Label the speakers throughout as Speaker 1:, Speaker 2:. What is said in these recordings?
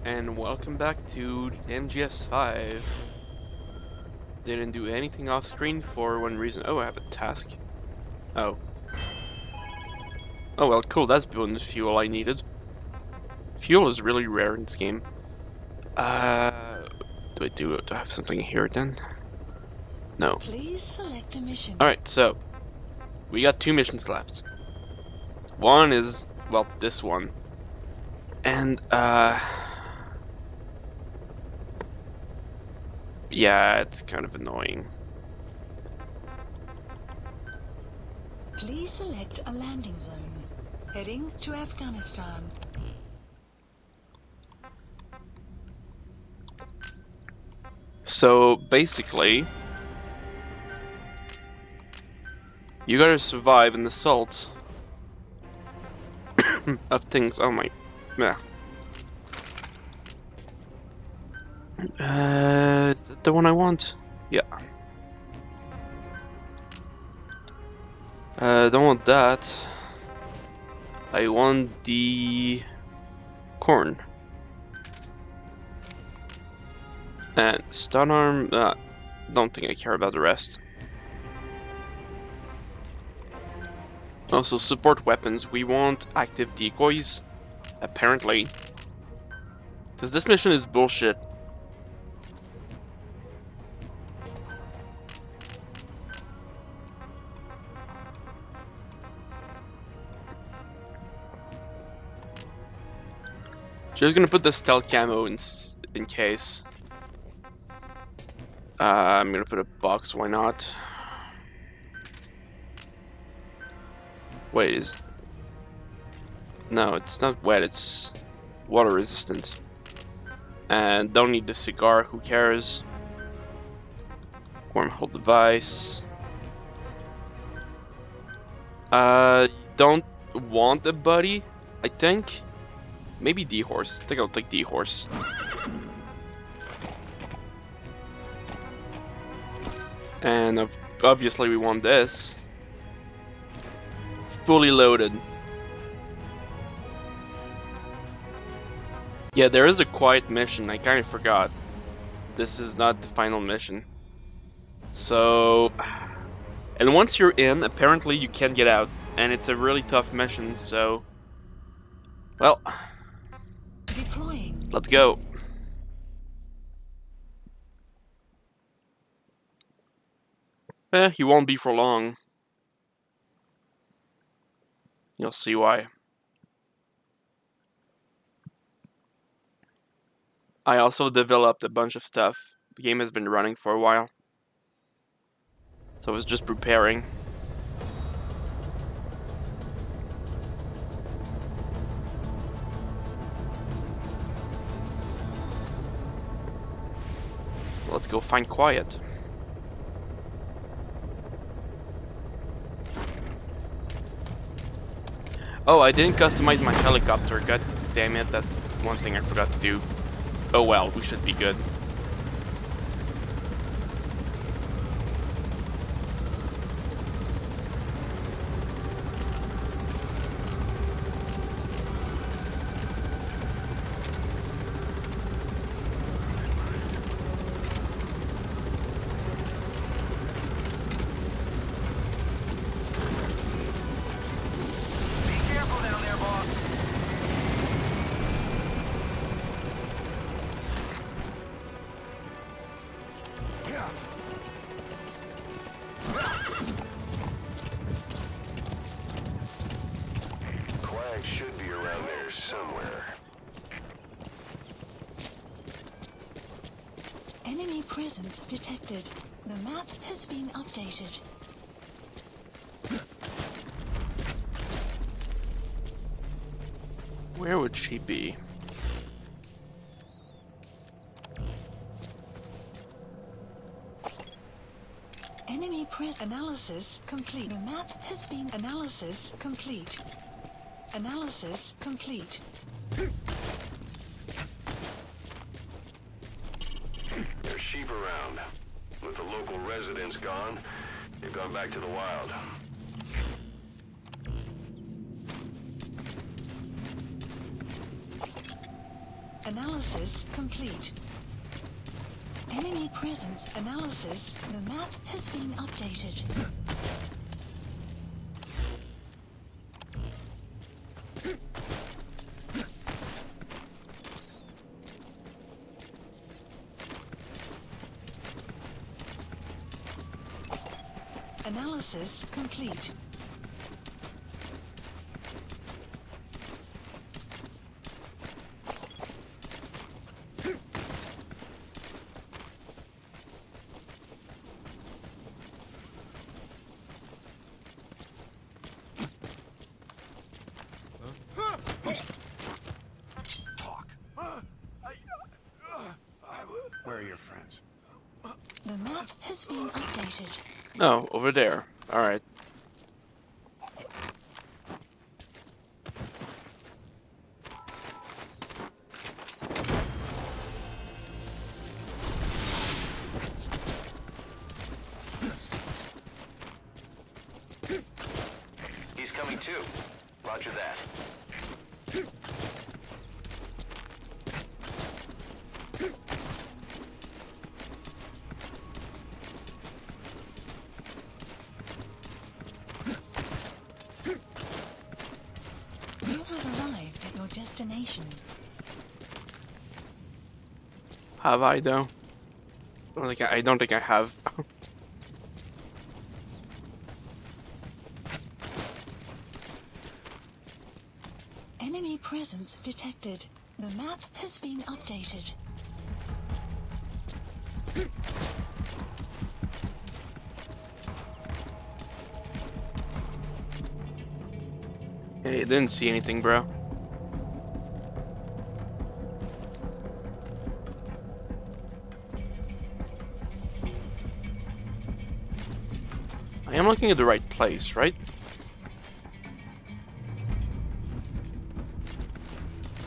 Speaker 1: and welcome back to MGS5. Didn't do anything off screen for one reason. Oh, I have a task. Oh. Oh well, cool, that's bonus fuel I needed. Fuel is really rare in this game. Do I have something here then? No.
Speaker 2: Please select a mission.
Speaker 1: Alright, so we got 2 missions left. One is, well, this one. And, yeah, it's kind of annoying.
Speaker 2: Please select a landing zone. Heading to Afghanistan.
Speaker 1: So, basically, you gotta survive an assault of things. Oh my, yeah. Is that the one I want? Yeah. Don't want that. I want the corn. And stun arm. Don't think I care about the rest. Also, support weapons. We want active decoys, apparently. Because this mission is bullshit. Just gonna put the stealth camo in case. I'm gonna put a box, why not? Wait, no, it's not wet, it's water resistant. And don't need the cigar, who cares? Wormhole device. Don't want a buddy, I think. Maybe D-Horse. I think I'll take D-Horse. And obviously we want this. Fully loaded. Yeah, there is a quiet mission. I kind of forgot. This is not the final mission. So... And once you're in, apparently you can't get out. And it's a really tough mission, so... Well...
Speaker 2: Deploying.
Speaker 1: Let's go. He won't be for long. You'll see why. I also developed a bunch of stuff. The game has been running for a while. So I was just preparing. Let's go find quiet. Oh, I didn't customize my helicopter. God damn it, that's one thing I forgot to do. Oh well, we should be good.
Speaker 3: Should be around there somewhere.
Speaker 2: Enemy presence detected. The map has been updated.
Speaker 1: Where would she be?
Speaker 2: Enemy press analysis complete. The map has been analysis complete. Analysis complete.
Speaker 3: There's sheep around. With the local residents gone, they've gone back to the wild.
Speaker 2: Analysis complete. Enemy presence analysis. The map has been updated. Analysis complete.
Speaker 4: Where are your friends?
Speaker 2: The map has been updated.
Speaker 1: No, over there. Alright.
Speaker 3: He's coming too. Roger that.
Speaker 2: You have arrived at your destination.
Speaker 1: Have I though? I don't think I have.
Speaker 2: Enemy presence detected. The map has been updated.
Speaker 1: Hey, didn't see anything, bro. I am looking at the right place, right?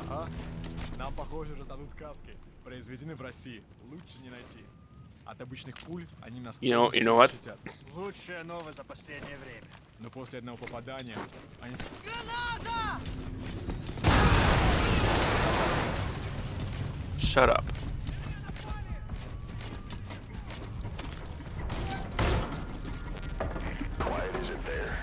Speaker 4: Ага. Нам, похоже, раздадут каски. Произведены в России. Лучше не найти. От обычных пуль они нас
Speaker 1: You know
Speaker 4: полностью
Speaker 1: what?
Speaker 4: защитят.
Speaker 5: Лучшая новость за последнее время.
Speaker 4: Но после одного попадания они...
Speaker 1: Shut up.
Speaker 3: Quiet is it there?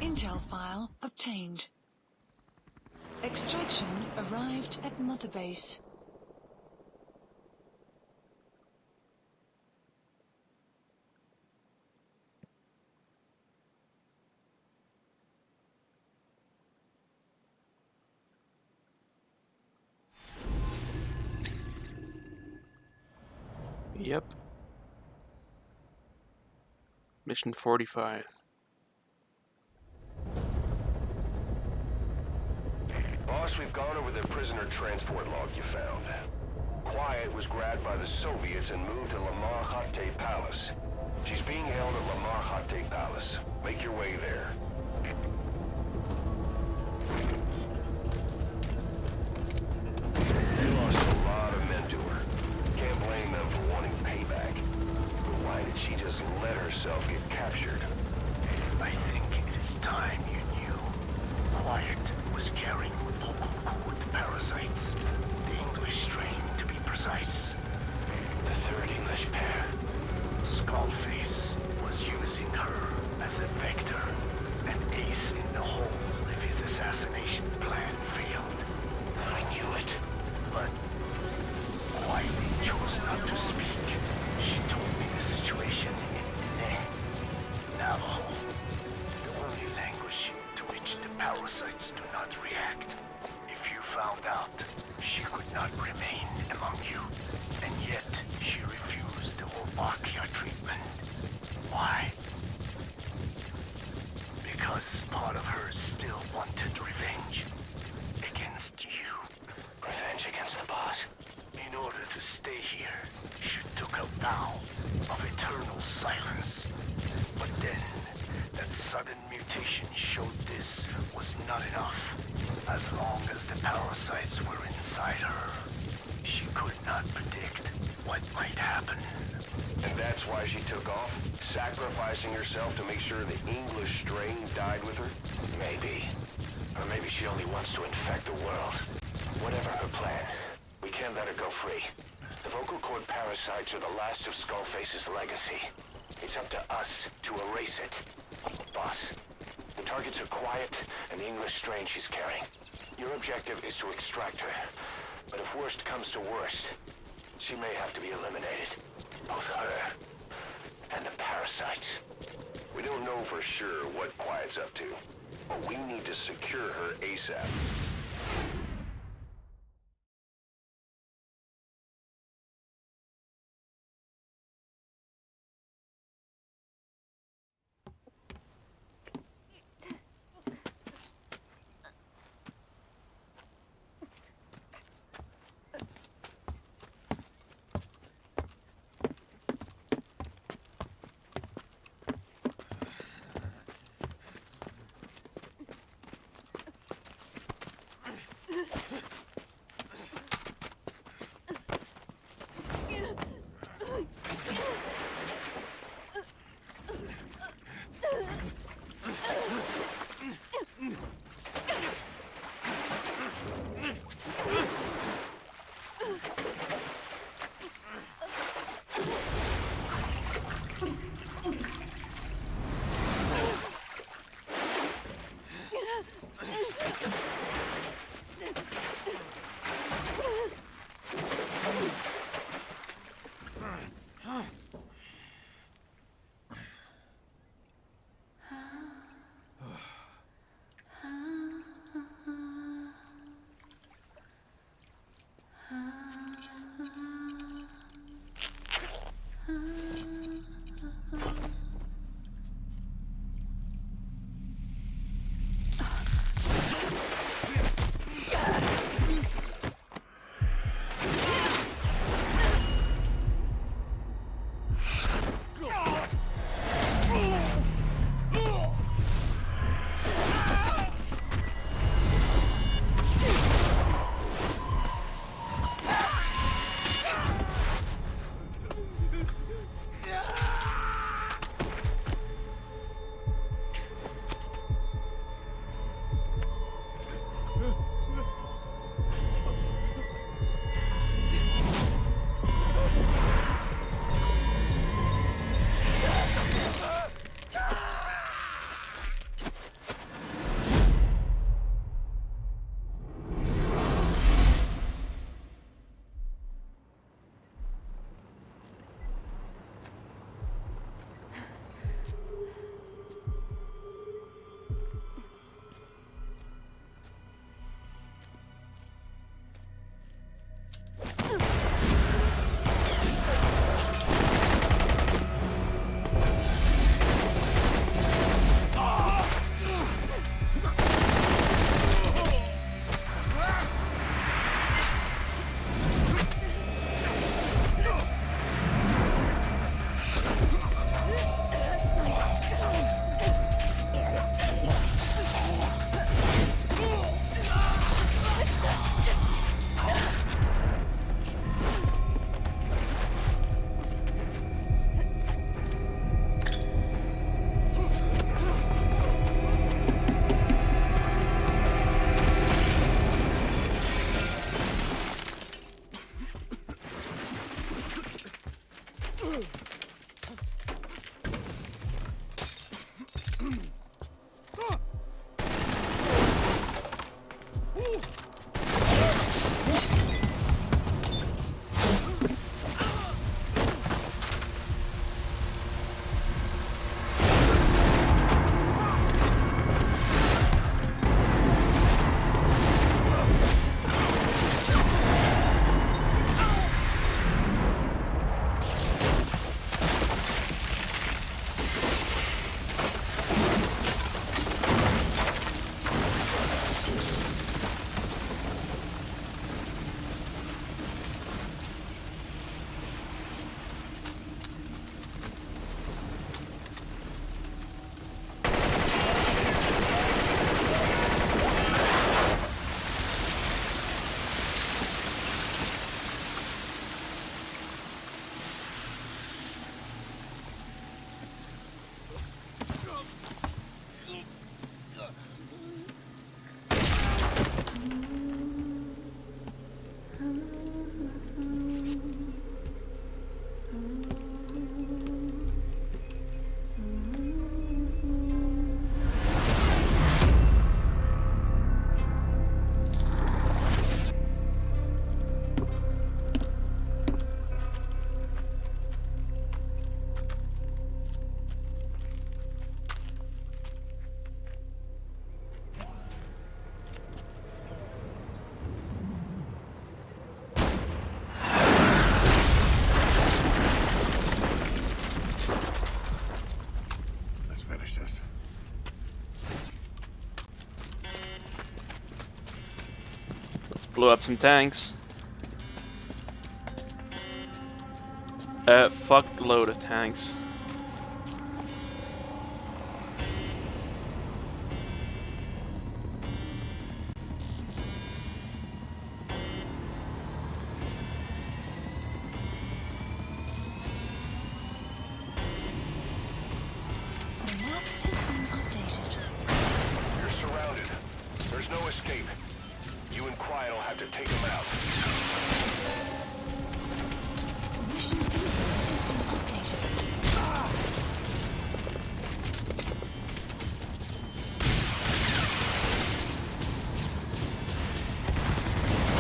Speaker 2: Intel file obtained. Extraction arrived at Mother Base.
Speaker 1: Yep. Mission 45.
Speaker 3: Boss, we've gone over the prisoner transport log you found. Quiet was grabbed by the Soviets and moved to Lamar Khatte Palace. She's being held at Lamar Khatte Palace. Make your way there. They lost a lot of men to her. Can't blame them for wanting payback. But why did she just let herself get captured?
Speaker 5: I think it is time you knew. Quiet was carrying vocal parasites. The English strain, to be precise. The third English pair, Skullface, was using her as a vector, an ace in the hole if his assassination plan failed. I knew it, but quietly chose not to speak. She told me the situation in Navajo, the only language to which the parasites do not react. If you found out, she could not remain among you, and yet she refused the Wolbachia treatment. Why? Because part of her still wanted revenge against you. Revenge against the boss? In order to stay here, she took a vow of eternal silence. But then, that sudden mutation showed this was not enough. As long as the parasites were inside her, she could not predict what might happen.
Speaker 3: And that's why she took off, sacrificing herself to make sure the English strain died with her?
Speaker 5: Maybe. Or maybe she only wants to infect the world. Whatever her plan, we can't let her go free. The vocal cord parasites are the last of Skullface's legacy. It's up to us to erase it. Boss, the targets are Quiet and the English strain she's carrying. Your objective is to extract her. But if worst comes to worst, she may have to be eliminated. Both her and the parasites.
Speaker 3: We don't know for sure what Quiet's up to, but we need to secure her ASAP.
Speaker 1: Blow up some tanks. Fuck load of tanks.
Speaker 2: The map has been updated.
Speaker 3: You're surrounded. There's no escape. You and Quiet will have to take them out.
Speaker 2: Mission info has been updated.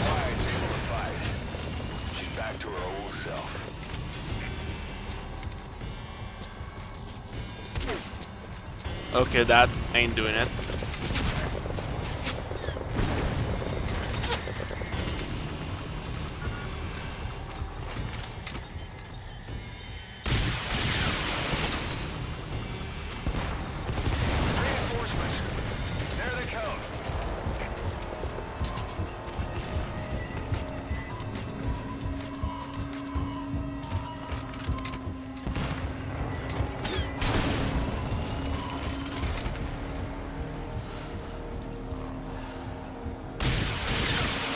Speaker 3: Quiet's able to fight. She's back to her old self.
Speaker 1: Okay, that ain't doing it.
Speaker 3: Reinforcements. There they come.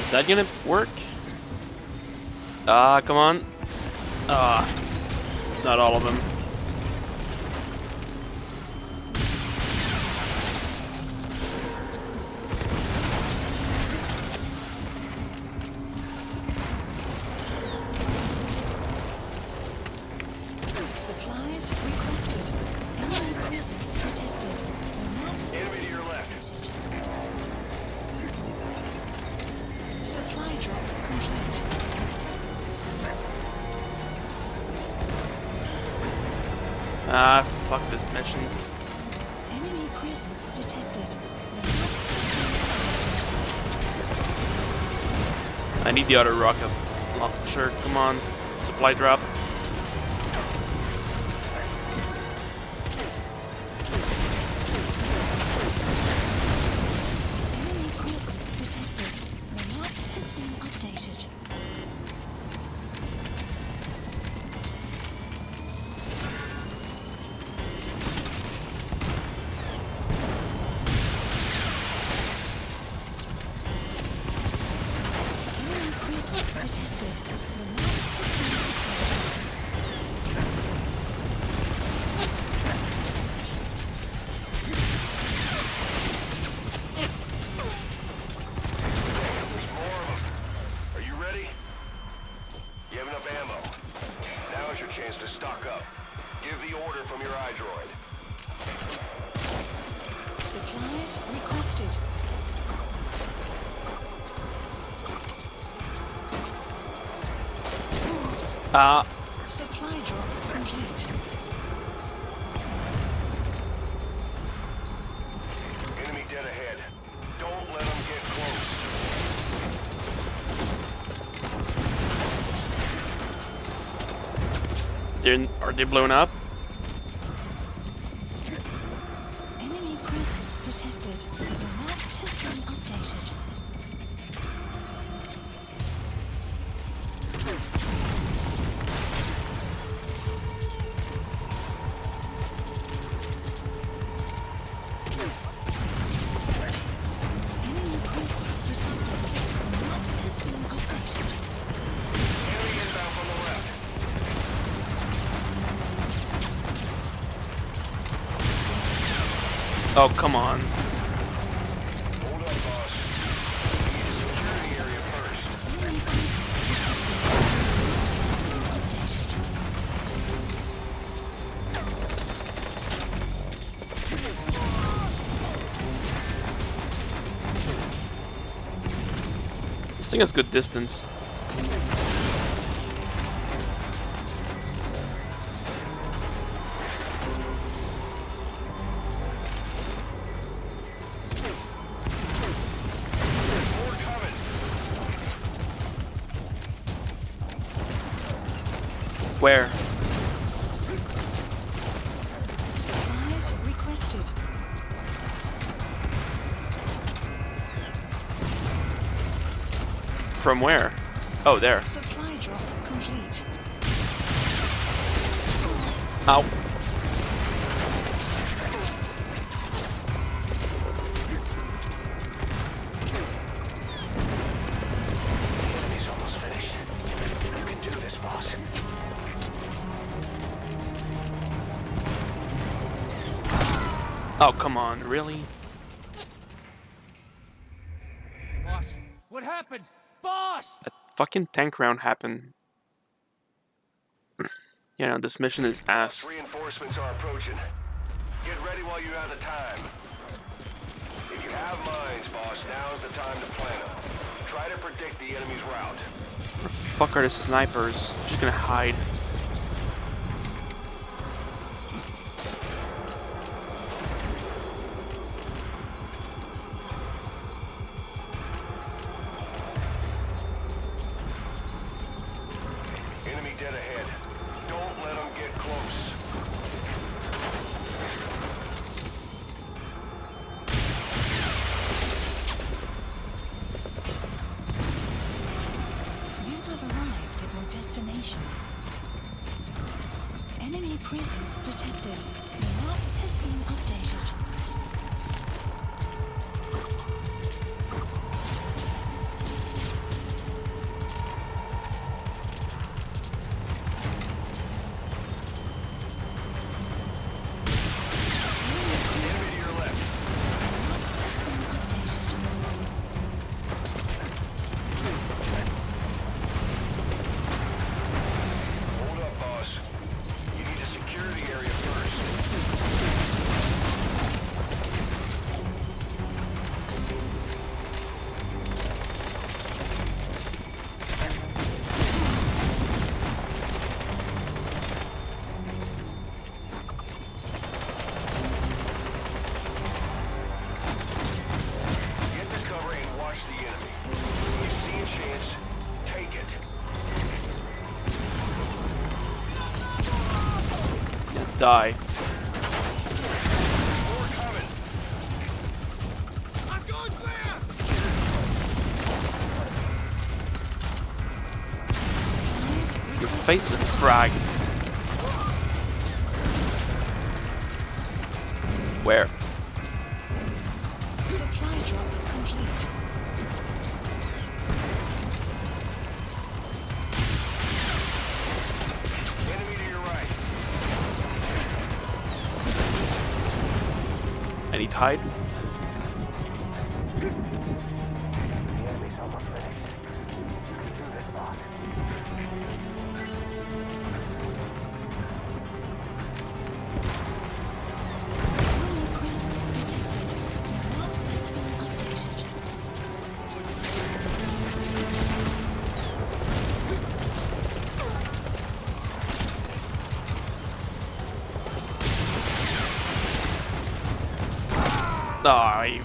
Speaker 1: Is that gonna work? Ah, come on. Ah, not all of them.
Speaker 2: Supplies requested. Enemy presence detected. The map
Speaker 3: Enemy to your left.
Speaker 2: supply drop complete.
Speaker 1: Ah, fuck this mission.
Speaker 2: Enemy presence detected. The map
Speaker 1: I need the other rocket launcher. Come on, supply drop.
Speaker 2: enemy presence detected. The map has been updated. Enemy presence detected. The map has been updated.
Speaker 3: There's more of them. Are you ready? You have enough ammo. Now is your chance to stock up. Give the order from your iDroid.
Speaker 2: Supplies requested.
Speaker 1: Ah,
Speaker 2: Supply drop complete.
Speaker 3: Enemy dead ahead. Don't let them get close.
Speaker 1: are they blown up?
Speaker 2: Enemy presence detected. The map has been updated. Enemy presence detected. The map has been updated.
Speaker 3: Enemy inbound from the left.
Speaker 1: Oh, come on.
Speaker 3: Hold up, boss. We need to secure the area first.
Speaker 2: Enemy presence detected. The map has been updated.
Speaker 1: This thing has good distance.
Speaker 3: More coming.
Speaker 1: Where?
Speaker 2: Supplies requested.
Speaker 1: From where? Oh, there.
Speaker 2: Supply drop complete.
Speaker 1: Ow.
Speaker 5: He's almost finished. You can do this, boss.
Speaker 1: Oh, come on, really?
Speaker 4: Boss, what happened? Boss!
Speaker 1: A fucking tank round happened. You know, this mission is ass.
Speaker 3: Reinforcements are approaching. Get ready while you have the time. If you have mines, boss, now's the time to plan them. Try to predict the enemy's route.
Speaker 1: Where the fuck are the snipers? Just gonna hide.
Speaker 3: Enemy dead ahead. Don't let them get close.
Speaker 2: You have arrived at your destination. Enemy presence detected. The map has been updated.
Speaker 3: Enemy to your left. Hold up, boss. You need to secure the area first. Get to cover and watch the enemy. When you see a chance, take it.
Speaker 1: Yeah, die.
Speaker 3: More coming.
Speaker 4: I'm going clear!
Speaker 1: Your face is frag. Where?
Speaker 2: Supply drop complete.
Speaker 3: Enemy to your right.
Speaker 1: And he tied?
Speaker 5: The enemy's almost finished. You can do this, boss.
Speaker 2: Enemy presence detected. The map has been updated.
Speaker 1: Die.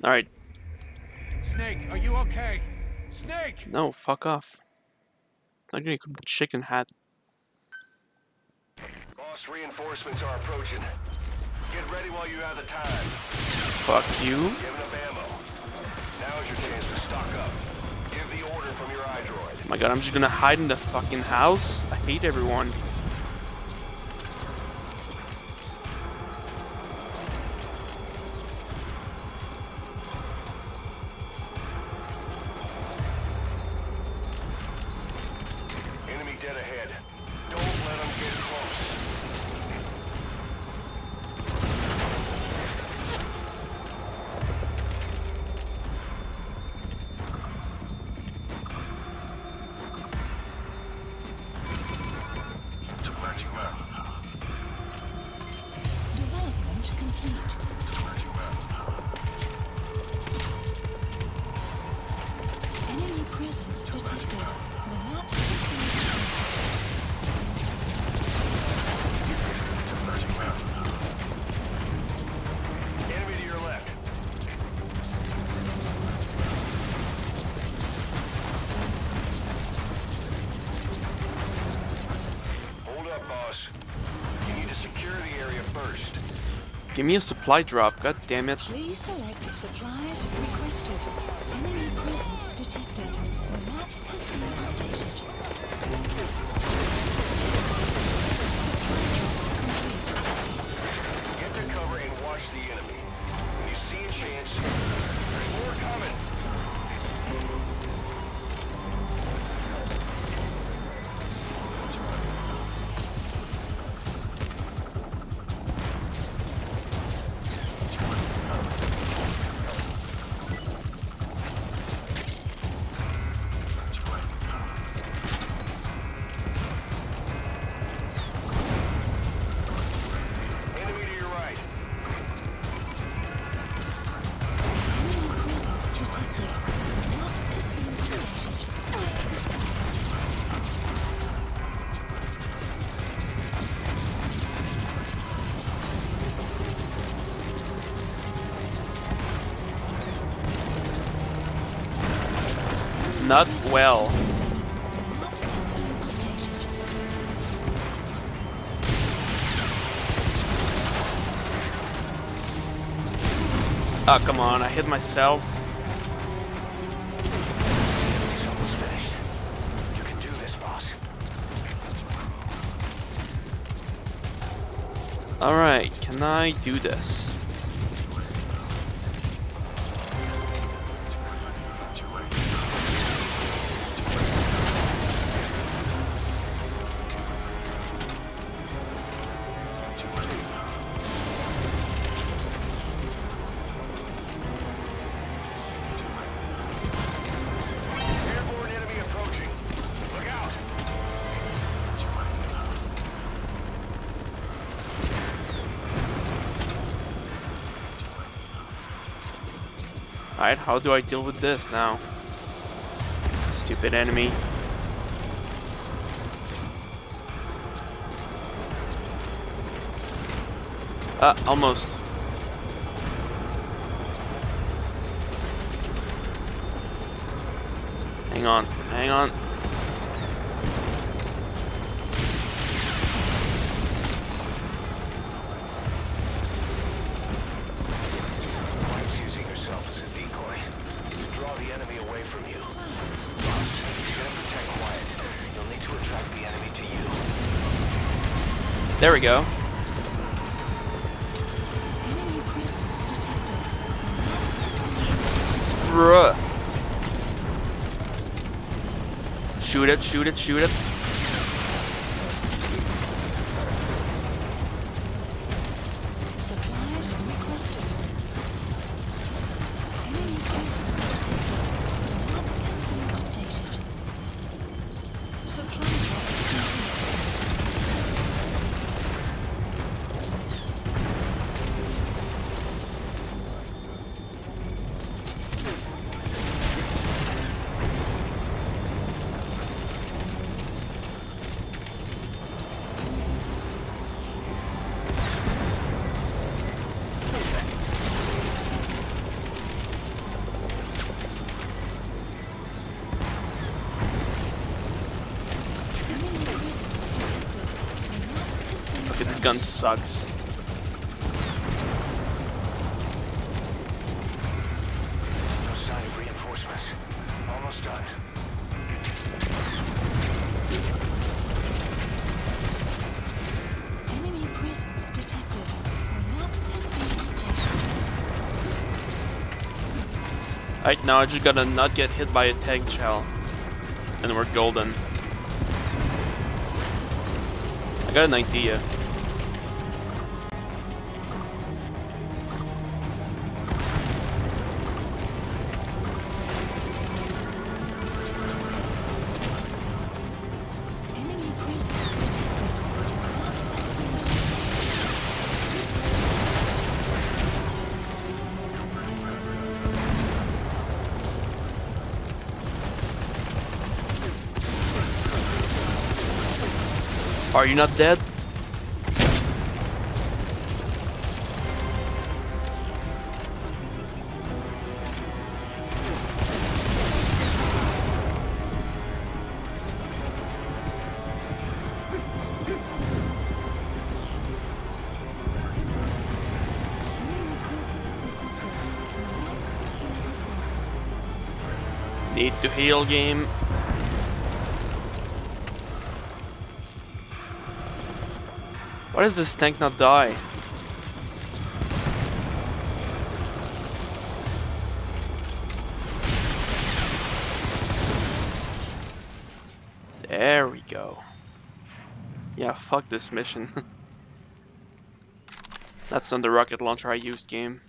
Speaker 1: Alright.
Speaker 4: Snake, are you okay? Snake!
Speaker 1: No, fuck off. I'm gonna come chicken hat.
Speaker 3: Boss, reinforcements are approaching. Get ready while you have the time.
Speaker 1: Fuck you.
Speaker 3: Giving up ammo. Now's your chance to stock up. Give the order from your iDroid.
Speaker 1: Oh my god, I'm just gonna hide in the fucking house? I hate everyone.
Speaker 3: Enemy dead ahead. Don't let them get close.
Speaker 1: Give me a supply drop, god damn it.
Speaker 2: Please select supplies requested. Enemy presence detected. The map has been updated.
Speaker 3: Get to cover and watch the enemy. When you see a chance, there's more coming. Enemy to your right.
Speaker 1: Not well. Oh, come on, I hit myself.
Speaker 5: It's almost finished. You can do this, boss.
Speaker 1: Alright, can I do this?
Speaker 3: Airborne enemy approaching. Look out!
Speaker 1: Alright, how do I deal with this now? Stupid enemy. Almost. Hang on, hang on.
Speaker 3: Quiet's using herself as a decoy to draw the enemy away from you. Boss, if you're gonna protect Quiet, you'll need to attract the enemy to you.
Speaker 1: There we go. Bruh. Shoot it, shoot it, shoot it.
Speaker 2: Supplies requested. Enemy presence detected. The map has been updated. Supply drop complete.
Speaker 1: Okay, this gun sucks.
Speaker 3: No sign of reinforcements. Almost done.
Speaker 2: Enemy presence detected. The map has been updated.
Speaker 1: Alright, now I just gotta not get hit by a tank shell. And we're golden. I got an idea.
Speaker 2: Enemy presence detected. The map has been updated.
Speaker 1: Are you not dead? Need to heal, game. Why does this tank not die? There we go. Yeah, fuck this mission. That's not the rocket launcher I used, game.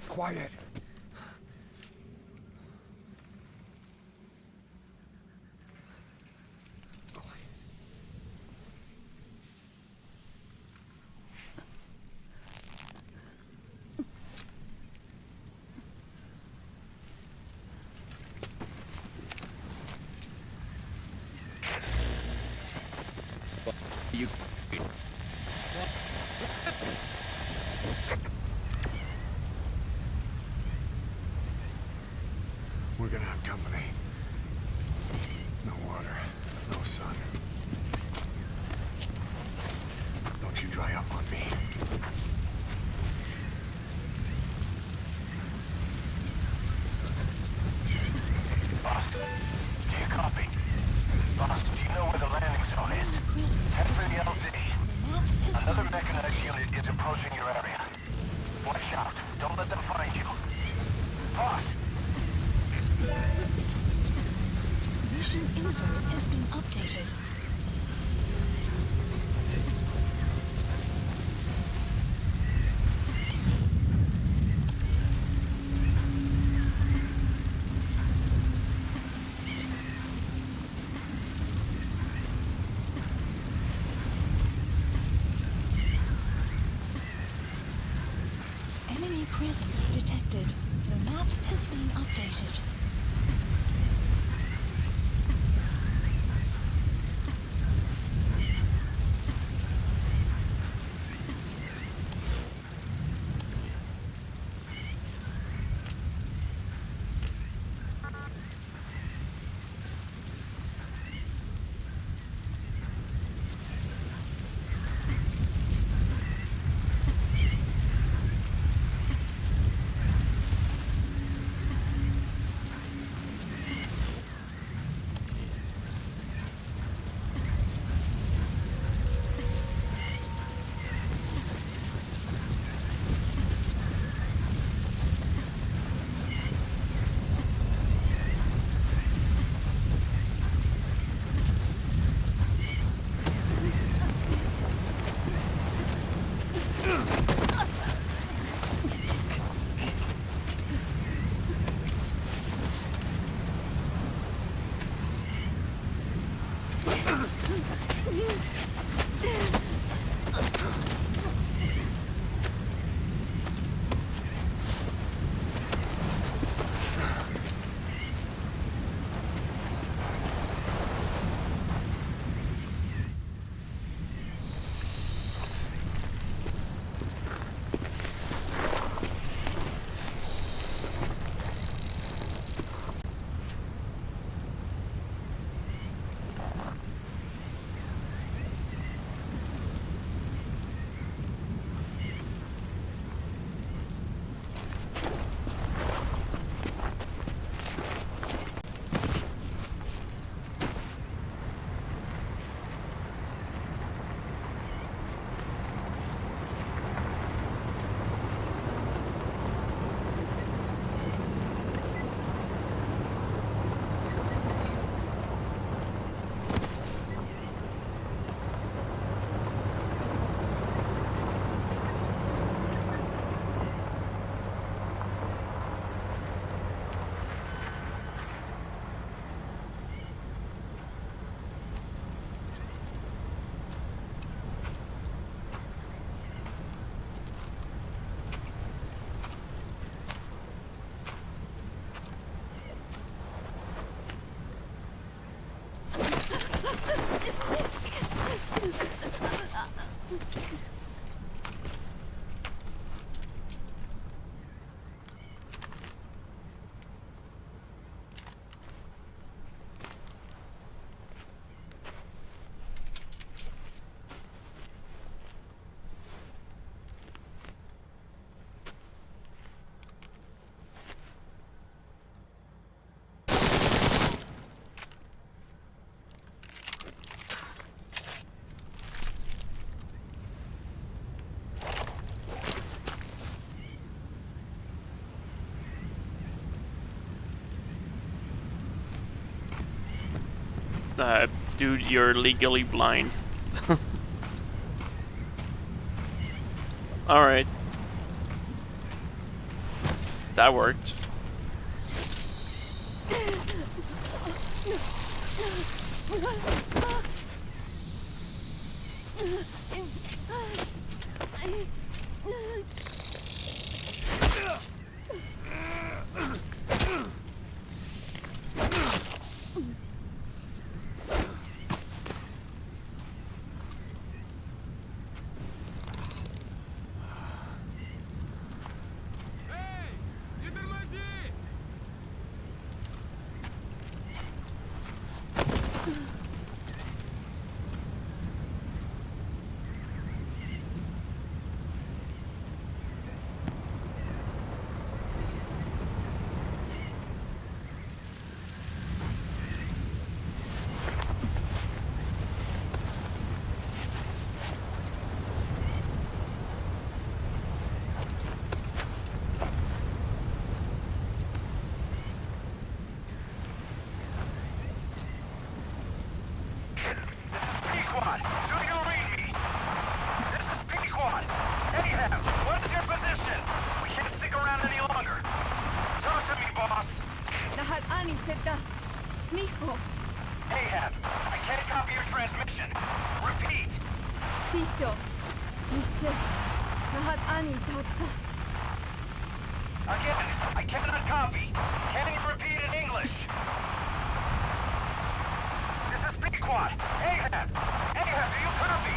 Speaker 4: Quiet. You. We're gonna have company. No water, no sun. Don't you dry up on me.
Speaker 5: Boss, do you copy? Boss, do you know where the landing zone is? Head for the LZ. Another mechanized unit is approaching your area. Watch out. Don't let them find you. Boss!
Speaker 2: Mission info has been updated. Enemy presence detected. The map has been updated.
Speaker 1: Dude, you're legally blind. Alright. That worked.
Speaker 5: Pequod, do you read me? This is Pequod. Ahab, what is your position? We can't stick around any longer. Talk to me, boss.
Speaker 2: Lahat ani seda. Smicho.
Speaker 5: Ahab, I can't copy your transmission. Repeat.
Speaker 2: Pisho. Pishe. Lahat ani tatsa.
Speaker 5: Again, I cannot copy. Can you repeat in English? This is Pequod. Ahab! Ahab, do you copy?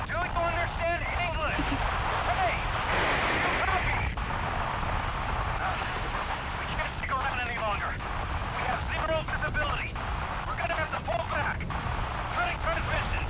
Speaker 5: Do you understand English? Hey! Do you copy? We can't stick around any longer. We have zero visibility. We're gonna have to pull back. Cutting transmission.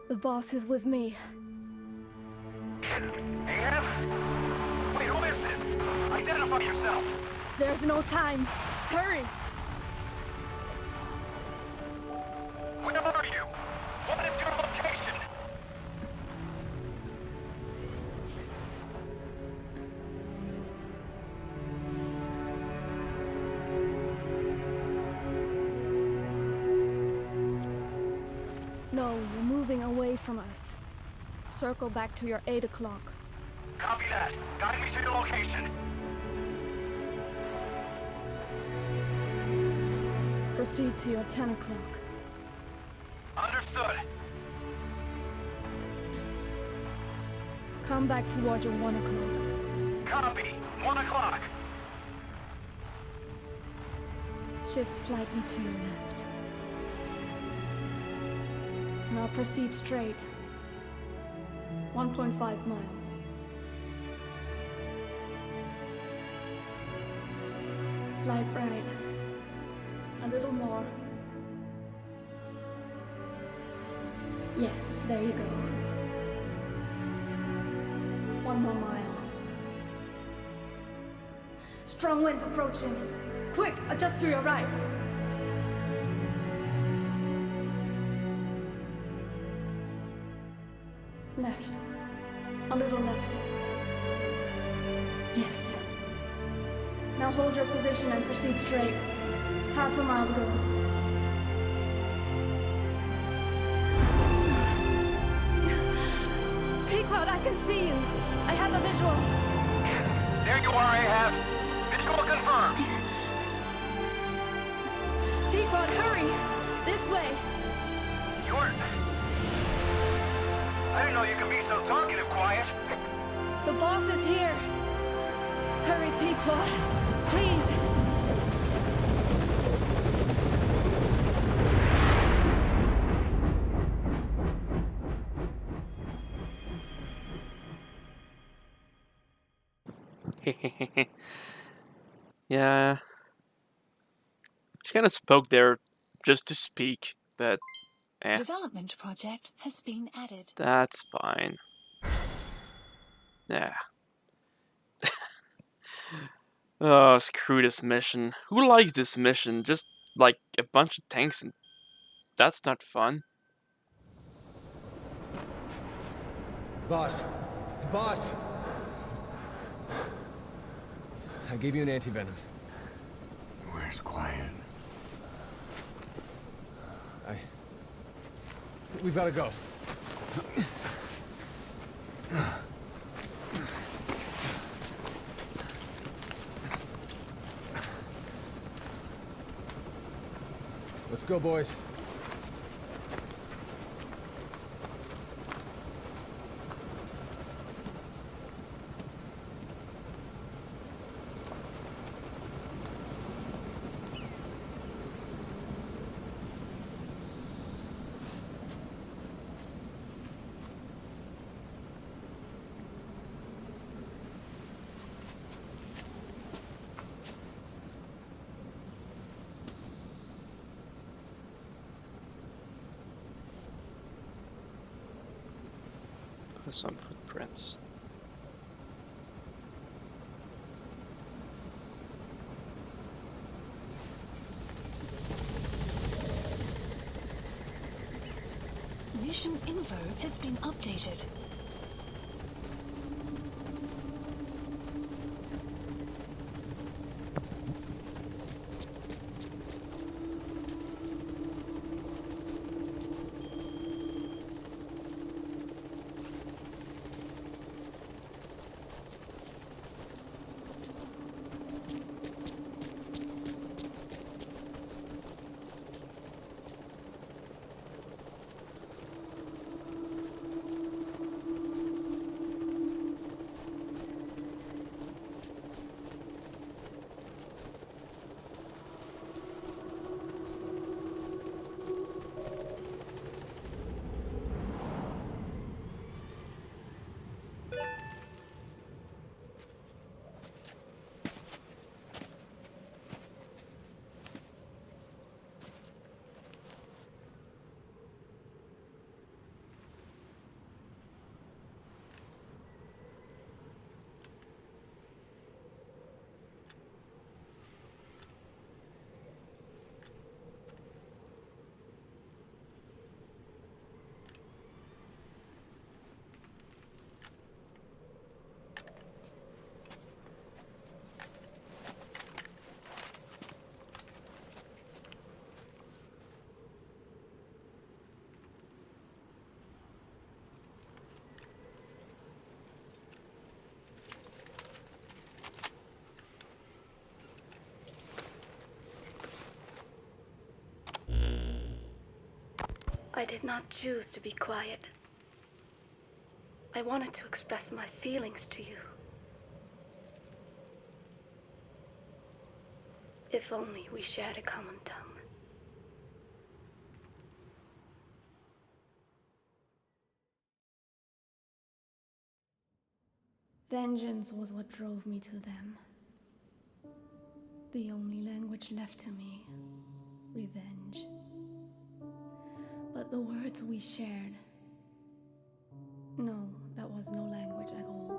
Speaker 2: The boss is with me.
Speaker 5: Ahab? Wait, who is this? Identify yourself.
Speaker 2: There's no time. Hurry!
Speaker 5: Where are you? What is your location?
Speaker 2: No, you're moving away from us. Circle back to your 8 o'clock.
Speaker 5: Copy that. Guide me to your location.
Speaker 2: Proceed to your 10 o'clock.
Speaker 5: Understood.
Speaker 2: Come back towards your 1 o'clock.
Speaker 5: Copy. 1 o'clock.
Speaker 2: Shift slightly to your left. Now proceed straight. 1.5 miles. Slide right. A little more. Yes, there you go. 1 more mile. Strong winds approaching. Quick, adjust to your right. Left. A little left. Yes. Now hold your position and proceed straight. Half a mile to go. Pequod, I can see you. I have a visual.
Speaker 5: There you are, Ahab. Visual confirmed.
Speaker 2: Pequod, hurry! This way.
Speaker 5: You're... I didn't know you could be so talkative, Quiet.
Speaker 2: The boss is here. Hurry, Pequod. Please.
Speaker 1: Yeah. She kind of spoke there just to speak, but
Speaker 2: Development project has been added.
Speaker 1: that's fine. Yeah. Oh, screw this mission. Who likes this mission? Just like a bunch of tanks, and that's not fun.
Speaker 6: Boss. Boss! I gave you an anti-venom.
Speaker 5: Where's Quiet?
Speaker 6: We've gotta go. Let's go, boys.
Speaker 1: Some footprints.
Speaker 2: Mission info has been updated.
Speaker 7: I did not choose to be quiet. I wanted to express my feelings to you. If only we shared a common tongue.
Speaker 8: Vengeance was what drove me to them. The only language left to me, revenge. But the words we shared, no, that was no language at all.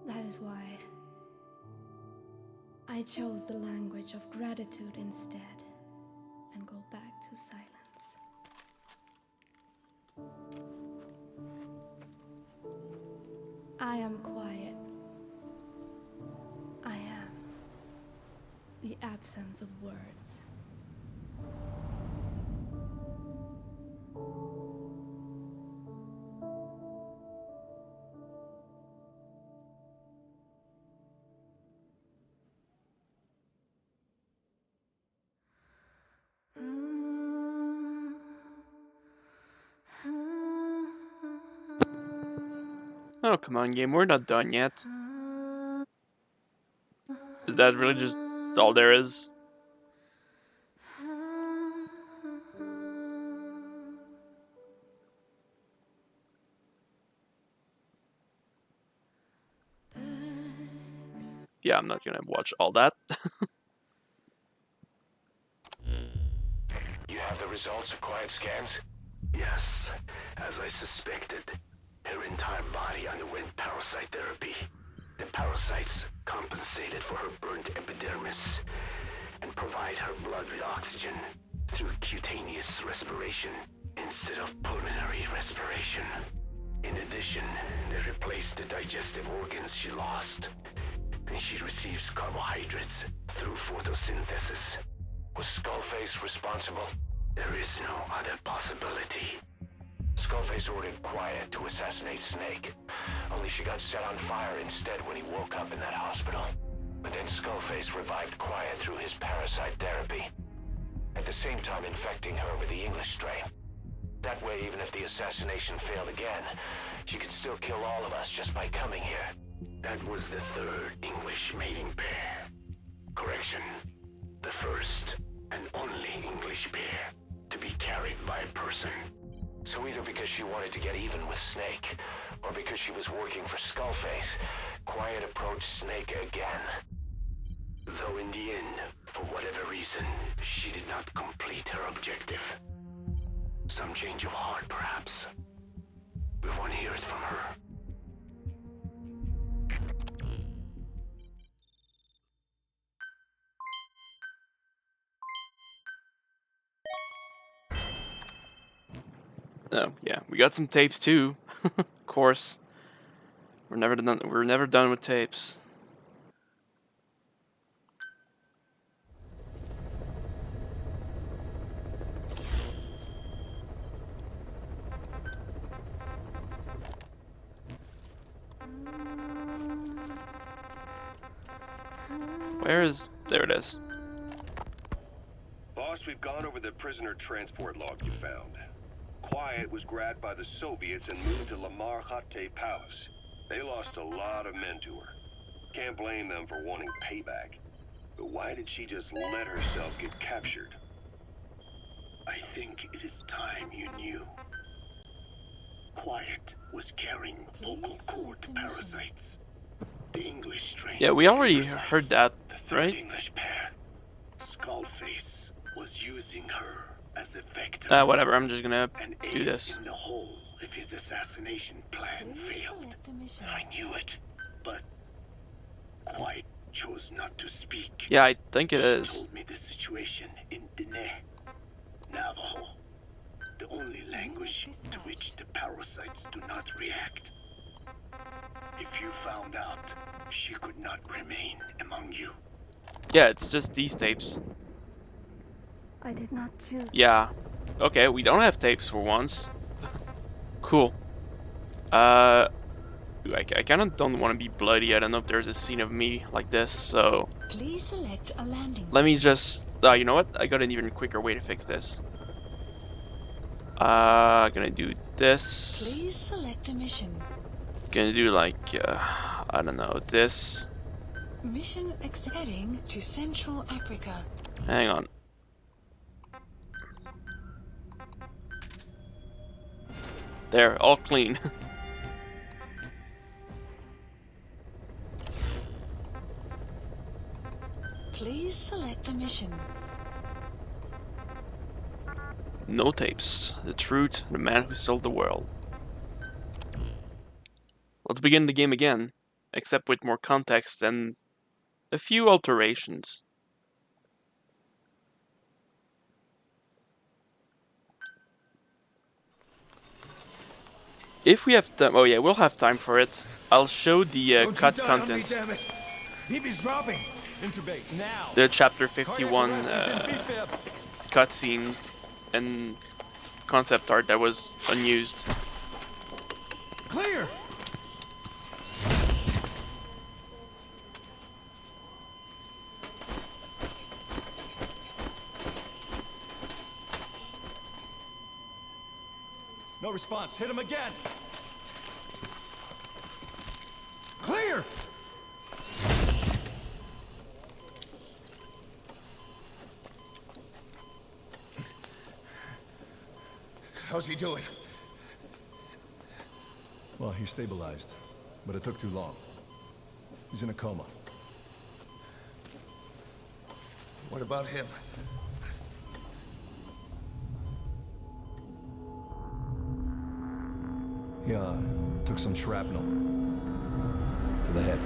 Speaker 8: That is why I chose the language of gratitude instead, and go back to silence. I am quiet. I am the absence of words.
Speaker 1: Oh, come on, game. We're not done yet. Is that really just all there is? yeah, I'm not gonna watch all that.
Speaker 3: You have the results of Quiet scans?
Speaker 5: Yes, as I suspected, her entire body underwent parasite therapy. The parasites compensated for her burnt epidermis and provide her blood with oxygen through cutaneous respiration instead of pulmonary respiration. In addition, they replaced the digestive organs she lost, and she receives carbohydrates through photosynthesis.
Speaker 3: Was Skullface responsible?
Speaker 5: There is no other possibility.
Speaker 3: Skullface ordered Quiet to assassinate Snake. Only she got set on fire instead when he woke up in that hospital. But then Skullface revived Quiet through his parasite therapy, at the same time infecting her with the English strain. That way, even if the assassination failed again, she could still kill all of us just by coming here.
Speaker 5: That was the third English mating pair. Correction. The first and only English pair to be carried by a person.
Speaker 3: So either because she wanted to get even with Snake, or because she was working for Skullface, Quiet approached Snake again.
Speaker 5: Though in the end, for whatever reason, she did not complete her objective. Some change of heart, perhaps. We want to hear it from her.
Speaker 1: Oh, yeah, we got some tapes too. Of course. We're never done with tapes. There it is.
Speaker 3: Boss, we've gone over the prisoner transport log you found. Quiet was grabbed by the Soviets and moved to Lamar Khatte Palace. They lost a lot of men to her. Can't blame them for wanting payback. But why did she just let herself get captured?
Speaker 5: I think it is time you knew. Quiet was carrying vocal cord parasites. The English strain.
Speaker 1: Yeah, we already heard that, right?
Speaker 5: English pair. Skullface was using her as a vector.
Speaker 1: Whatever, I'm just gonna
Speaker 5: and
Speaker 1: do this.
Speaker 5: in the hole if his assassination plan failed. I knew it, but Quiet chose not to speak.
Speaker 1: Yeah, I think it is.
Speaker 5: Told me the situation in Dene, Navajo, the only language to which the parasites do not react. If you found out, she could not remain among you.
Speaker 1: Yeah, it's just these tapes.
Speaker 7: I did not choose.
Speaker 1: Yeah. Okay, we don't have tapes for once. Cool. I kind of don't want to be bloody. I don't know if there's a scene of me like this, so...
Speaker 2: Please select a landing.
Speaker 1: Let me just... you know what? I got an even quicker way to fix this. Gonna do this.
Speaker 2: Please select a mission.
Speaker 1: Gonna do like, I don't know, this.
Speaker 2: Mission heading to Central Africa.
Speaker 1: Hang on. There, all clean.
Speaker 2: Please select a mission.
Speaker 1: No tapes. The truth, the man who sold the world. Let's begin the game again, except with more context and a few alterations. If we have time, oh yeah, we'll have time for it. I'll show the cut content.
Speaker 4: Damn it. BB's dropping. Intubate now.
Speaker 1: The chapter 51 cutscene and concept art that was unused.
Speaker 4: Clear. No response. Hit him again. Clear. How's he doing? Well, he stabilized, but it took too long. He's in a coma.
Speaker 9: What about him?
Speaker 4: Yeah, took some shrapnel. To the head.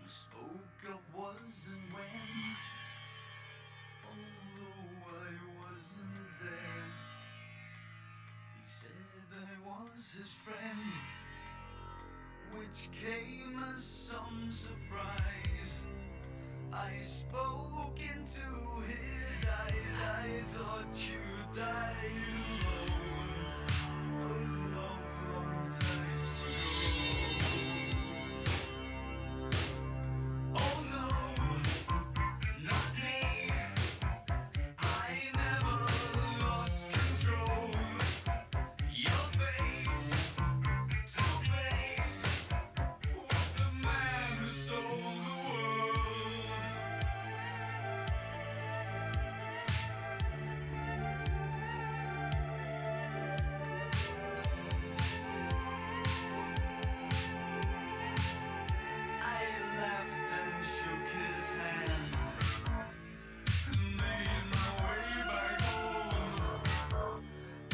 Speaker 10: We spoke of was and when, although I wasn't there. He said I was his friend, which came as some surprise. I spoke into his eyes, I thought you died alone a long, long time ago. Oh no, not me. I never lost control. Your face to face with the man who sold the world. I laughed and shook his hand and made my way back home.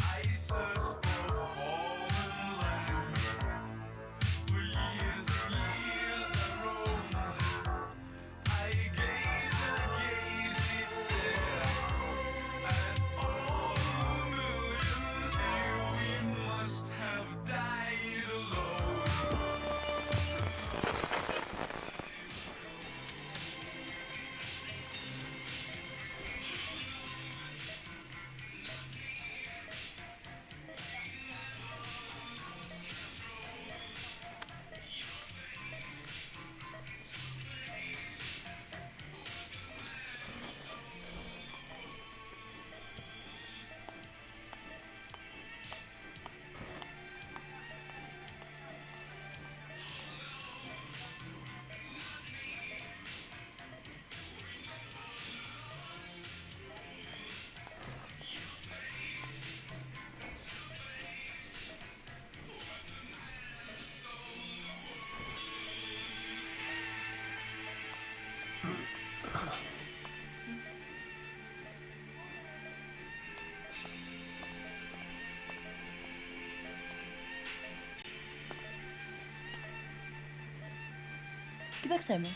Speaker 10: I searched for a foreign land. For years and years I roamed. I gazed stare at all the millions here. We must have died alone.
Speaker 11: Que tak chcemy?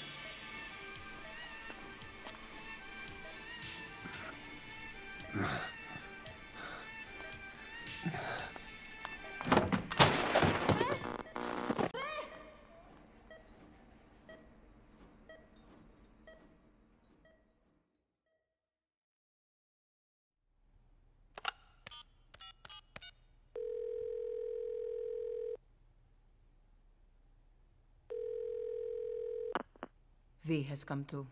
Speaker 12: V has come to.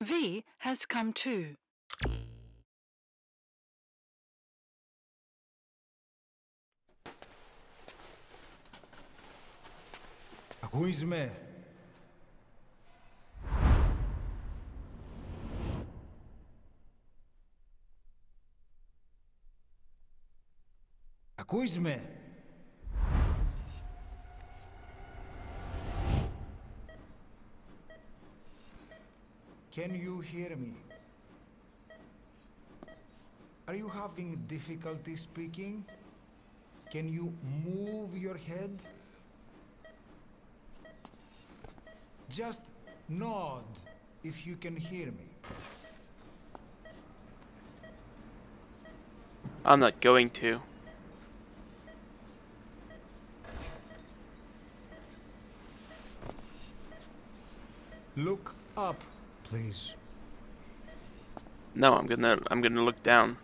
Speaker 2: V has come too.
Speaker 4: Ακούεις με? Ακούεις με? Can you hear me? Are you having difficulty speaking? Can you move your head? Just nod if you can hear me.
Speaker 1: I'm not going to.
Speaker 4: Look up, please.
Speaker 1: No, I'm gonna look down.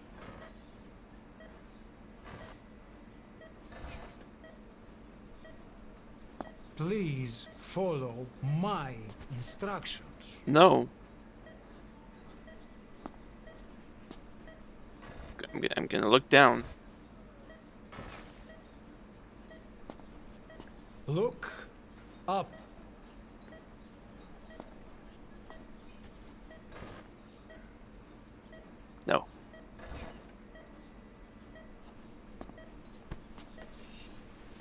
Speaker 9: Please follow my instructions.
Speaker 1: No. I'm gonna look down.
Speaker 9: Look up.
Speaker 1: No.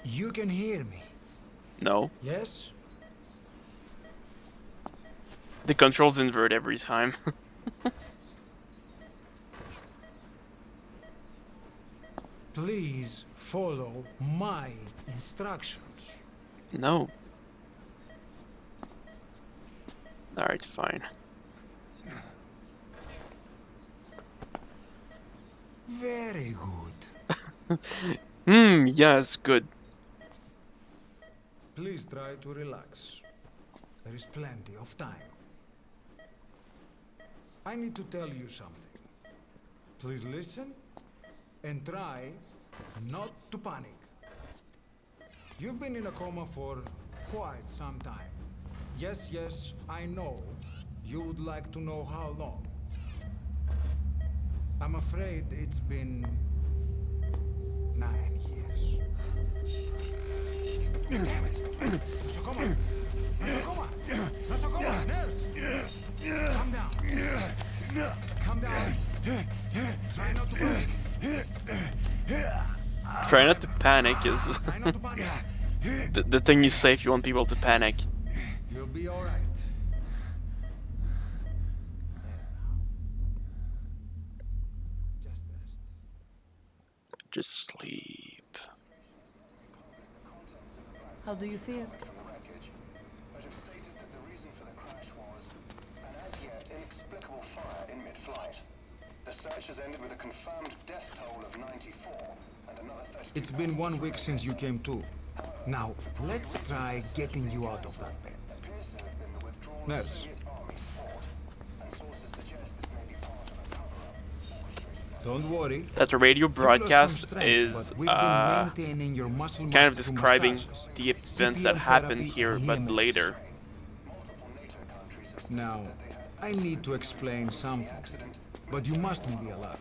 Speaker 9: You can hear me.
Speaker 1: No.
Speaker 9: Yes?
Speaker 1: The controls invert every time.
Speaker 9: Please follow my instructions.
Speaker 1: No. Alright, fine.
Speaker 9: Very good.
Speaker 1: Yes, good.
Speaker 9: Please try to relax. There is plenty of time. I need to tell you something. Please listen and try not to panic. You've been in a coma for quite some time. Yes, yes, I know. You would like to know how long. I'm afraid it's been 9 years. Damn it! Nosocoma! Nosocoma! Nosocoma! Nurse! Calm down. Calm down. Try not to panic.
Speaker 1: Try not to panic is
Speaker 9: Try not to panic.
Speaker 1: the thing you say if you want people to panic.
Speaker 9: You'll be all right. Just rest.
Speaker 1: Just sleep.
Speaker 2: How do you feel?
Speaker 3: But have stated that the reason for the crash was an as yet inexplicable fire in mid-flight. The search has ended with a confirmed death toll of 94 and another 30.
Speaker 9: It's been 1 week since you came to. Now, let's try getting you out of that bed.
Speaker 3: Appears to have been the withdrawal
Speaker 9: Nurse.
Speaker 3: of Soviet Army support, and sources suggest this may be part of a cover-up.
Speaker 9: Don't worry.
Speaker 1: That the radio
Speaker 9: You've lost some
Speaker 1: broadcast
Speaker 9: strength,
Speaker 1: is
Speaker 9: but we've been maintaining your muscle
Speaker 1: kind of
Speaker 9: mass through
Speaker 1: describing
Speaker 9: massages,
Speaker 1: the events that
Speaker 9: CPR
Speaker 1: happened
Speaker 9: therapy,
Speaker 1: here,
Speaker 9: and
Speaker 1: but
Speaker 9: EMS.
Speaker 1: later.
Speaker 3: Multiple NATO countries have
Speaker 9: Now, I need to explain something to you, but you mustn't be alarmed.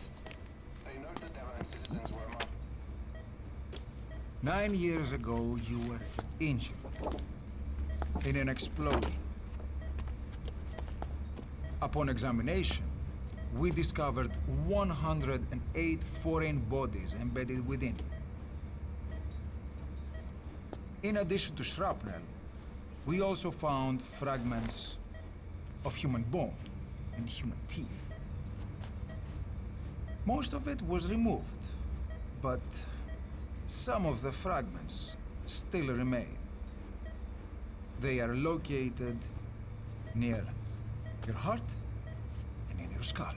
Speaker 3: they note that their own citizens were among
Speaker 9: 9 years ago, you were injured in an explosion. Upon examination, we discovered 108 foreign bodies embedded within you. In addition to shrapnel, we also found fragments of human bone and human teeth. Most of it was removed, but some of the fragments still remain. They are located near your heart and in your skull.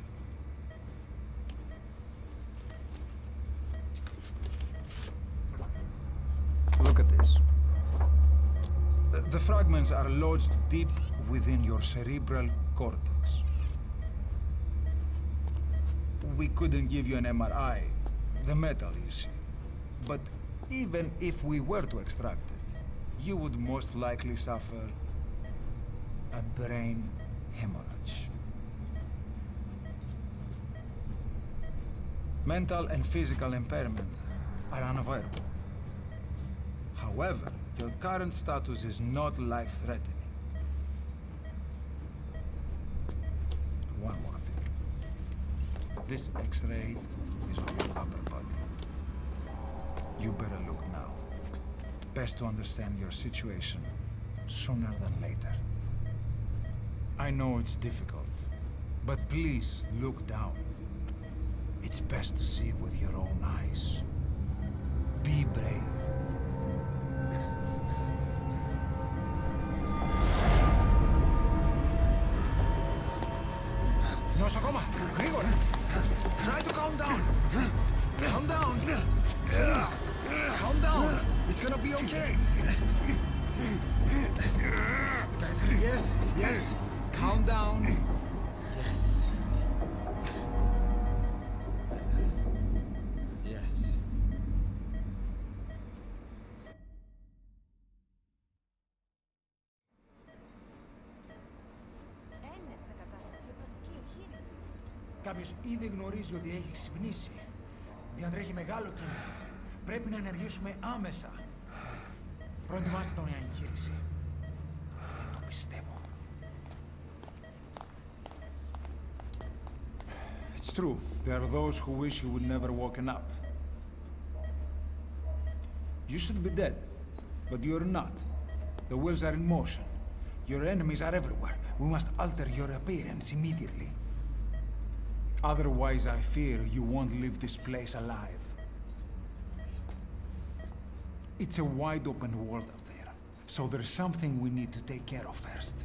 Speaker 9: Look at this. The fragments are lodged deep within your cerebral cortex. We couldn't give you an MRI, the metal, you see. But even if we were to extract it, you would most likely suffer a brain hemorrhage. Mental and physical impairment are unavoidable. However, your current status is not life-threatening. One more thing. This X-ray is on your upper body. You better look now. Best to understand your situation sooner than later. I know it's difficult, but please look down. It's best to see with your own eyes. Be brave. Nosocoma, Grigor, try to calm down. Calm down. Please, calm down. It's gonna be okay. Yes, yes. Calm down. Κάποιος ήδη γνωρίζει ότι έχει ξυπνήσει. Διατρέχει μεγάλο κίνδυνο. Πρέπει να ενεργήσουμε άμεσα. Προετοιμάστε τον για εγχείρηση. Δεν το πιστεύω. It's true. There are those who wish you would never woken up. You should be dead, but you're not. The wheels are in motion. Your enemies are everywhere. We must alter your appearance immediately. Otherwise, I fear you won't leave this place alive. It's a wide open world up there, so there's something we need to take care of first.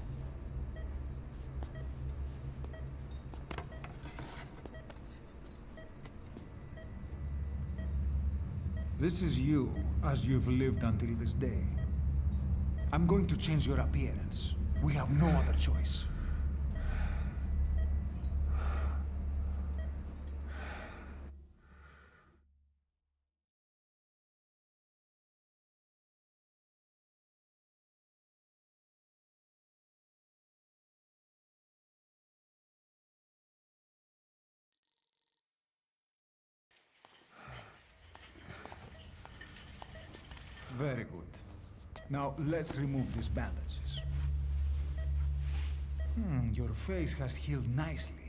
Speaker 9: This is you, as you've lived until this day. I'm going to change your appearance. We have no other choice. Very good. Now, let's remove these bandages. Your face has healed nicely.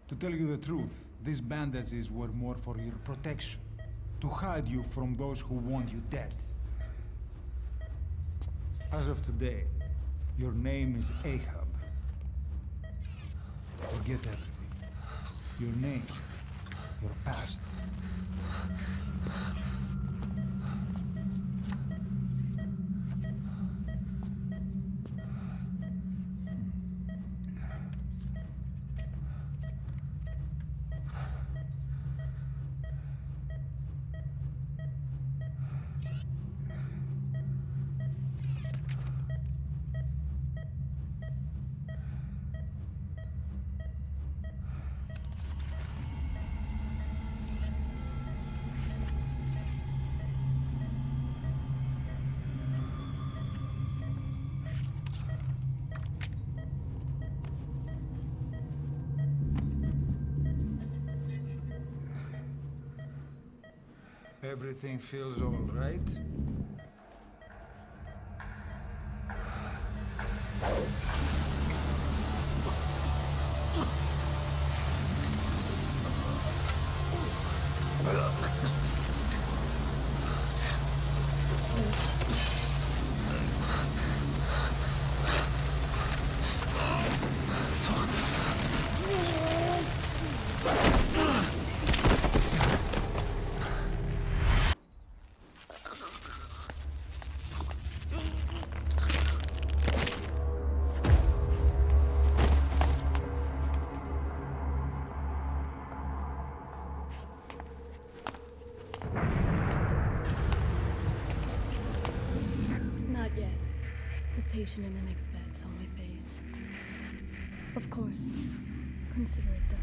Speaker 9: To tell you the truth, these bandages were more for your protection, to hide you from those who want you dead. As of today, your name is Ahab. Forget everything. Your name, your past. Everything feels all right?
Speaker 8: Patient in the next bed saw my face. Of course, consider it done.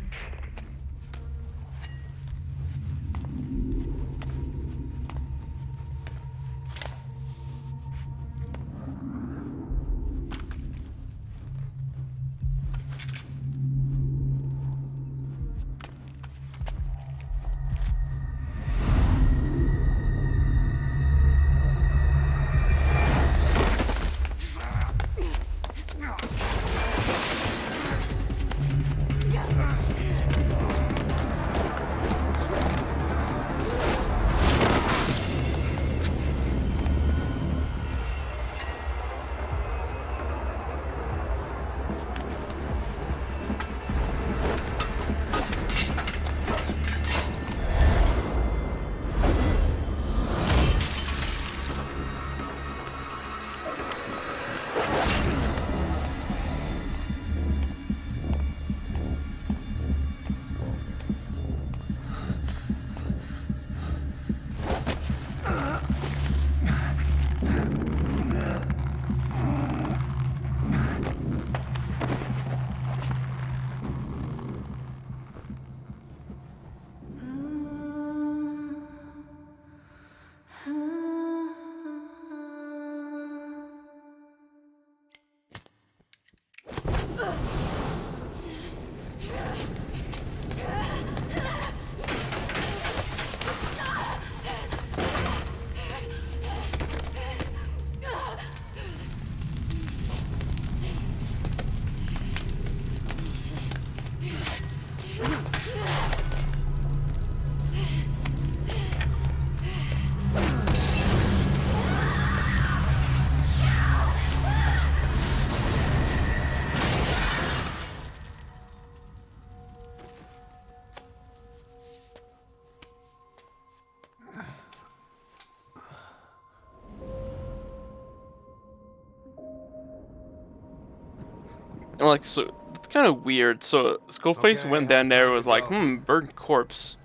Speaker 1: like, so it's kind of weird. So Skullface
Speaker 9: Okay,
Speaker 1: went down there and was like,
Speaker 9: go.
Speaker 1: burnt corpse.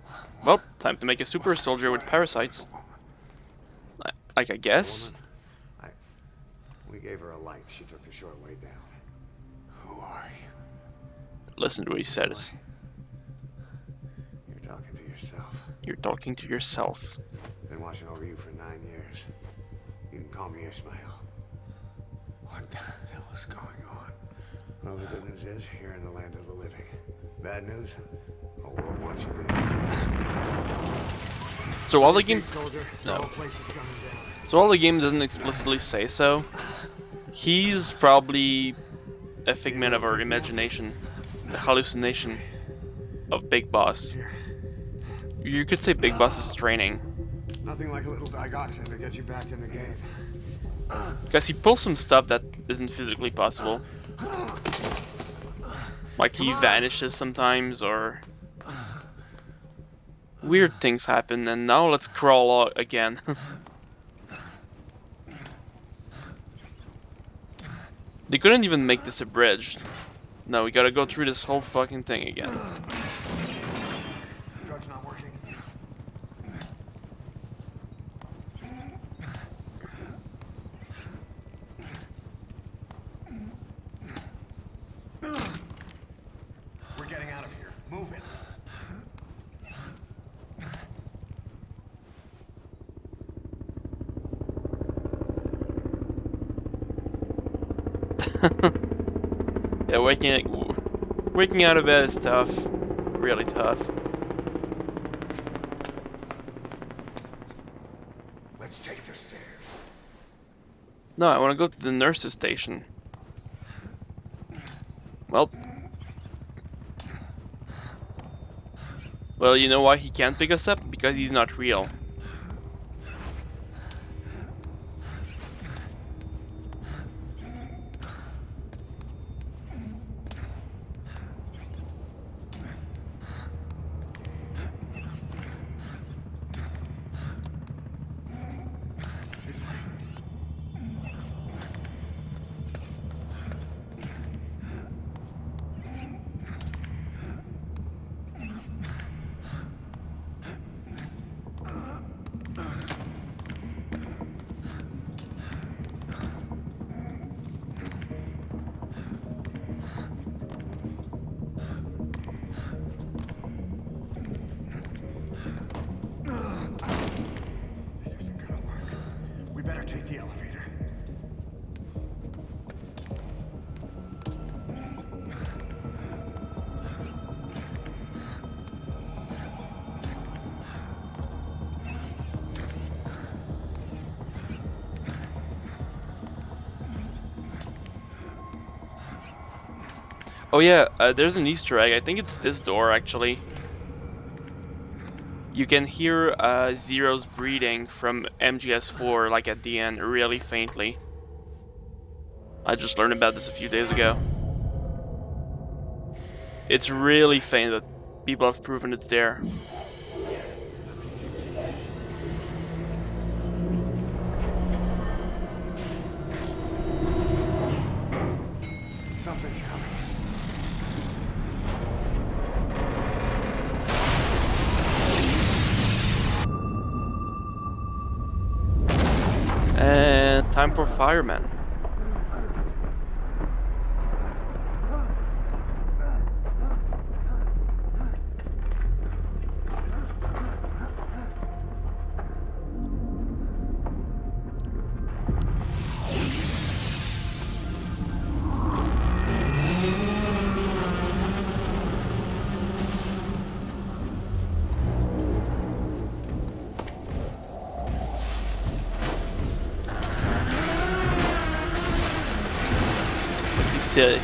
Speaker 1: Well, time to make a super soldier with parasites. Like, I guess.
Speaker 11: We gave her a light. She took the short way down.
Speaker 10: Who are you?
Speaker 1: Listen to what he says.
Speaker 11: You're talking to yourself.
Speaker 1: You're talking to yourself.
Speaker 11: Been watching over you for 9 years. You can call me Ishmael.
Speaker 10: What the hell is going on?
Speaker 11: Well, the good news is you're in the land of the living. Bad news, the whole world wants you dead.
Speaker 1: So while the game,
Speaker 11: Soldier, the
Speaker 1: no.
Speaker 11: whole place is coming down.
Speaker 1: So while the game doesn't explicitly say so, he's probably a figment of our imagination, a hallucination of Big Boss. You could say Big Boss is training.
Speaker 11: Nothing like a little digoxin to get you back in the game.
Speaker 1: Because he pulls some stuff that isn't physically possible. Like he vanishes sometimes, or weird things happen, and now let's crawl out again. They couldn't even make this a bridge. No, we gotta go through this whole fucking thing again.
Speaker 11: Drug's not working. We're getting out of here. Move it.
Speaker 1: Yeah, waking out of bed is tough. Really tough.
Speaker 10: Let's take the stairs.
Speaker 1: No, I want to go to the nurse's station. Well, you know why he can't pick us up? Because he's not real.
Speaker 11: This isn't gonna work. We better take the elevator.
Speaker 1: Oh yeah, there's an Easter egg. I think it's this door, actually. You can hear Zero's breathing from MGS4, like at the end, really faintly. I just learned about this a few days ago. It's really faint, but people have proven it's there.
Speaker 11: Something's coming.
Speaker 1: And time for fireman.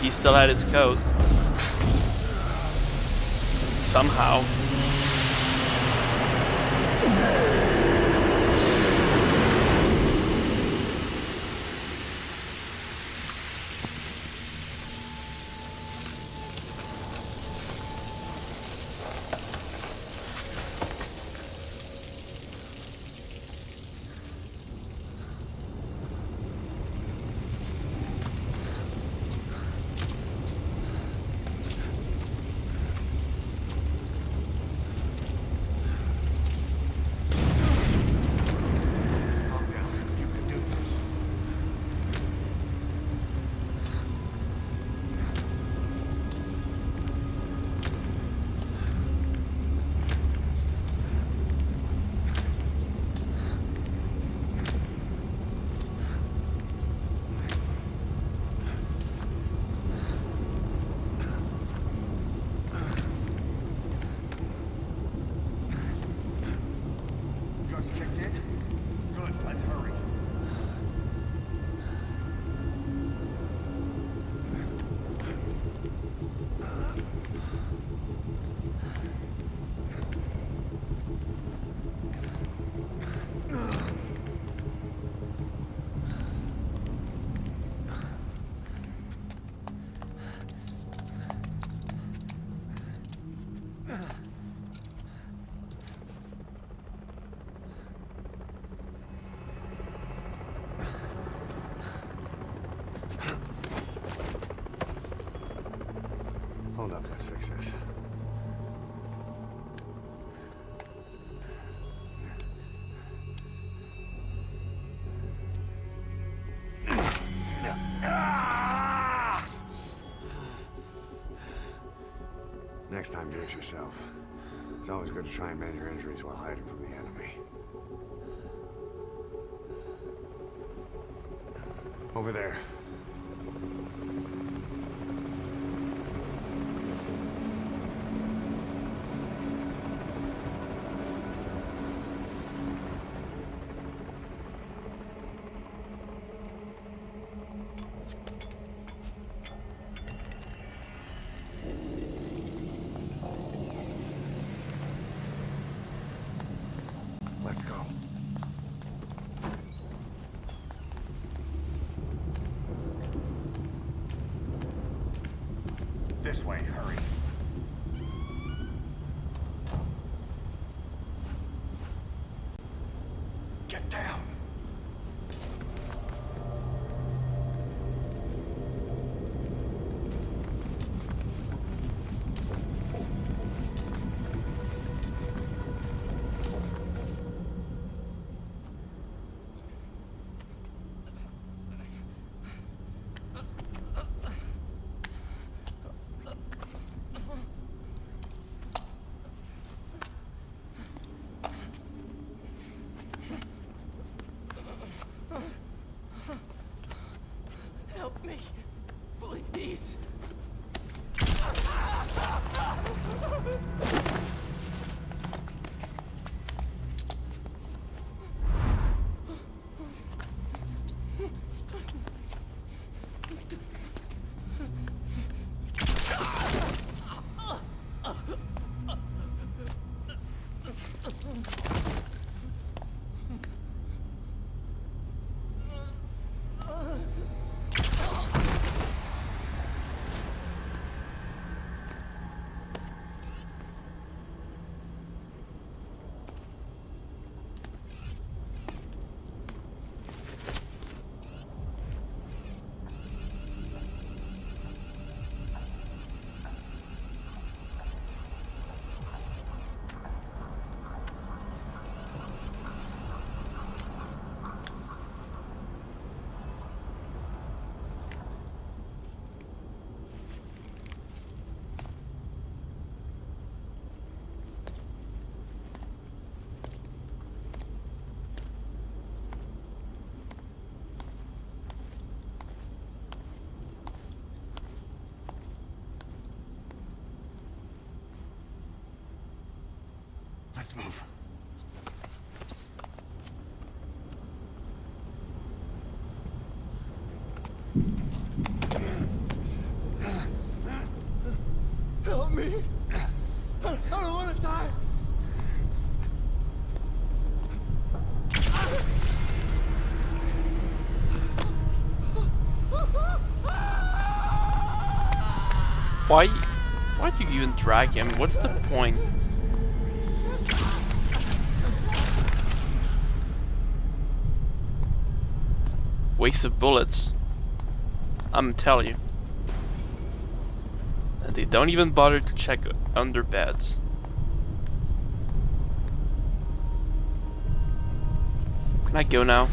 Speaker 1: He still had his coat. Somehow.
Speaker 11: Hold up, let's fix this. Next time, do it yourself. It's always good to try and mend your injuries while hiding from the enemy. Over there. Let's go. This way, hurry. Get down.
Speaker 12: Help me, please.
Speaker 11: Let's move.
Speaker 12: Help me. I don't want to die.
Speaker 1: Why do you even drag him? What's the point? Waste of bullets. I'm telling you. And they don't even bother to check under beds. Can I go now?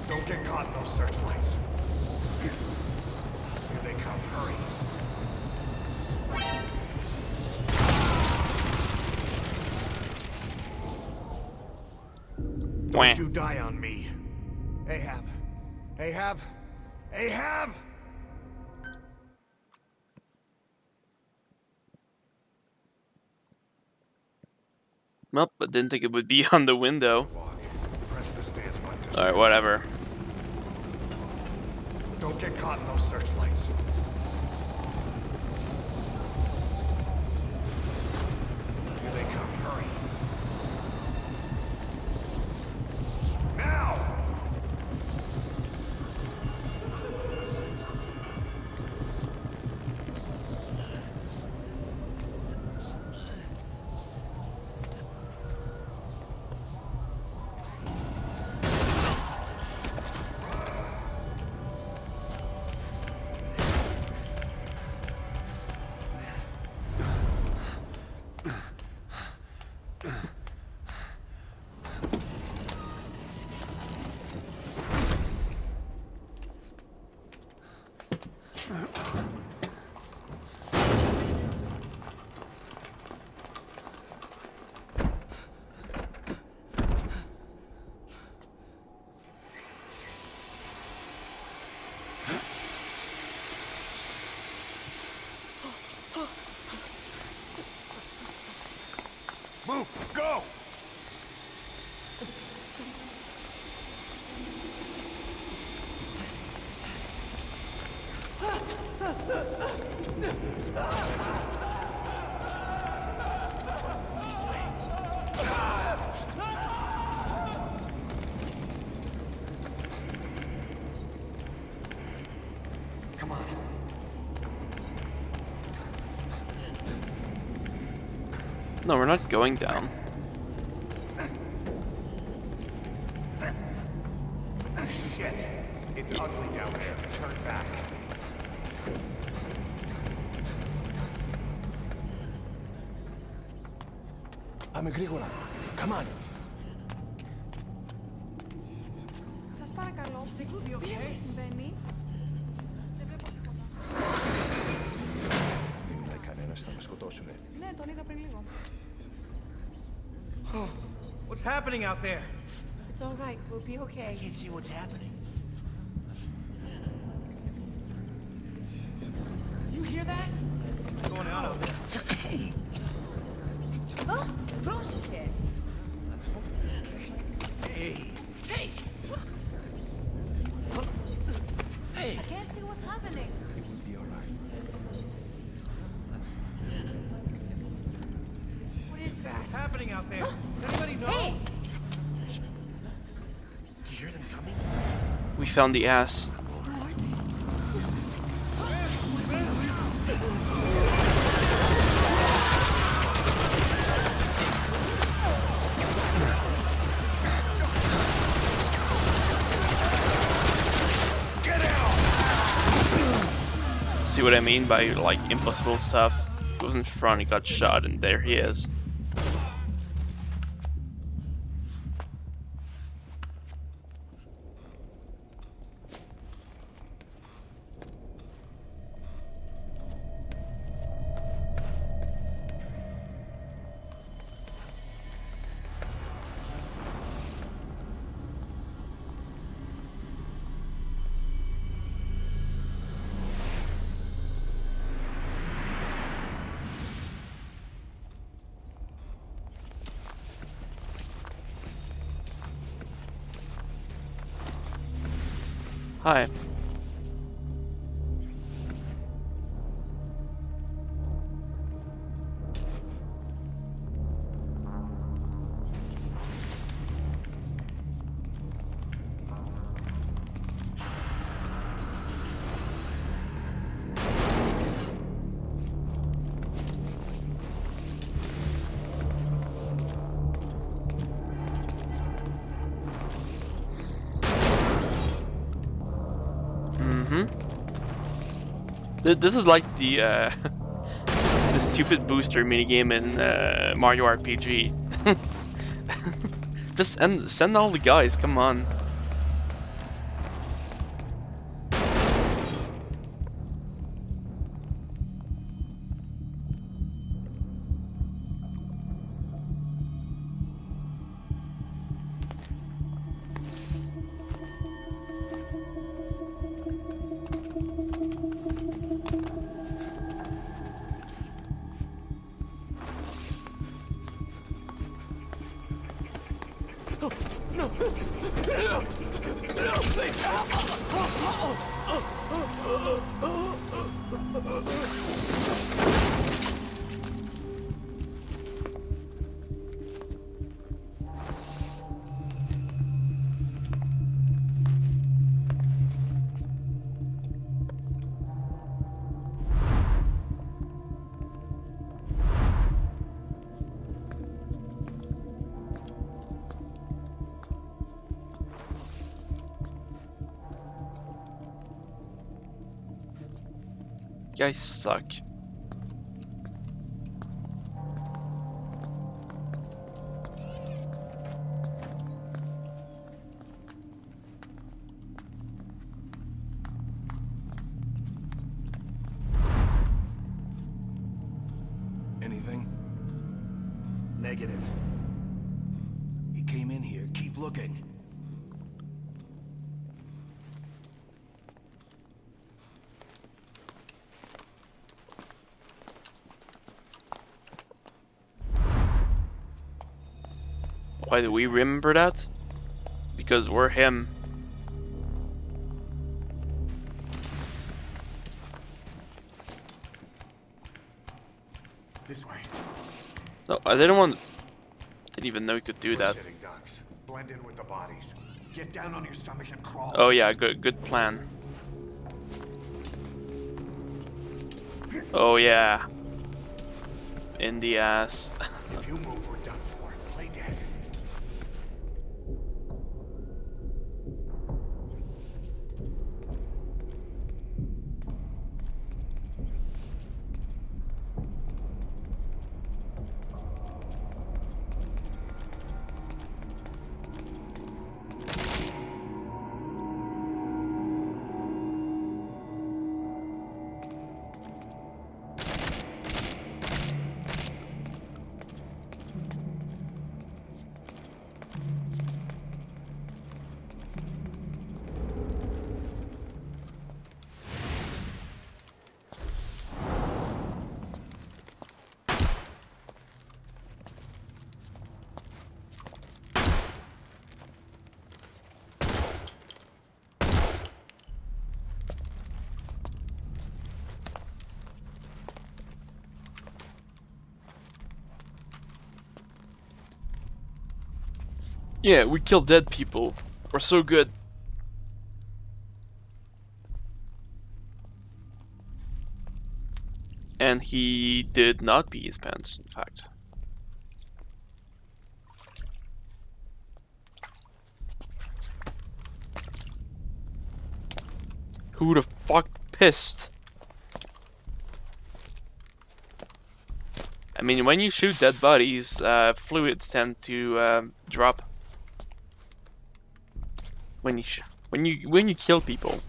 Speaker 11: Don't get caught in those searchlights. Here they come. Hurry. Don't you die on me. Ahab. Ahab! Ahab!
Speaker 1: Nope, I didn't think it would be on the window.
Speaker 11: Press the stance button.
Speaker 1: Alright, whatever.
Speaker 11: Don't get caught in those searchlights. Here they come. Hurry. Now! Move! Go! Come on.
Speaker 1: No, we're not going down.
Speaker 11: Shit! It's ugly down there. Turn back. Πάμε γρήγορα. Come on.
Speaker 13: Σας παρακαλώ, τι συμβαίνει? Δεν βλέπω τίποτα.
Speaker 11: Δεν μιλάει κανένας, θα με σκοτώσουνε.
Speaker 13: Ναι, τον είδα πριν λίγο.
Speaker 12: What's happening out there?
Speaker 13: It's all right, we'll be okay.
Speaker 12: I can't see what's happening. Do you hear that? What's going on out there?
Speaker 13: Oh, πρόσεχε.
Speaker 12: Hey! Hey! Hey!
Speaker 13: I can't see what's happening.
Speaker 11: It will be alright.
Speaker 12: What is that? What's happening out there? Does anybody know?
Speaker 13: Hey!
Speaker 12: Do you hear them coming?
Speaker 1: We found the ass. See what I mean by like impossible stuff? He was in front, he got shot, and there he is. Hi. This is like the the stupid booster minigame in Mario RPG. Just send all the guys, come on. You guys suck.
Speaker 4: Anything? Negative. He came in here. Keep looking.
Speaker 1: Why do we remember that? Because we're him.
Speaker 11: This way.
Speaker 1: No, I didn't even know you could do that.
Speaker 11: Sitting ducks. Blend in with the bodies. Get down on your stomach and crawl.
Speaker 1: Oh yeah, good plan. Oh yeah. In the ass.
Speaker 11: If you move, we're done for. Play dead.
Speaker 1: Yeah, we kill dead people. We're so good. And he did not pee his pants, in fact. Who the fuck pissed? I mean, when you shoot dead bodies, fluids tend to drop. When you kill people.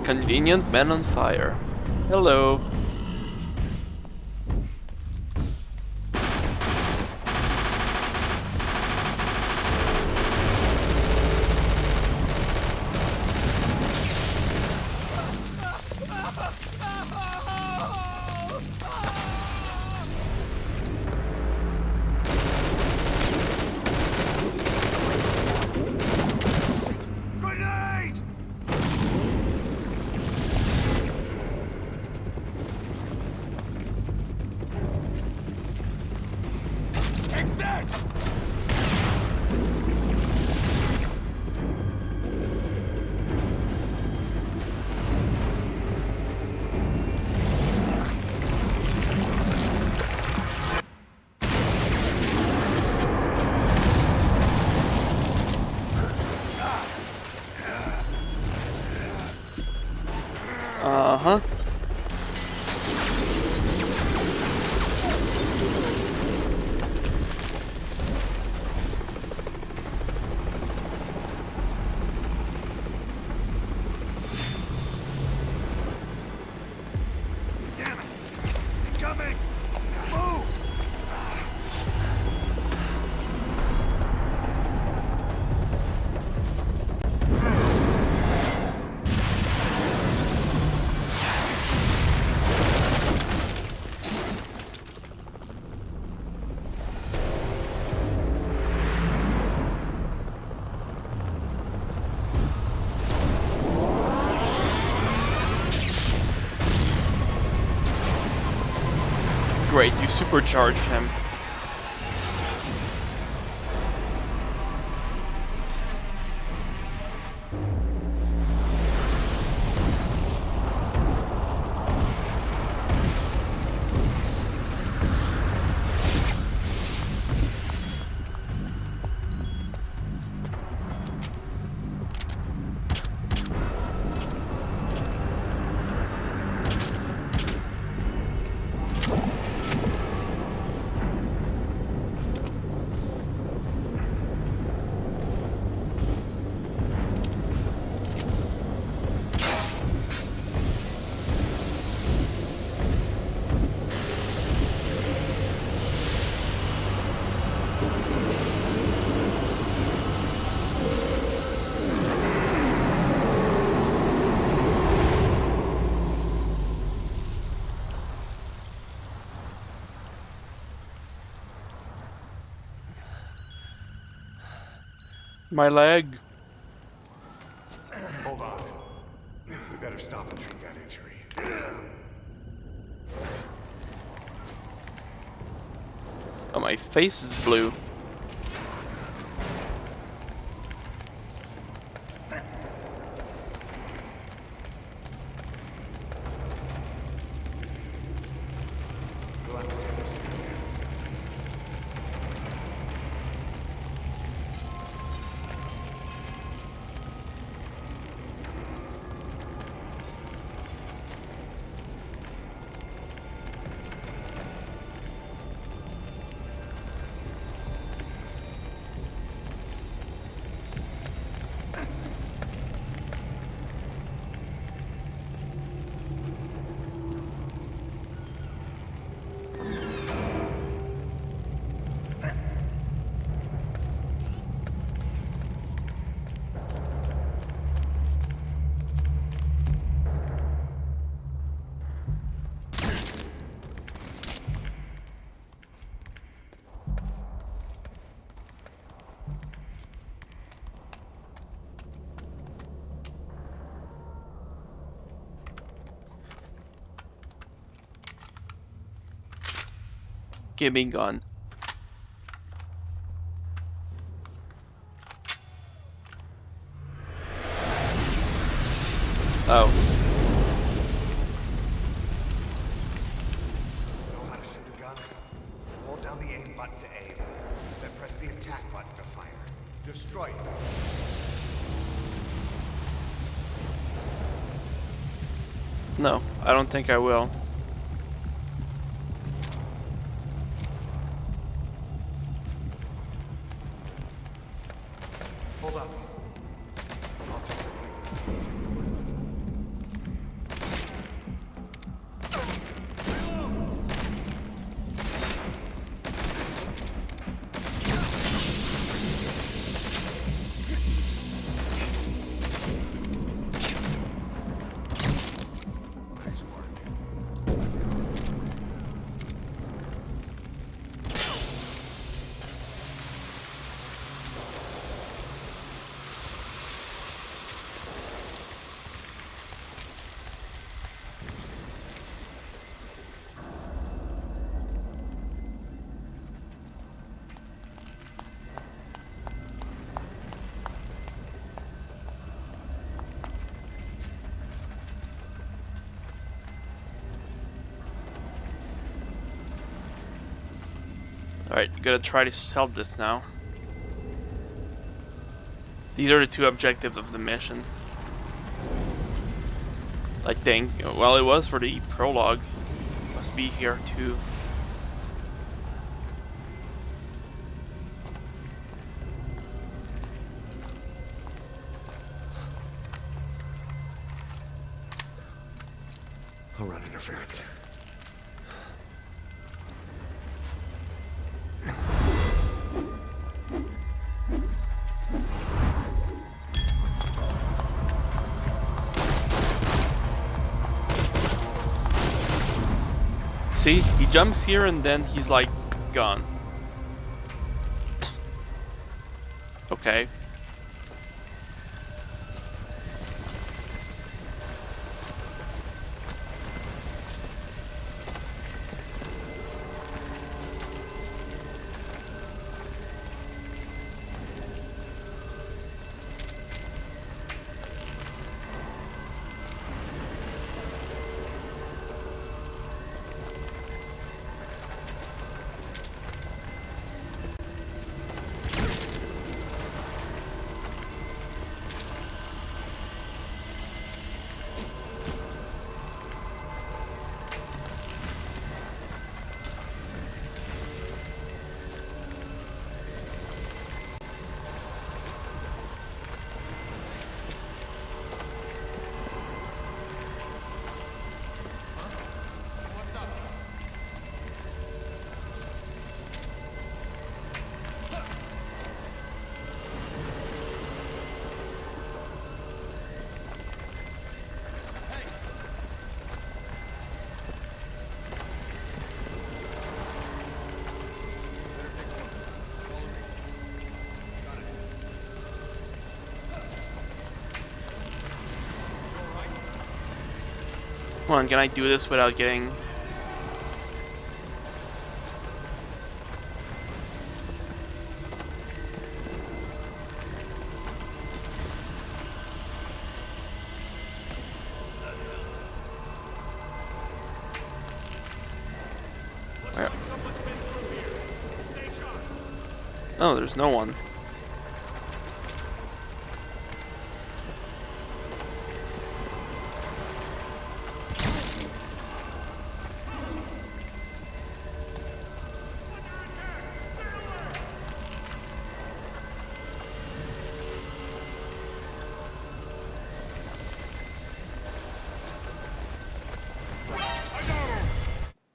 Speaker 1: Convenient man on fire. Hello.
Speaker 11: Grenade! Take this!
Speaker 1: Uh-huh.
Speaker 11: Damn it! Coming! Move!
Speaker 1: great, you supercharged him. My leg.
Speaker 11: Hold on. We better stop and treat that injury.
Speaker 1: Oh, my face is blue.
Speaker 11: We'll have to get this again.
Speaker 1: Gaming gun. Oh.
Speaker 11: Know how to shoot a gun? Hold down the aim button to aim. Then press the attack button to fire. Destroy it.
Speaker 1: No, I don't think I will.
Speaker 11: Hold up. Nice work. Let's go.
Speaker 1: Alright, gotta try to solve this now. These are the two objectives of the mission. I think. Well, it was for the prologue. Must be here too.
Speaker 11: I'll run interference.
Speaker 1: See, he jumps here and then he's like gone. Okay. Come on, can I do this without getting... Where? Oh, there's no one.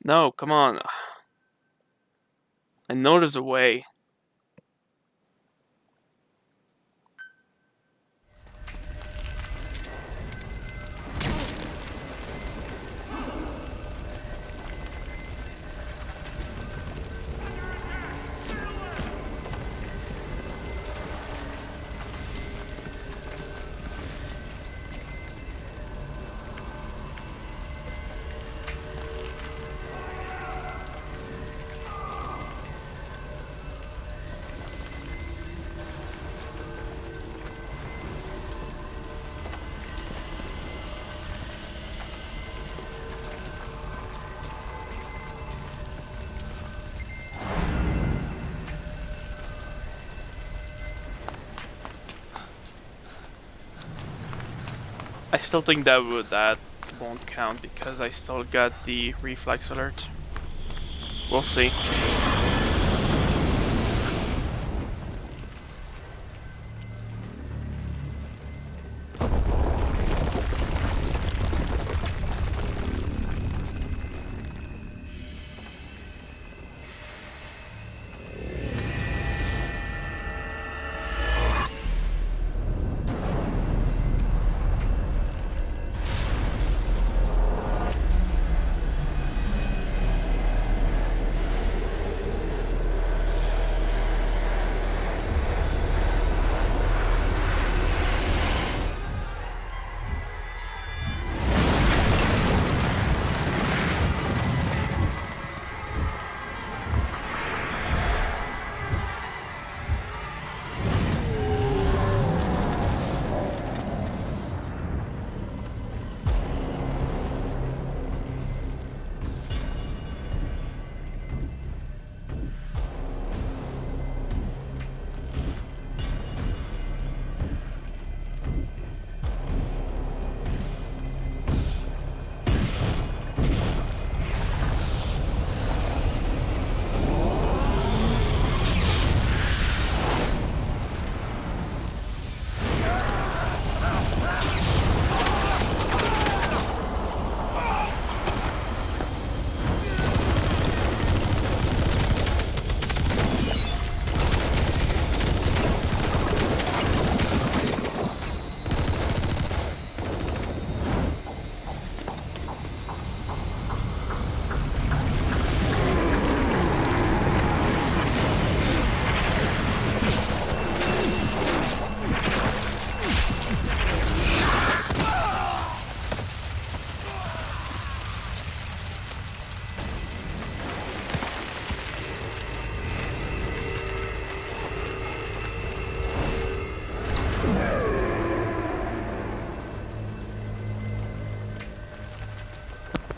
Speaker 1: No, come on. I know there's a way. I still think that won't count because I still got the reflex alert. We'll see.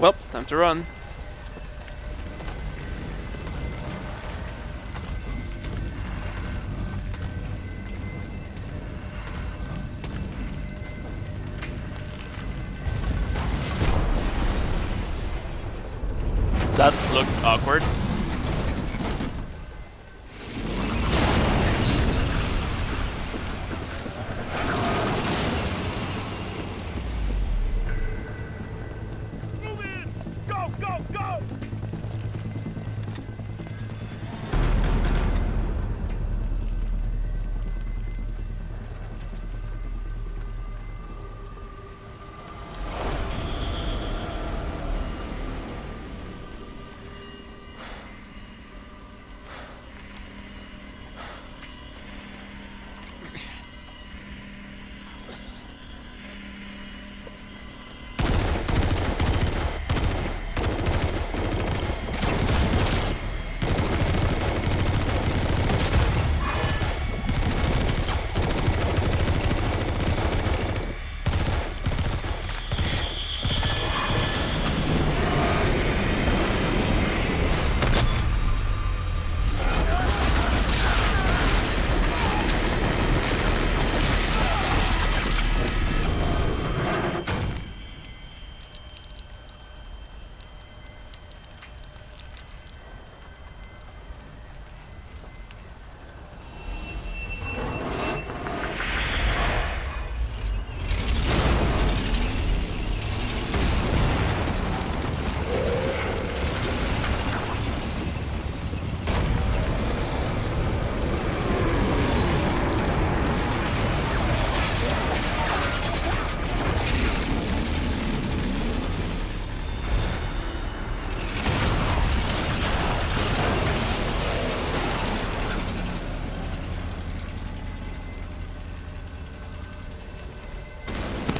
Speaker 1: Well, time to run. That looked awkward.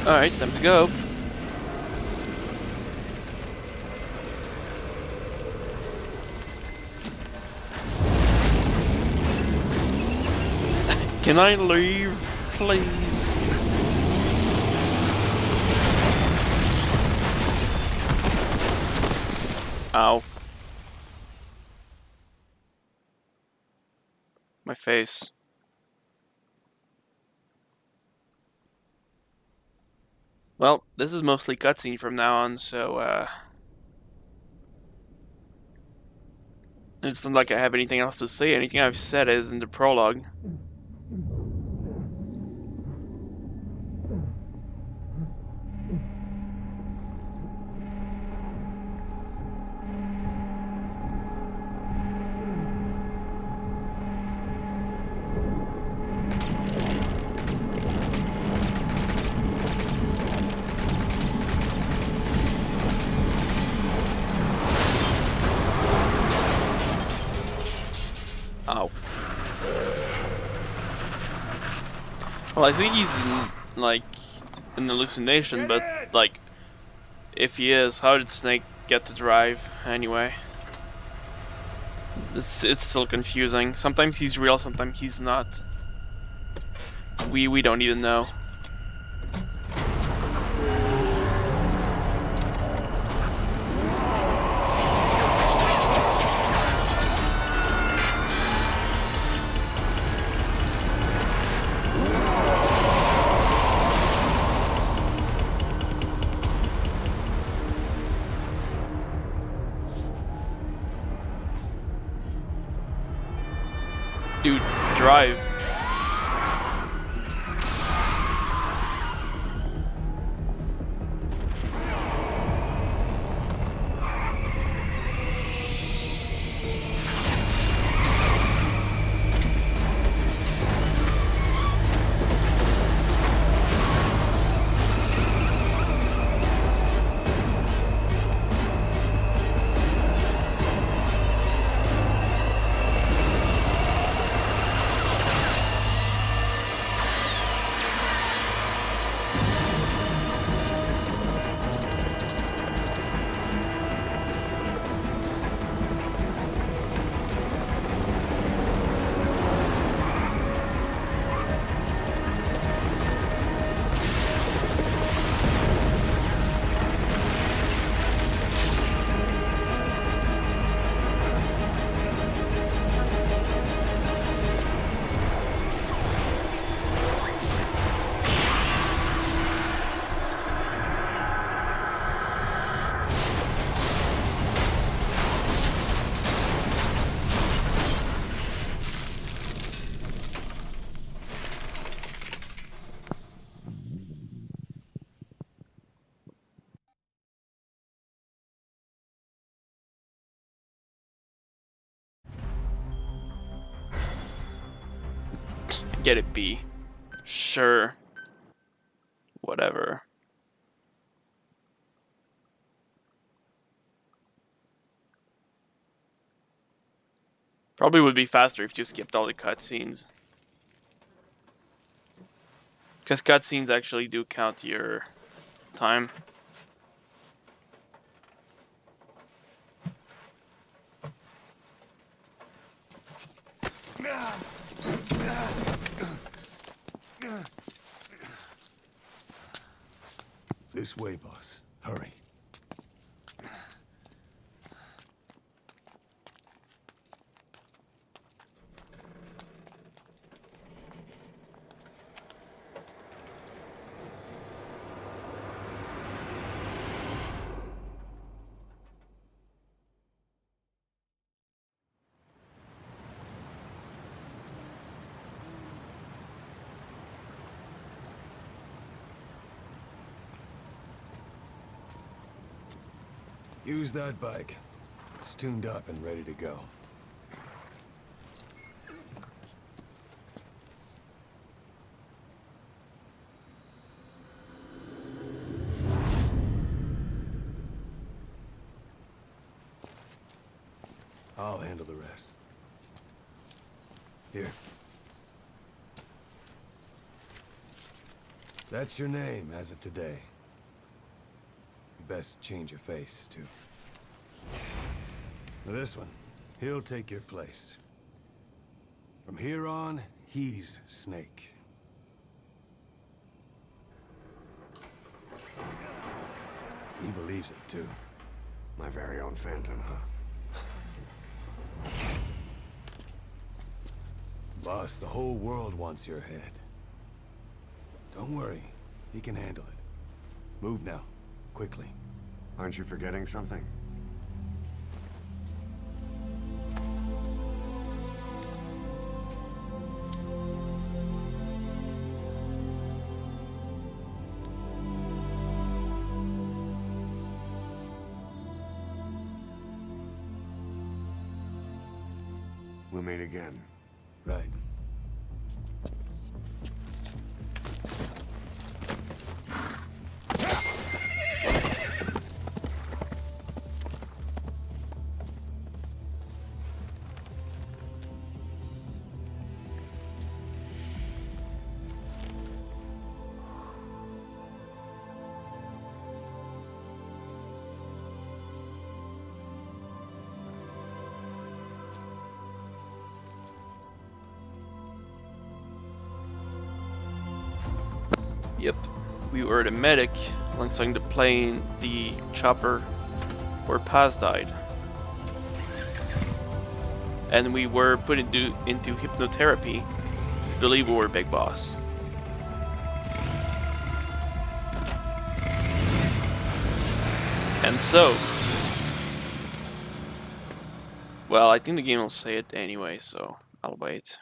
Speaker 1: Alright, time to go. Can I leave, please? Ow. My face. Well, this is mostly cutscene from now on, so, it's not like I have anything else to say. Anything I've said is in the prologue. Ow. Well, I think he's in, like, an hallucination, but, like, if he is, how did Snake get to drive anyway? It's still confusing. Sometimes he's real, sometimes he's not. We don't even know. Dude, drive. Get it, B. Sure. Whatever. Probably would be faster if you skipped all the cutscenes. Because cutscenes actually do count your time.
Speaker 11: This way, boss. Hurry. Use that bike. It's tuned up and ready to go. I'll handle the rest. Here.
Speaker 14: That's your name as of today. You best change your face, too. Now this one, he'll take your place. From here on, he's Snake. He believes it, too.
Speaker 11: My very own Phantom, huh?
Speaker 14: Boss, the whole world wants your head. Don't worry, he can handle it. Move now, quickly.
Speaker 11: Aren't you forgetting something? We'll meet again.
Speaker 14: Right.
Speaker 1: Yep, we were the medic alongside the plane, the chopper, where Paz died. And we were put into hypnotherapy to believe we were Big Boss. And so, well, I think the game will say it anyway, so I'll wait.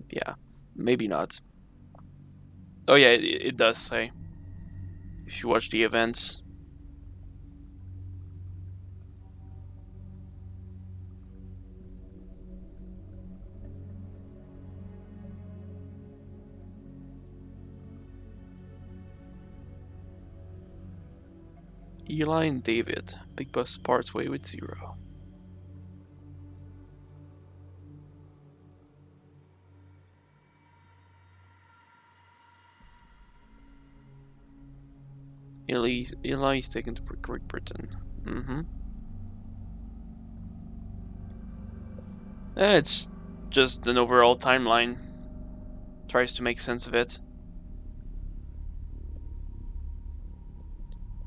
Speaker 1: Yeah, maybe not. Oh yeah, it does say. If you watch the events. Eli and David. Big Boss parts way with Zero. Eli's taken to Great Britain. It's just an overall timeline. Tries to make sense of it.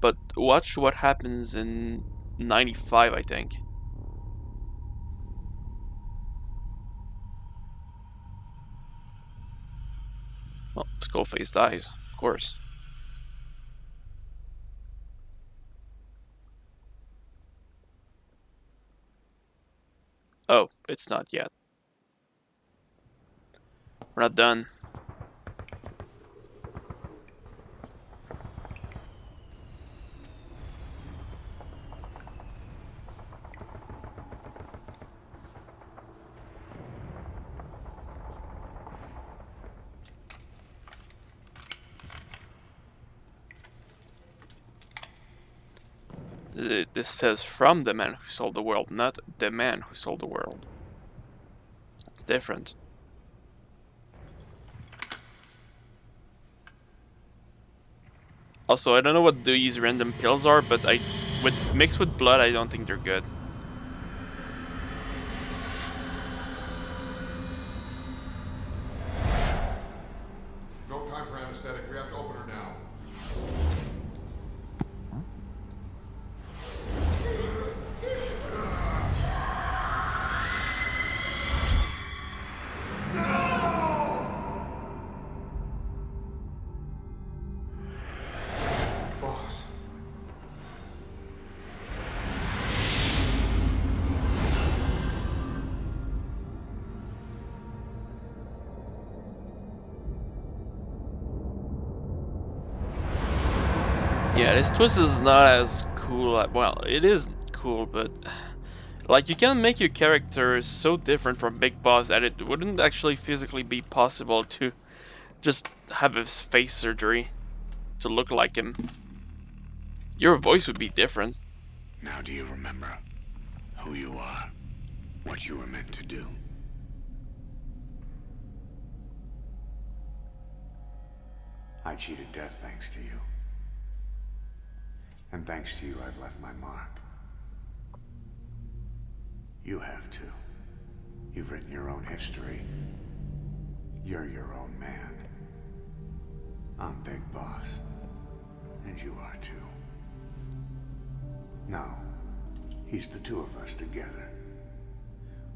Speaker 1: But watch what happens in 95, I think. Well, Skullface dies, of course. Oh, it's not yet. We're not done. This says from the man who sold the world, not the man who sold the world. That's different. Also, I don't know what these random pills are, but mixed with blood, I don't think they're good.
Speaker 15: No time for anesthetic. We have to open her now. Boss.
Speaker 1: Yeah, this twist is not as cool. Well, it is cool, but like you can make your character so different from Big Boss that it wouldn't actually physically be possible to just have his face surgery to look like him. Your voice would be different.
Speaker 5: Now do you remember
Speaker 11: Who you are. What you were meant to do. I cheated death thanks to you. And thanks to you, I've left my mark. You have too. You've written your own history. You're your own man. I'm Big Boss. And you are too. No. He's the two of us together.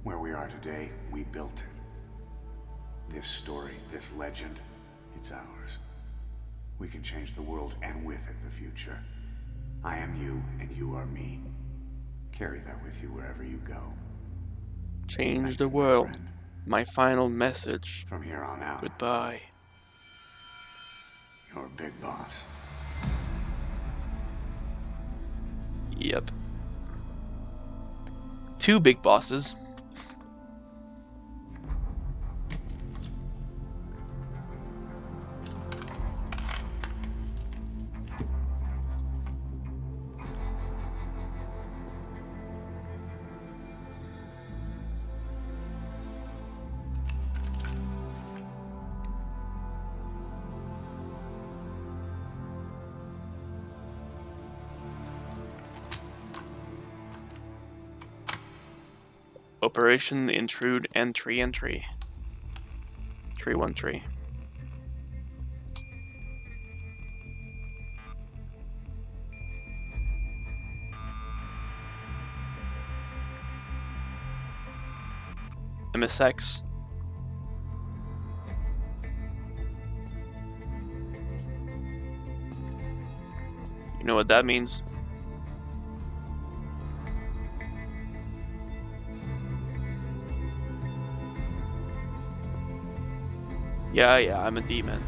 Speaker 11: Where we are today, we built it. This story, this legend, it's ours. We can change the world and with it the future. I am you and you are me. Carry that with you wherever you go.
Speaker 1: Change the world. My final message.
Speaker 11: From here on out.
Speaker 1: Goodbye.
Speaker 11: You're Big Boss.
Speaker 1: Yep. Two big bosses. Operation Intrude Entry 313. MSX. You know what that means? Yeah, I'm a demon.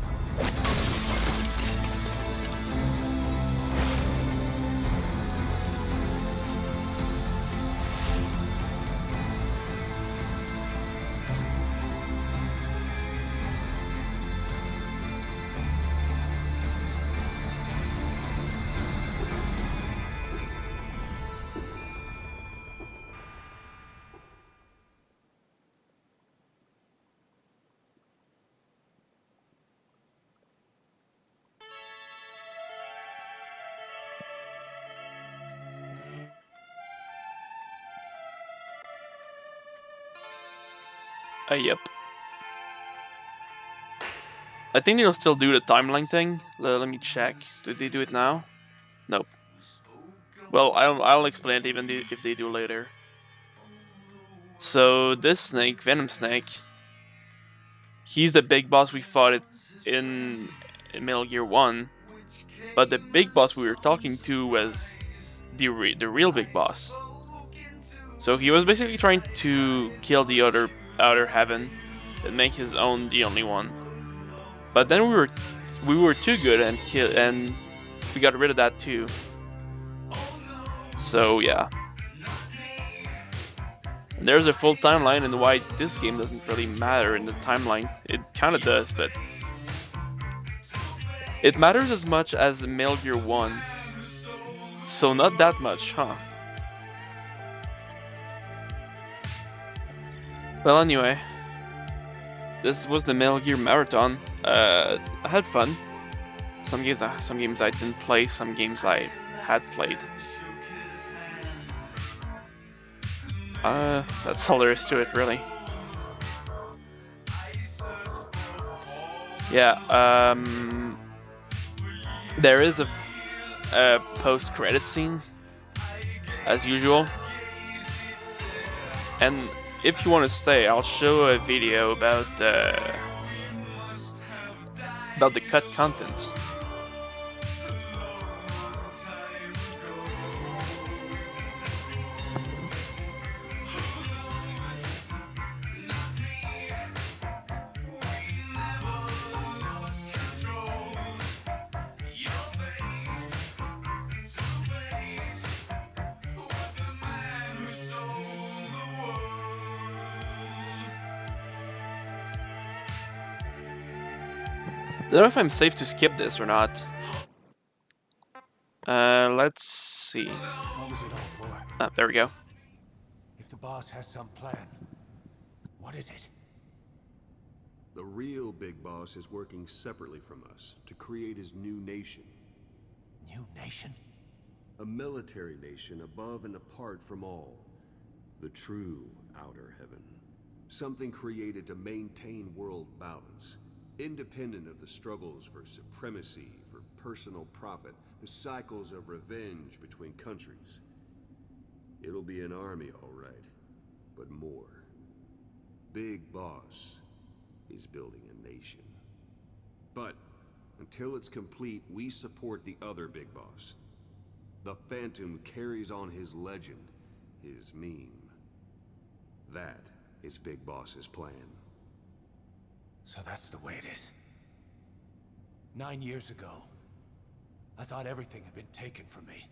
Speaker 1: Yep. I think they'll still do the timeline thing. Let me check. Did they do it now? Nope. Well, I'll explain it even if they do later. So this snake, Venom Snake, he's the big boss we fought it in Metal Gear 1. But the big boss we were talking to was the real big boss. So he was basically trying to kill the outer heaven and make his own the only one. But then we were too good and we got rid of that too. So yeah. And there's a full timeline and why this game doesn't really matter in the timeline. It kind of does, but it matters as much as Metal Gear 1. So not that much, huh? Well, anyway, this was the Metal Gear Marathon. I had fun. Some games I didn't play, some games I had played. That's all there is to it, really. Yeah, there is a post-credit scene, as usual. And if you want to stay, I'll show a video about the cut content. I don't know if I'm safe to skip this or not. Let's see. Ah, there we go.
Speaker 5: Boss has some plan. What is it?
Speaker 14: The real Big Boss is working separately from us to create his new nation.
Speaker 5: New nation?
Speaker 14: A military nation above and apart from all. The true outer heaven. Something created to maintain world balance. Independent of the struggles for supremacy, for personal profit, the cycles of revenge between countries. It'll be an army, all right, but more. Big Boss is building a nation. But until it's complete, we support the other Big Boss. The Phantom carries on his legend, his meme. That is Big Boss's plan.
Speaker 5: So that's the way it is. 9 years ago, I thought everything had been taken from me.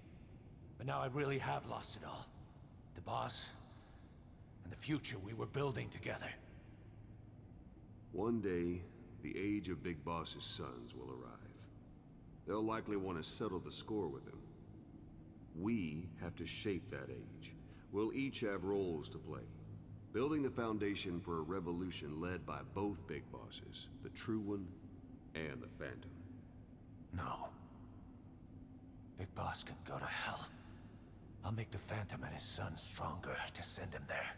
Speaker 5: But now I really have lost it all. The boss, and the future we were building together.
Speaker 14: One day, the age of Big Boss's sons will arrive. They'll likely want to settle the score with him. We have to shape that age. We'll each have roles to play. Building the foundation for a revolution led by both Big Bosses, the True One and the Phantom.
Speaker 5: No. Big Boss can go to hell. I'll make the Phantom and his son stronger to send him there.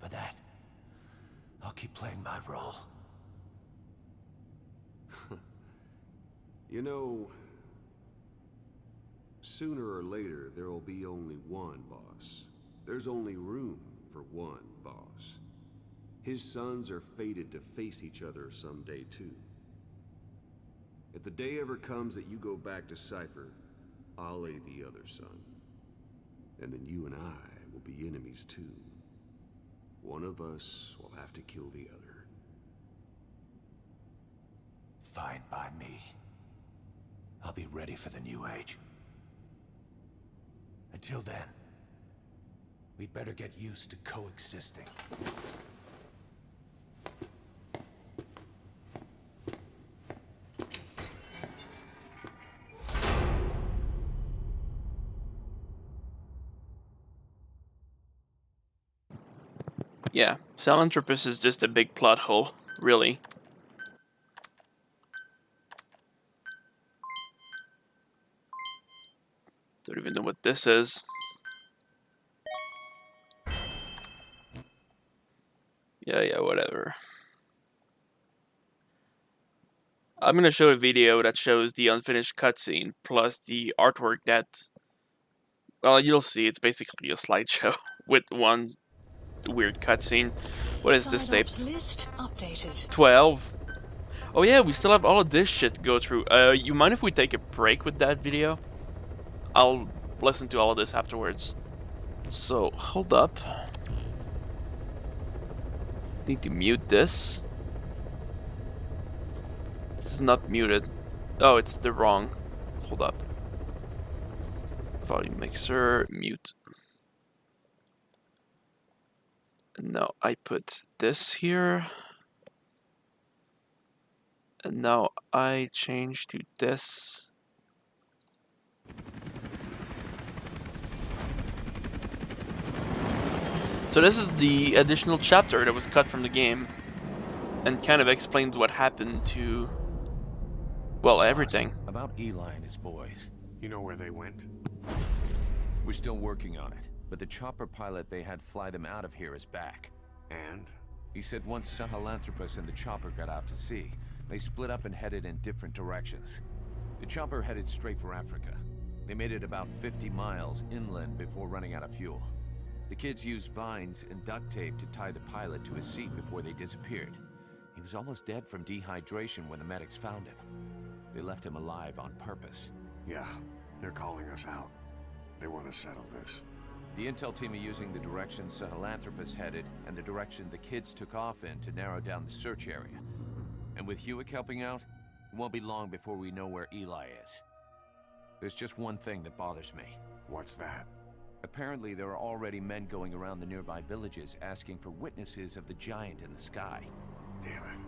Speaker 5: For that, I'll keep playing my role.
Speaker 14: You know, sooner or later, there will be only one boss. There's only room for one boss. His sons are fated to face each other someday, too. If the day ever comes that you go back to Cypher, I'll aid the other son. And then you and I will be enemies, too. One of us will have to kill the other.
Speaker 5: Fine by me. I'll be ready for the new age. Until then, we'd better get used to coexisting.
Speaker 1: Yeah, Salanthropus is just a big plot hole, really. Don't even know what this is. Yeah, whatever. I'm gonna show a video that shows the unfinished cutscene plus the artwork that... Well, you'll see, it's basically a slideshow with one weird cutscene. What is this tape?
Speaker 2: List updated.
Speaker 1: 12. Oh yeah, we still have all of this shit to go through. You mind if we take a break with that video? I'll listen to all of this afterwards. So, hold up. Need to mute this. This is not muted. Oh, it's the wrong. Hold up. Volume mixer, mute. And now I put this here. And now I change to this. So this is the additional chapter that was cut from the game. And kind of explains what happened to... well, everything.
Speaker 14: About Eli and his boys. You know where they went?
Speaker 16: We're still working on it, but the chopper pilot they had fly them out of here is back.
Speaker 14: And?
Speaker 16: He said once Sahelanthropus and the chopper got out to sea, they split up and headed in different directions. The chopper headed straight for Africa. They made it about 50 miles inland before running out of fuel. The kids used vines and duct tape to tie the pilot to his seat before they disappeared. He was almost dead from dehydration when the medics found him. They left him alive on purpose.
Speaker 11: Yeah, they're calling us out. They want to settle this.
Speaker 16: The intel team are using the direction Sahelanthropus headed and the direction the kids took off in to narrow down the search area. And with Hewick helping out, it won't be long before we know where Eli is. There's just one thing that bothers me.
Speaker 11: What's that?
Speaker 16: Apparently there are already men going around the nearby villages asking for witnesses of the giant in the sky.
Speaker 11: Damn it.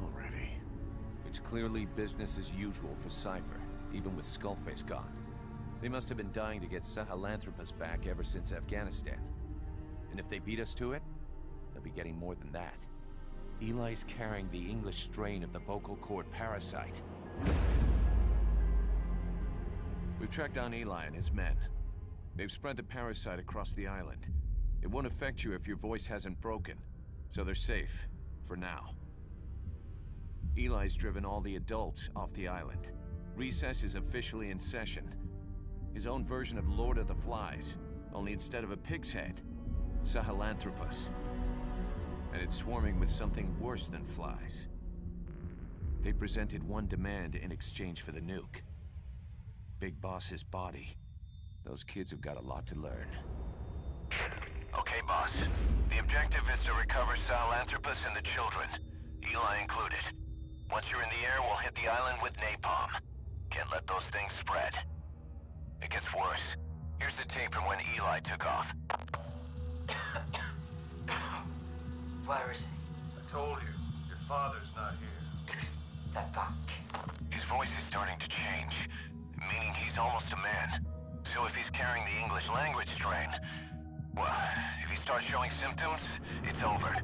Speaker 11: Already?
Speaker 16: It's clearly business as usual for Cypher, even with Skullface gone. They must have been dying to get Sahelanthropus back ever since Afghanistan. And if they beat us to it, they'll be getting more than that. Eli's carrying the English strain of the vocal cord parasite. We've tracked down Eli and his men. They've spread the parasite across the island. It won't affect you if your voice hasn't broken, so they're safe, for now. Eli's driven all the adults off the island. Recess is officially in session. His own version of Lord of the Flies, only instead of a pig's head, Sahelanthropus. And it's swarming with something worse than flies. They presented one demand in exchange for the nuke. Big Boss's body. Those kids have got a lot to learn.
Speaker 5: Okay, boss. The objective is to recover Sahelanthropus and the children, Eli included. Once you're in the air, we'll hit the island with napalm. Can't let those things spread. It gets worse. Here's the tape from when Eli took off.
Speaker 17: Where is he?
Speaker 5: I told you, your father's not here.
Speaker 17: They're back.
Speaker 5: His voice is starting to change, meaning he's almost a man. So if he's carrying the English language strain, well, if he starts showing symptoms, it's over.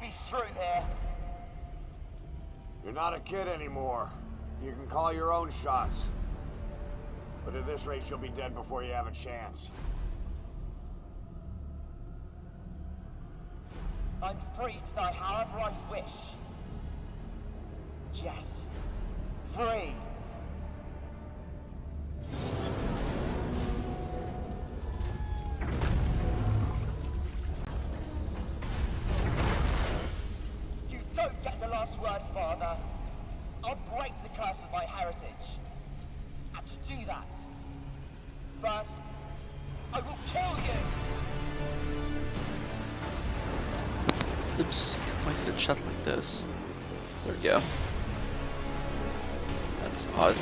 Speaker 18: be through here.
Speaker 19: You're not a kid anymore. You can call your own shots. But at this rate, you'll be dead before you have a chance.
Speaker 18: I'm free to die however I wish. Yes. Free. You don't get the last word, Father. I'll break the curse of my heritage. And to do that, first, I will kill you!
Speaker 1: Oops, why is it shut like this? There we go. That's odd.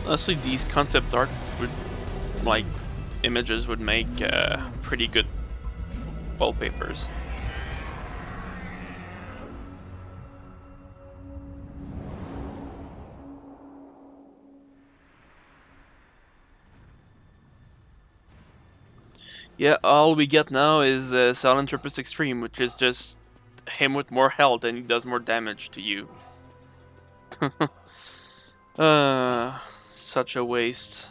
Speaker 1: Honestly, these concept art would, like, images would make pretty good wallpapers. Yeah, all we get now is Silent Purpose Extreme, which is just him with more health and he does more damage to you. Such a waste.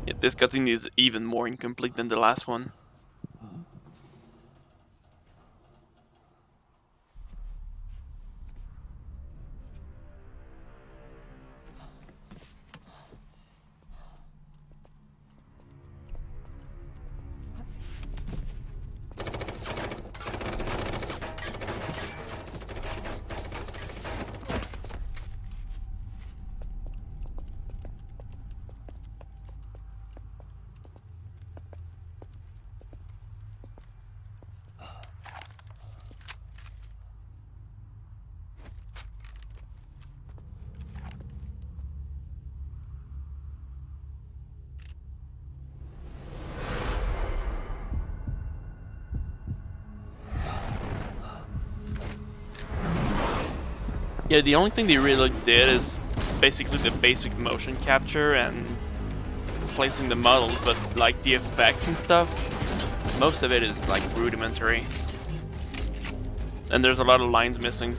Speaker 1: Yeah, this cutscene is even more incomplete than the last one. Yeah, the only thing they really did is basically the basic motion capture and placing the models, but like the effects and stuff, most of it is like rudimentary. And there's a lot of lines missing.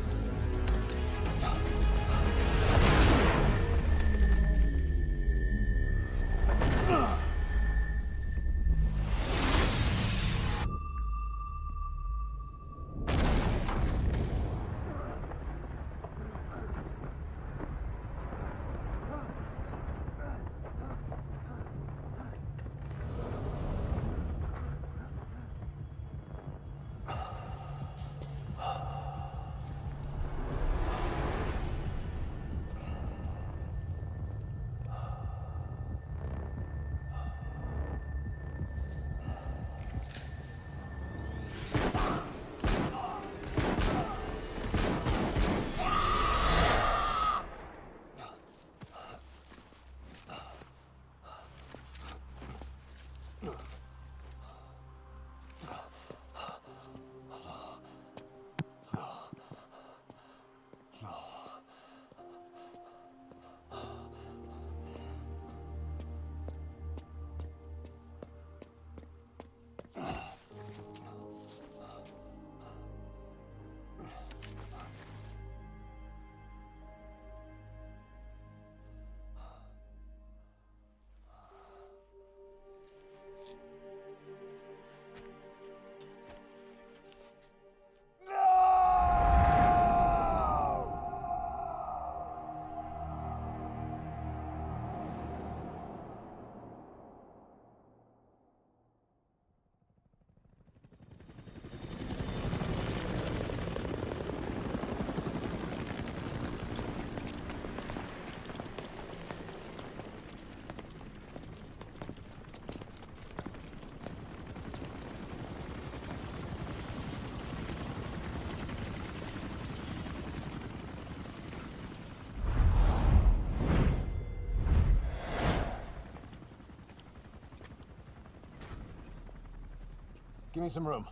Speaker 6: Give me some room.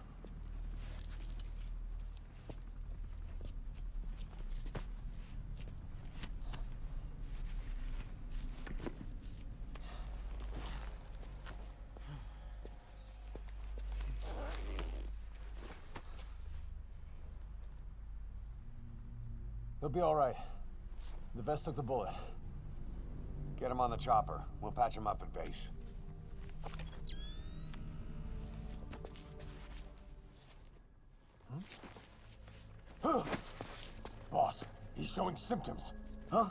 Speaker 6: They'll be all right. The vest took the bullet.
Speaker 19: Get him on the chopper. We'll patch him up at base.
Speaker 12: Boss, he's showing symptoms. Huh?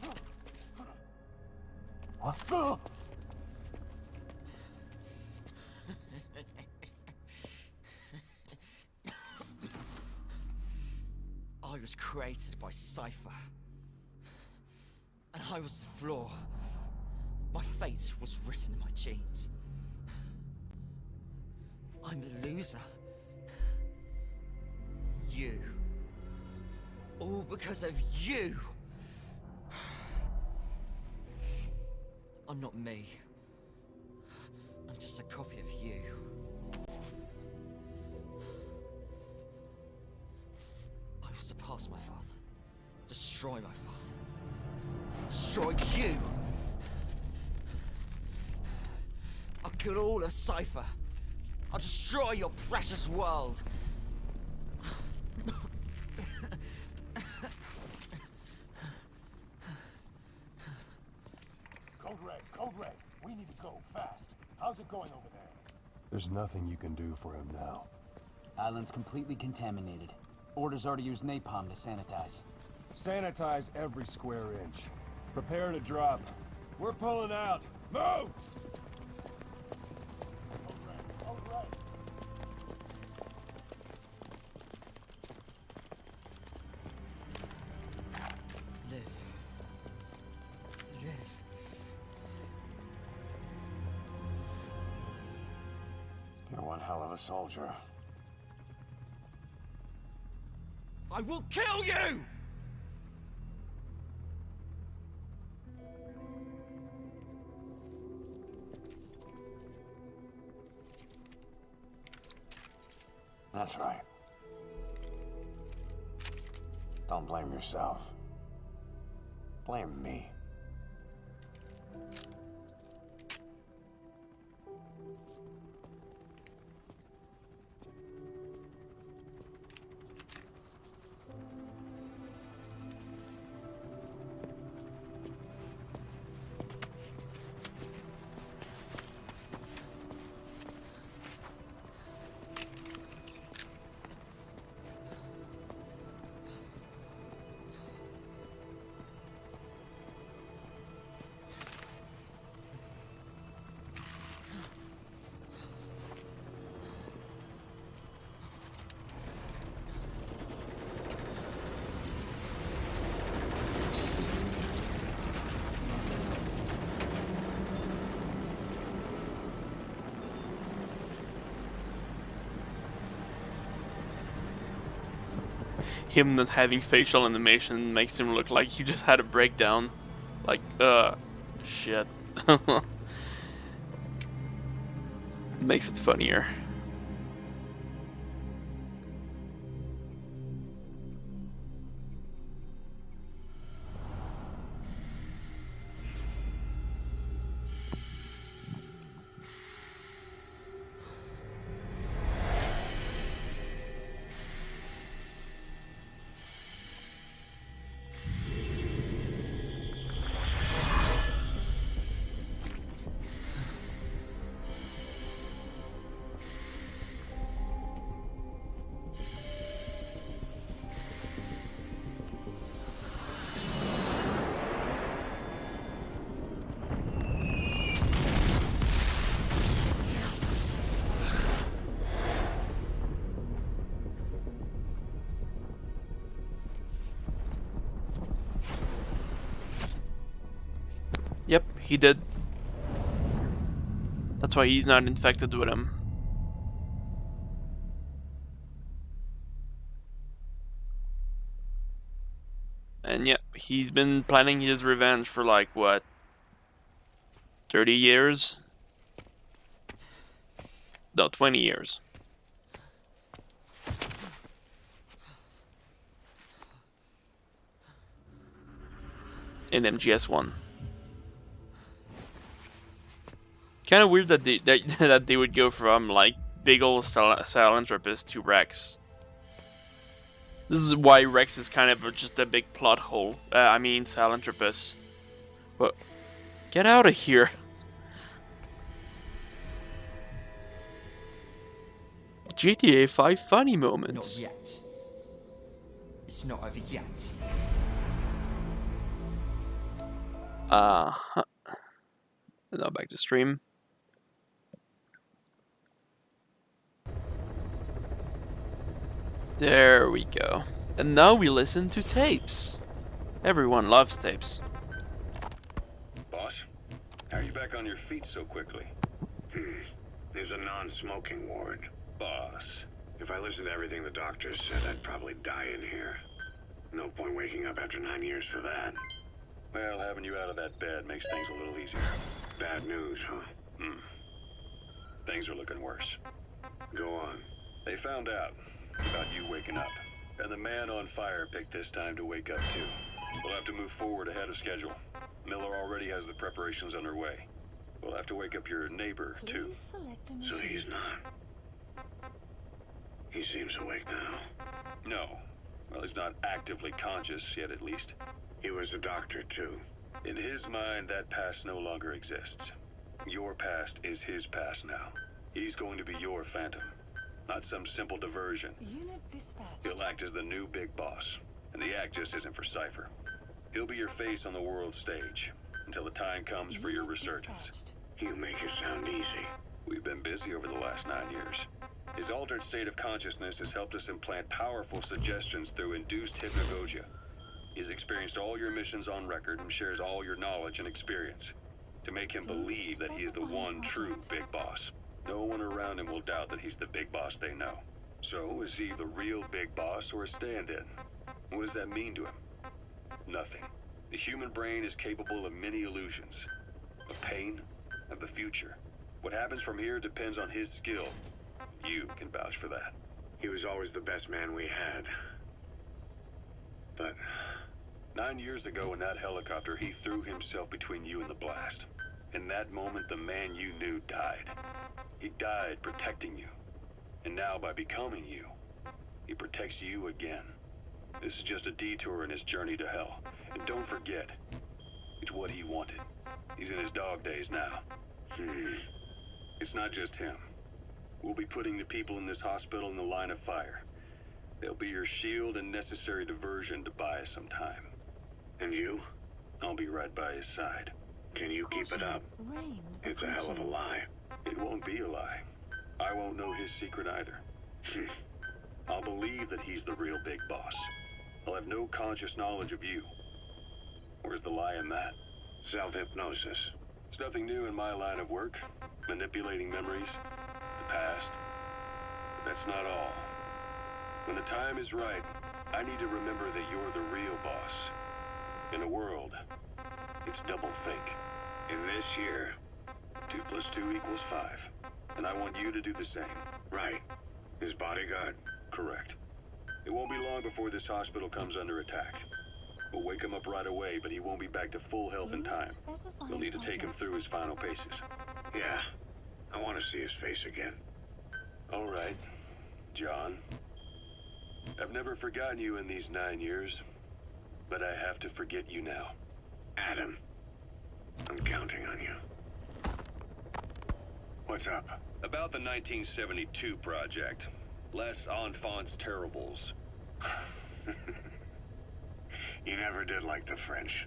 Speaker 12: What?
Speaker 20: I was created by Cypher. And I was the flaw. My fate was written in my genes. I'm the loser. You. All because of you. I'm not me. I'm just a copy of you. I will surpass my father. Destroy my father. Destroy you. I'll kill all of Cypher. I'll destroy your precious world.
Speaker 12: Code Red, we need to go fast. How's it going over there? There's nothing you can do for him now.
Speaker 21: Island's completely contaminated. Orders are to use napalm to sanitize.
Speaker 12: Sanitize every square inch. Prepare to drop. We're pulling out. Move! Code Red.
Speaker 20: Live. Live.
Speaker 19: You're one hell of a soldier.
Speaker 20: I will kill you!
Speaker 19: That's right. Don't blame yourself. Blame me.
Speaker 1: Him not having facial animation makes him look like he just had a breakdown. Like, shit. Makes it funnier. Yep, he did. That's why he's not infected with him. And yep, he's been planning his revenge for like, what? 30 years? No, 20 years. in MGS1. Kind of weird that they would go from like big old Sahelanthropus to Rex. This is why Rex is kind of just a big plot hole. I mean Sahelanthropus. But get out of here. GTA 5 funny moments.
Speaker 20: Not yet. It's not over yet.
Speaker 1: Now back to stream. There we go. And now we listen to tapes. Everyone loves tapes.
Speaker 3: Boss, how are you back on your feet so quickly?
Speaker 11: There's a non-smoking ward. Boss, if I listened to everything the doctor said, I'd probably die in here. No point waking up after 9 years for that.
Speaker 3: Well, having you out of that bed makes things a little easier.
Speaker 11: Bad news, huh?
Speaker 3: Things are looking worse.
Speaker 11: Go on.
Speaker 3: They found out about you waking up, and the man on fire picked this time to wake up too. We'll have to move forward ahead of schedule. Miller already has the preparations underway. We'll have to wake up your neighbor too.
Speaker 11: So he's not. He seems awake now.
Speaker 3: No. Well, he's not actively conscious yet, at least.
Speaker 11: He was a doctor too.
Speaker 3: In his mind, that past no longer exists. Your past is his past now. He's going to be your phantom, not some simple diversion.
Speaker 2: Unit dispatched.
Speaker 3: He'll act as the new big boss, and the act just isn't for Cypher. He'll be your face on the world stage until the time comes for your resurgence.
Speaker 11: You make it sound easy.
Speaker 3: We've been busy over the last 9 years. His altered state of consciousness has helped us implant powerful suggestions through induced hypnagogia. He's experienced all your missions on record and shares all your knowledge and experience to make him believe that he is the one true big boss. No one around him will doubt that he's the big boss they know. So, is he the real big boss or a stand-in? What does that mean to him? Nothing. The human brain is capable of many illusions. Of pain, of the future. What happens from here depends on his skill. You can vouch for that.
Speaker 11: He was always the best man we had. But
Speaker 3: 9 years ago in that helicopter, he threw himself between you and the blast. In that moment, the man you knew died. He died protecting you. And now, by becoming you, he protects you again. This is just a detour in his journey to hell. And don't forget, it's what he wanted. He's in his dog days now. It's not just him. We'll be putting the people in this hospital in the line of fire. They'll be your shield and necessary diversion to buy us some time.
Speaker 11: And you?
Speaker 3: I'll be right by his side.
Speaker 11: Can you keep it up? It's a hell of a lie.
Speaker 3: It won't be a lie. I won't know his secret either. I'll believe that he's the real big boss. I'll have no conscious knowledge of you. Where's the lie in that?
Speaker 11: Self-hypnosis.
Speaker 3: It's nothing new in my line of work. Manipulating memories, the past. But that's not all. When the time is right, I need to remember that you're the real boss. In a world, it's double fake.
Speaker 11: In this year,
Speaker 3: 2 + 2 = 5. And I want you to do the same.
Speaker 11: Right. His bodyguard?
Speaker 3: Correct. It won't be long before this hospital comes under attack. We'll wake him up right away, but he won't be back to full health in time. We'll need to take him through his final paces.
Speaker 11: Yeah. I want to see his face again.
Speaker 3: All right, John. I've never forgotten you in these 9 years, but I have to forget you now.
Speaker 11: Adam, I'm counting on you. What's up?
Speaker 3: About the 1972 project. Les Enfants Terribles.
Speaker 11: You never did like the French.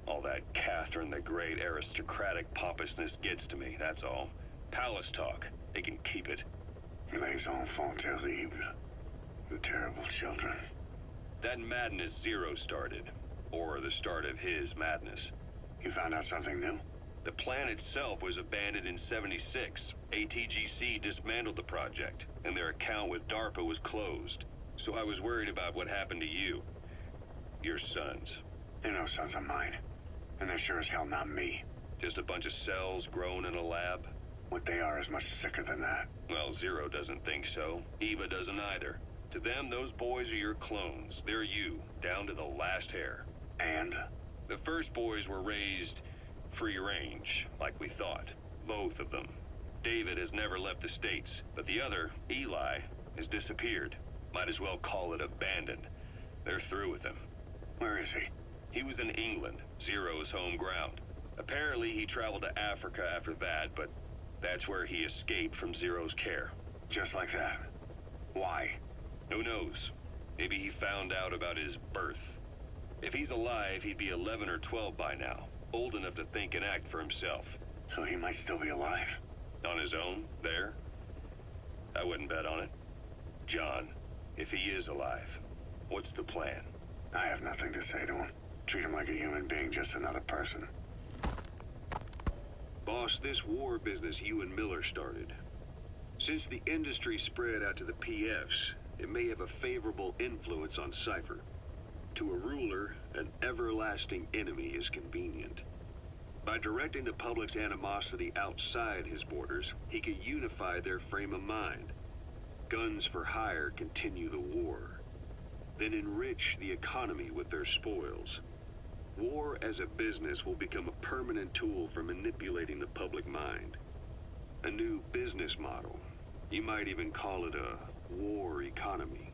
Speaker 3: All that Catherine the Great aristocratic pompousness gets to me, that's all. Palace talk. They can keep it.
Speaker 11: Les enfants terribles. The terrible children.
Speaker 3: That madness Zero started. Or the start of his madness.
Speaker 11: You found out something new?
Speaker 3: The plan itself was abandoned in '76. ATGC dismantled the project, and their account with DARPA was closed. So I was worried about what happened to you. Your sons.
Speaker 11: They're no sons of mine. And they're sure as hell not me.
Speaker 3: Just a bunch of cells grown in a lab?
Speaker 11: What they are is much sicker than that.
Speaker 3: Well, Zero doesn't think so. Eva doesn't either. To them, those boys are your clones. They're you, down to the last hair. And?
Speaker 7: The first boys were raised free range, like we thought. Both of them. David has never left the States, but the other, Eli, has disappeared. Might as well call it abandoned. They're through with him.
Speaker 3: Where is he?
Speaker 7: He was in England, Zero's home ground. Apparently he traveled to Africa after that, but that's where he escaped from Zero's care.
Speaker 3: Just like that. Why?
Speaker 7: Who knows? Maybe he found out about his birth. If he's alive, he'd be 11 or 12 by now. Old enough to think and act for himself.
Speaker 3: So he might still be alive?
Speaker 7: On his own, there? I wouldn't bet on it. John, if he is alive, what's the plan?
Speaker 3: I have nothing to say to him. Treat him like a human being, just another person.
Speaker 7: Boss, this war business you and Miller started. Since the industry spread out to the PFs, it may have a favorable influence on Cypher. To a ruler, an everlasting enemy is convenient. By directing the public's animosity outside his borders, he could unify their frame of mind. Guns for hire continue the war, then enrich the economy with their spoils. War as a business will become a permanent tool for manipulating the public mind. A new business model. You might even call it a war economy.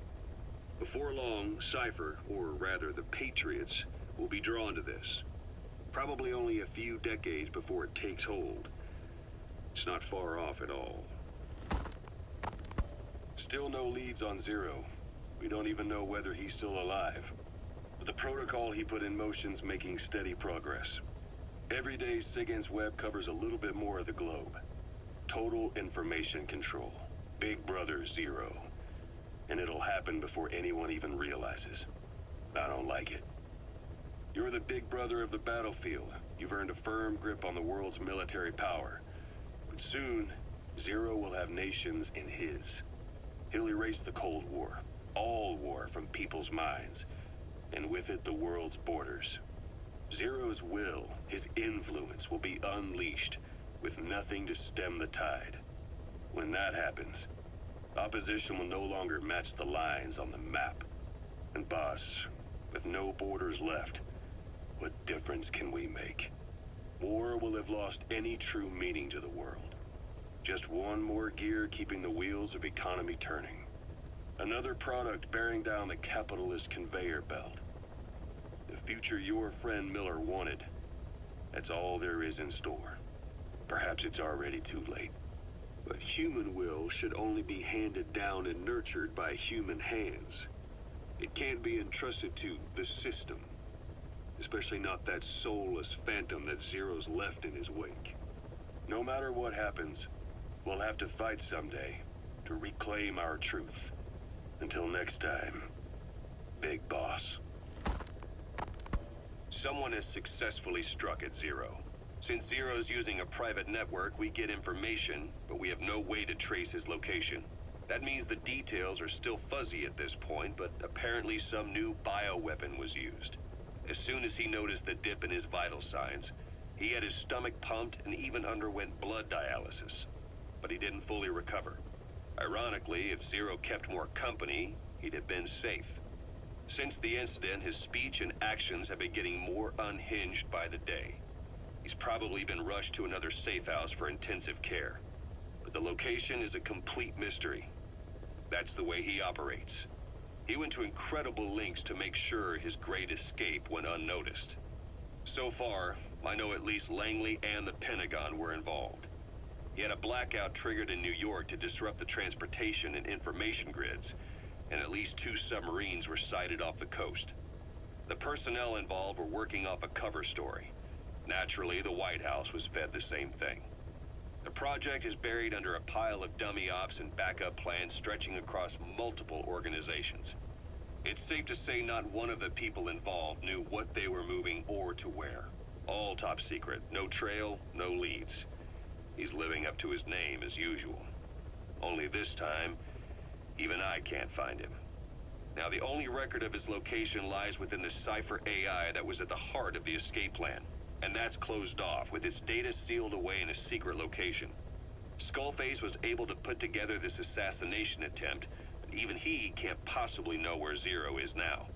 Speaker 7: Before long, Cypher, or rather the Patriots, will be drawn to this. Probably only a few decades before it takes hold. It's not far off at all. Still no leads on Zero. We don't even know whether he's still alive. But the protocol he put in motion's making steady progress. Every day, SIGINT's web covers a little bit more of the globe. Total information control. Big Brother Zero. And it'll happen before anyone even realizes. I don't like it. You're the big brother of the battlefield. You've earned a firm grip on the world's military power. But soon, Zero will have nations in his. He'll erase the Cold War. All war from people's minds. And with it, the world's borders. Zero's will, his influence, will be unleashed, with nothing to stem the tide. When that happens, opposition will no longer match the lines on the map. And boss, with no borders left, what difference can we make? War will have lost any true meaning to the world. Just one more gear keeping the wheels of economy turning. Another product bearing down the capitalist conveyor belt. The future your friend Miller wanted. That's all there is in store. Perhaps it's already too late. But human will should only be handed down and nurtured by human hands. It can't be entrusted to the system. Especially not that soulless phantom that Zero's left in his wake. No matter what happens, we'll have to fight someday to reclaim our truth. Until next time, Big Boss. Someone has successfully struck at Zero. Since Zero's using a private network, we get information, but we have no way to trace his location. That means the details are still fuzzy at this point, but apparently some new bioweapon was used. As soon as he noticed the dip in his vital signs, he had his stomach pumped and even underwent blood dialysis. But he didn't fully recover. Ironically, if Zero kept more company, he'd have been safe. Since the incident, his speech and actions have been getting more unhinged by the day. He's probably been rushed to another safe house for intensive care. But the location is a complete mystery. That's the way he operates. He went to incredible lengths to make sure his great escape went unnoticed. So far, I know at least Langley and the Pentagon were involved. He had a blackout triggered in New York to disrupt the transportation and information grids, and at least 2 submarines were sighted off the coast. The personnel involved were working off a cover story. Naturally, the White House was fed the same thing. The project is buried under a pile of dummy ops and backup plans stretching across multiple organizations. It's safe to say not one of the people involved knew what they were moving or to where. All top secret, no trail, no leads. He's living up to his name as usual. Only this time, even I can't find him. Now, the only record of his location lies within the Cypher AI that was at the heart of the escape plan. And that's closed off, with its data sealed away in a secret location. Skullface was able to put together this assassination attempt, but even he can't possibly know where Zero is now.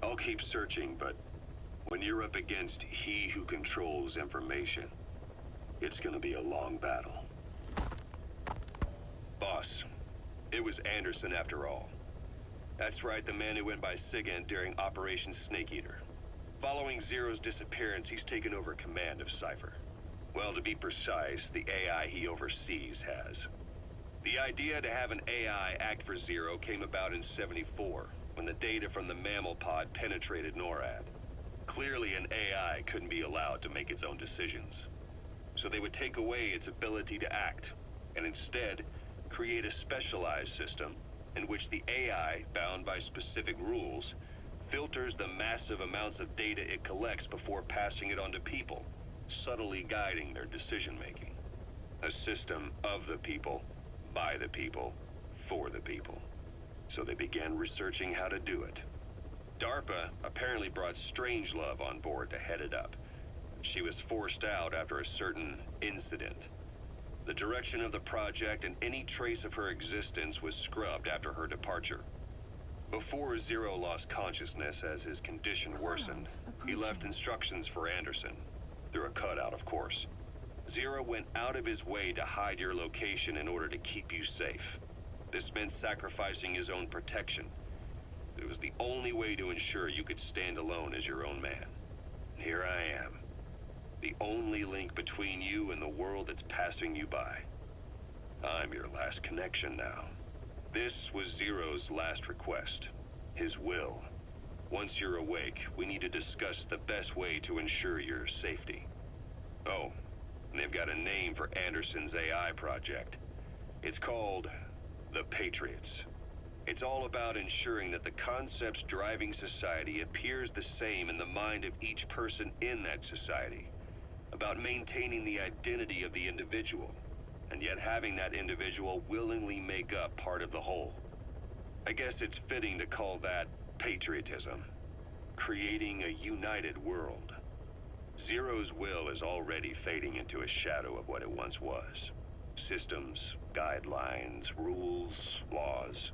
Speaker 7: I'll keep searching, but When you're up against he who controls information, it's gonna be a long battle. Boss, it was Anderson after all. That's right, the man who went by SIGINT during Operation Snake Eater. Following Zero's disappearance, he's taken over command of Cypher. Well, to be precise, the AI he oversees has. The idea to have an AI act for Zero came about in '74, when the data from the mammal pod penetrated NORAD. Clearly, an AI couldn't be allowed to make its own decisions. So they would take away its ability to act, and instead, create a specialized system in which the AI, bound by specific rules, filters the massive amounts of data it collects before passing it on to people, subtly guiding their decision-making. A system of the people, by the people, for the people. So they began researching how to do it. DARPA apparently brought Strangelove on board to head it up. She was forced out after a certain incident. The direction of the project and any trace of her existence was scrubbed after her departure. Before Zero lost consciousness as his condition worsened, he left instructions for Anderson. Through a cutout, of course. Zero went out of his way to hide your location in order to keep you safe. This meant sacrificing his own protection. It was the only way to ensure you could stand alone as your own man. Here I am. The only link between you and the world that's passing you by. I'm your last connection now. This was Zero's last request. His will. Once you're awake, we need to discuss the best way to ensure your safety. Oh, and they've got a name for Anderson's AI project. It's called the Patriots. It's all about ensuring that the concepts driving society appears the same in the mind of each person in that society. About maintaining the identity of the individual, and yet having that individual willingly make up part of the whole. I guess it's fitting to call that patriotism. Creating a united world. Zero's will is already fading into a shadow of what it once was. Systems, guidelines, rules, laws.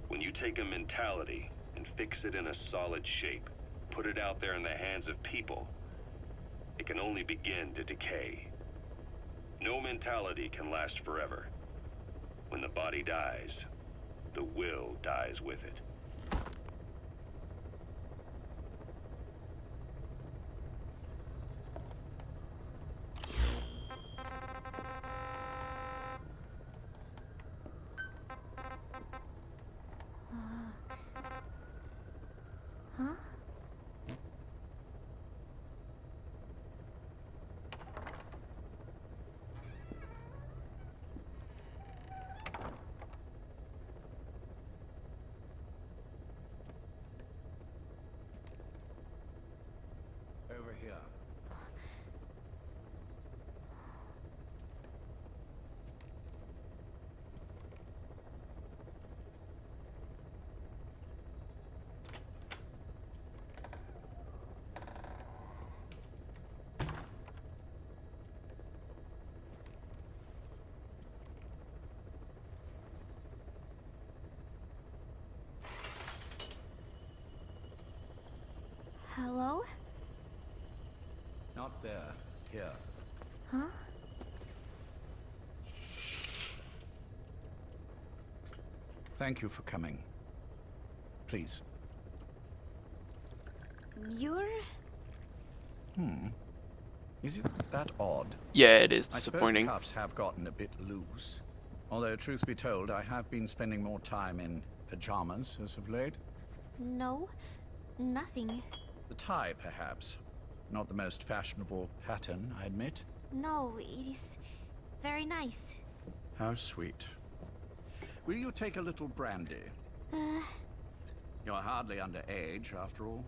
Speaker 7: When you take a mentality and fix it in a solid shape, put it out there in the hands of people, it can only begin to decay. No mentality can last forever. When the body dies, the will dies with it.
Speaker 2: Huh?
Speaker 9: Over here.
Speaker 2: Hello?
Speaker 9: Not there. Here.
Speaker 2: Huh?
Speaker 9: Thank you for coming. Please.
Speaker 2: You're...
Speaker 9: Is it that odd?
Speaker 1: Yeah, it is
Speaker 9: I suppose
Speaker 1: disappointing.
Speaker 9: the cuffs have gotten a bit loose. Although, truth be told, I have been spending more time in pajamas as of late.
Speaker 2: No, nothing.
Speaker 9: The tie, perhaps. Not the most fashionable pattern, I admit.
Speaker 2: No, it is very nice.
Speaker 9: How sweet. Will you take a little brandy? You're hardly underage, after all.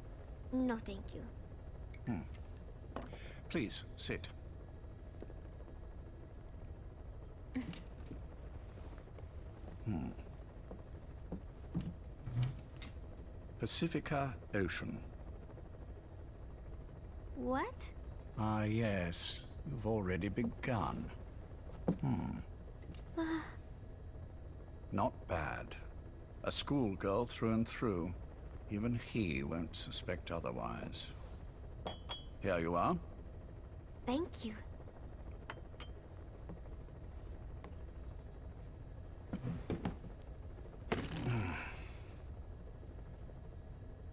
Speaker 2: No, thank you.
Speaker 9: Please, sit. Pacifica Ocean.
Speaker 2: What?
Speaker 9: Ah, yes. You've already begun. Not bad. A schoolgirl through and through. Even he won't suspect otherwise.
Speaker 8: Here you are.
Speaker 22: Thank you.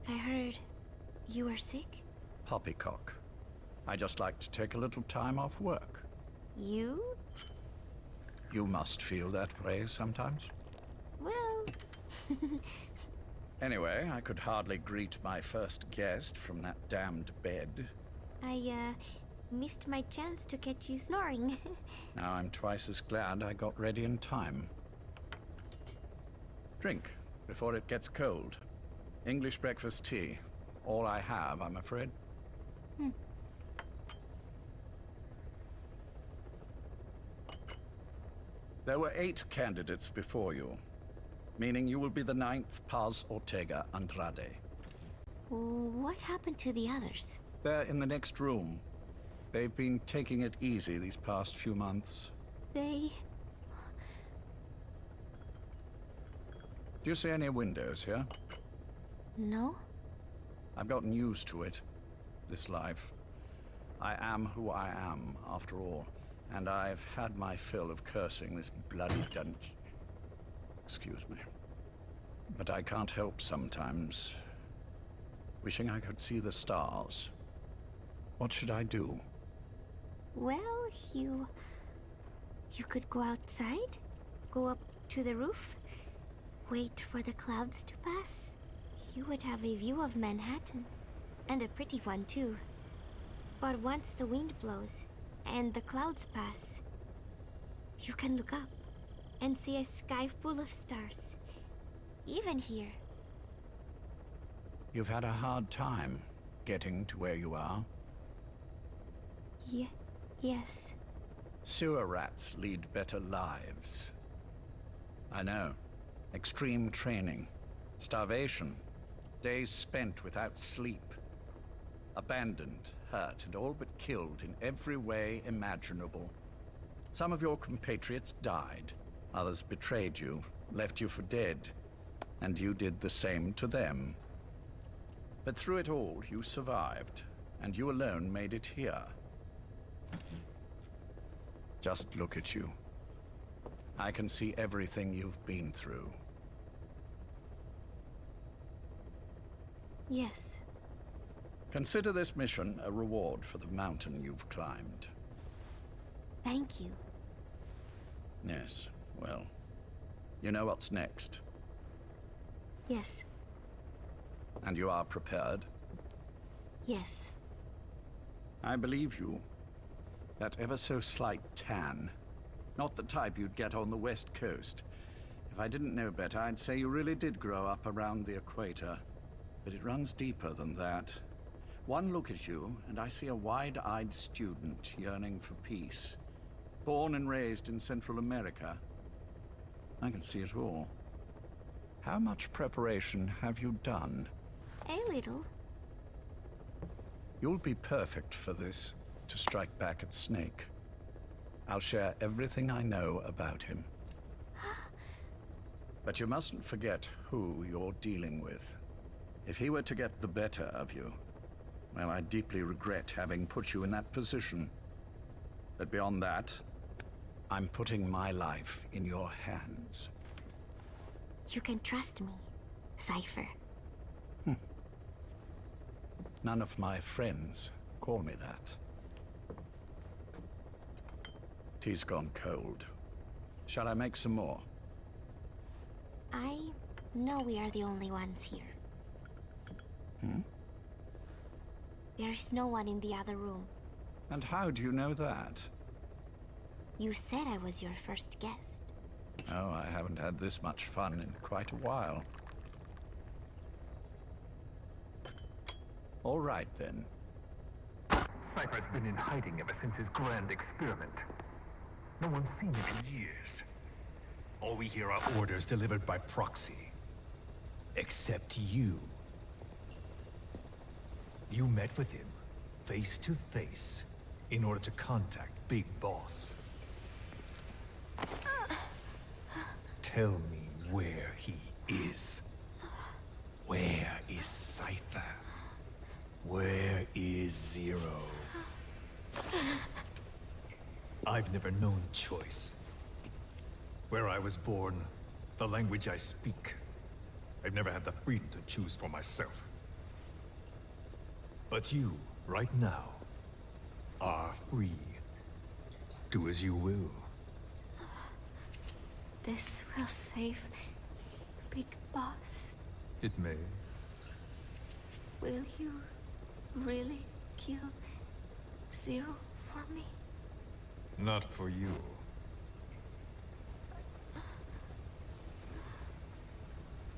Speaker 22: I heard you were sick?
Speaker 8: Poppycock. I just like to take a little time off work.
Speaker 22: You?
Speaker 8: You must feel that way sometimes.
Speaker 22: Well...
Speaker 8: Anyway, I could hardly greet my first guest from that damned bed.
Speaker 22: I, missed my chance to catch you snoring.
Speaker 8: Now I'm twice as glad I got ready in time. Drink, before it gets cold. English breakfast tea. All I have, I'm afraid. There were 8 candidates before you, meaning you will be the 9th Paz Ortega Andrade.
Speaker 22: What happened to the others?
Speaker 8: They're in the next room. They've been taking it easy these past few months.
Speaker 22: They...
Speaker 8: Do you see any windows here?
Speaker 22: No?
Speaker 8: I've gotten used to it, this life. I am who I am, after all, and I've had my fill of cursing this bloody dungeon. Excuse me. But I can't help sometimes wishing I could see the stars. What should I do?
Speaker 22: Well, you could go outside, go up to the roof, wait for the clouds to pass. You would have a view of Manhattan, and a pretty one too. But once the wind blows, and the clouds pass, you can look up and see a sky full of stars, even here.
Speaker 8: You've had a hard time getting to where you are.
Speaker 22: Yes.
Speaker 8: Sewer rats lead better lives. I know. Extreme training, starvation, days spent without sleep, abandoned, hurt, and all but killed in every way imaginable. Some of your compatriots died, others betrayed you, left you for dead, and you did the same to them. But through it all, you survived, and you alone made it here. Just look at you. I can see everything you've been through.
Speaker 22: Yes.
Speaker 8: Consider this mission a reward for the mountain you've climbed.
Speaker 22: Thank you.
Speaker 8: Yes, well, you know what's next.
Speaker 22: Yes.
Speaker 8: And you are prepared?
Speaker 22: Yes.
Speaker 8: I believe you. That ever so slight tan. Not the type you'd get on the West Coast. If I didn't know better, I'd say you really did grow up around the equator. But it runs deeper than that. One look at you, and I see a wide-eyed student yearning for peace. Born and raised in Central America. I can see it all. How much preparation have you done?
Speaker 22: A little.
Speaker 8: You'll be perfect for this, to strike back at Snake. I'll share everything I know about him. But you mustn't forget who you're dealing with. If he were to get the better of you, well, I deeply regret having put you in that position. But beyond that, I'm putting my life in your hands.
Speaker 22: You can trust me, Cypher.
Speaker 8: None of my friends call me that. Tea's gone cold. Shall I make some more?
Speaker 22: I know we are the only ones here. There's no one in the other room.
Speaker 8: And how do you know that?
Speaker 22: You said I was your first guest.
Speaker 8: Oh, I haven't had this much fun in quite a while. All right, then.
Speaker 5: Cypher's been in hiding ever since his grand experiment. No one's seen him in years.
Speaker 23: All we hear are orders delivered by proxy. Except you. You met with him, face to face, in order to contact Big Boss. Tell me where he is. Where is Cypher? Where is Zero? I've never known choice. Where I was born, the language I speak, I've never had the freedom to choose for myself. But you, right now, are free. Do as you will.
Speaker 22: This will save Big Boss.
Speaker 23: It may.
Speaker 22: Will you really kill Zero for me?
Speaker 23: Not for you.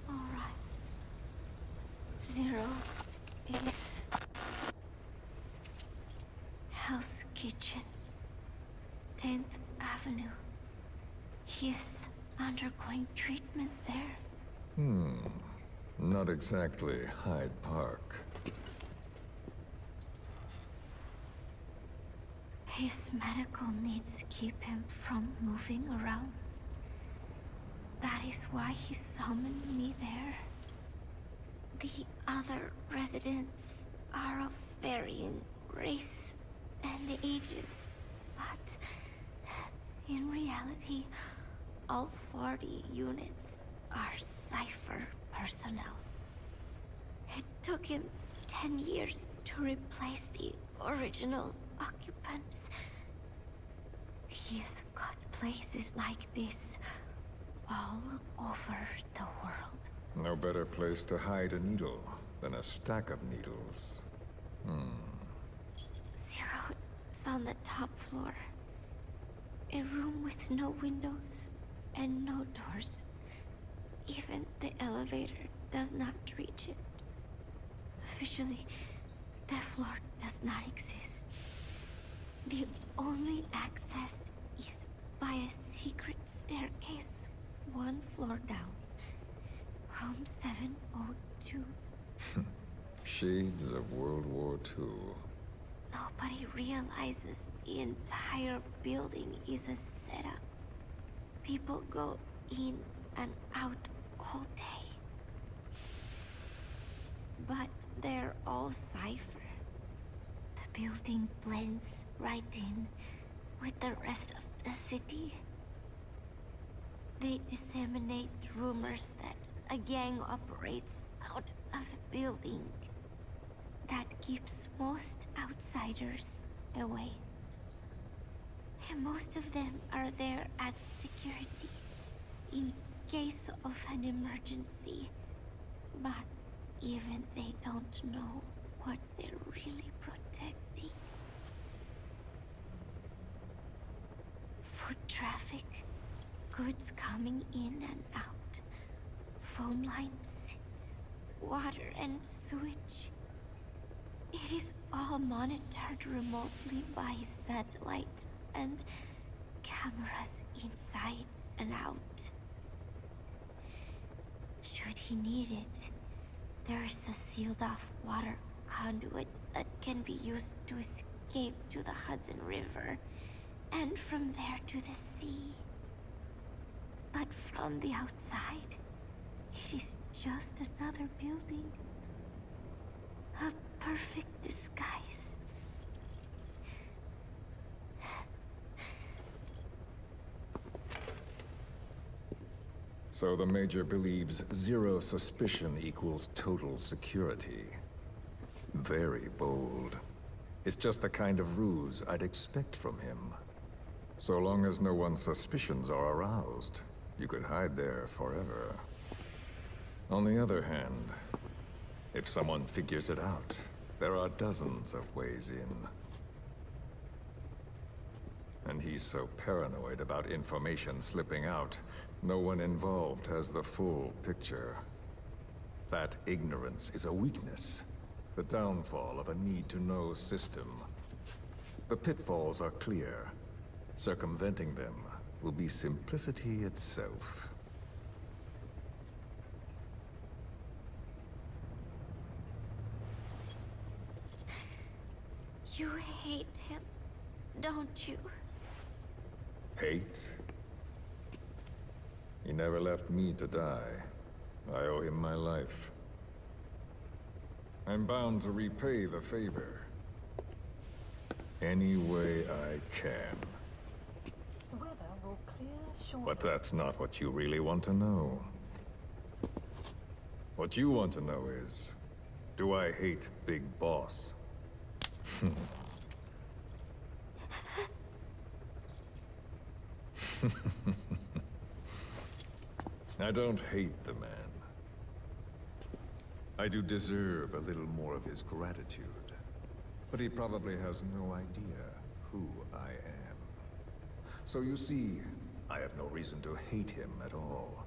Speaker 22: All right. Zero is Hell's Kitchen, 10th Avenue. He is undergoing treatment there.
Speaker 4: Not exactly Hyde Park.
Speaker 22: His medical needs keep him from moving around. That is why he summoned me there. The other residents are of varying race and ages, but in reality, all 40 units are Cypher personnel. It took him 10 years to replace the original occupants. He's got places like this all over the world.
Speaker 4: No better place to hide a needle than a stack of needles.
Speaker 22: Zero is on the top floor. A room with no windows and no doors. Even the elevator does not reach it. Officially, the floor does not exist. The only access is by a secret staircase 1 floor down. Room 702.
Speaker 4: Shades of World War II.
Speaker 22: Nobody realizes the entire building is a setup. People go in and out all day. But they're all Cypher. The building blends right in with the rest of the city. They disseminate rumors that a gang operates out of the building that keeps most outsiders away. And most of them are there as security in case of an emergency. But even they don't know what they're really protecting. Foot traffic, goods coming in and out, phone lines, water and sewage. It is all monitored remotely by satellite and cameras inside and out. Should he need it, there's a sealed-off water conduit that can be used to escape to the Hudson River, and from there to the sea. But from the outside, it is just another building. A perfect disguise.
Speaker 4: So the Major believes zero suspicion equals total security. Very bold. It's just the kind of ruse I'd expect from him. So long as no one's suspicions are aroused, you could hide there forever. On the other hand, if someone figures it out, there are dozens of ways in. And he's so paranoid about information slipping out, no one involved has the full picture. That ignorance is a weakness, the downfall of a need-to-know system. The pitfalls are clear. Circumventing them will be simplicity itself.
Speaker 22: You hate him, don't you?
Speaker 4: Hate? He never left me to die. I owe him my life. I'm bound to repay the favor. Any way I can. But that's not what you really want to know. What you want to know is, do I hate Big Boss? I don't hate the man. I do deserve a little more of his gratitude. But he probably has no idea who I am. So you see, I have no reason to hate him at all.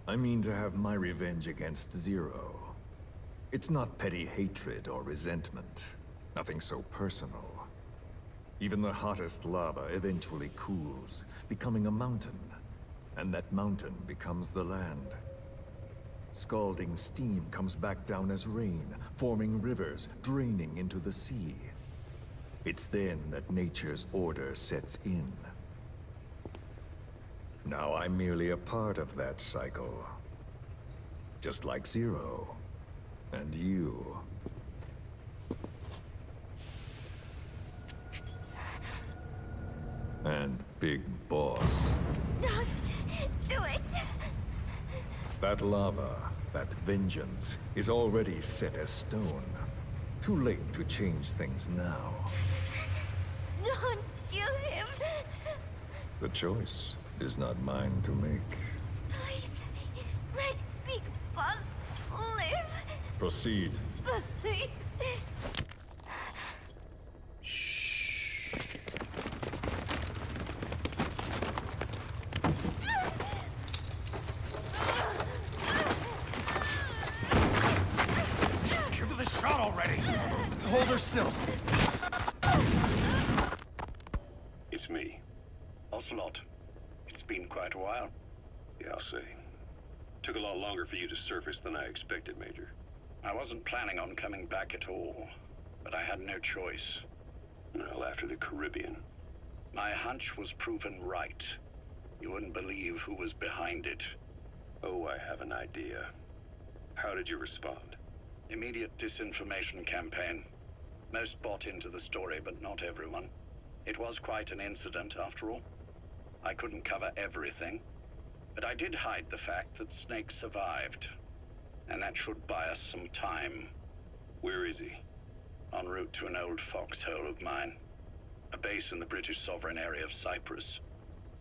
Speaker 4: I mean to have my revenge against Zero. It's not petty hatred or resentment. Nothing so personal. Even the hottest lava eventually cools, becoming a mountain. And that mountain becomes the land. Scalding steam comes back down as rain, forming rivers, draining into the sea. It's then that nature's order sets in. Now I'm merely a part of that cycle. Just like Zero. And you. And Big Boss.
Speaker 22: Don't do it!
Speaker 4: That lava, that vengeance, is already set as stone. Too late to change things now.
Speaker 22: Don't kill him!
Speaker 4: The choice is not mine to make.
Speaker 22: Please, let Big Boss live!
Speaker 4: Proceed.
Speaker 22: Please!
Speaker 5: Give her the shot already! Hold her still.
Speaker 7: It's me. Ocelot. It's been quite a while. Yeah, I'll say. Took a lot longer for you to surface than I expected, Major.
Speaker 5: I wasn't planning on coming back at all, but I had no choice.
Speaker 7: Well, after the Caribbean.
Speaker 5: My hunch was proven right. You wouldn't believe who was behind it.
Speaker 7: Oh, I have an idea. How did you respond?
Speaker 5: Immediate disinformation campaign. Most bought into the story, but not everyone. It was quite an incident, after all. I couldn't cover everything, but I did hide the fact that Snake survived. And that should buy us some time.
Speaker 7: Where is he?
Speaker 5: En route to an old foxhole of mine. A base in the British sovereign area of Cyprus.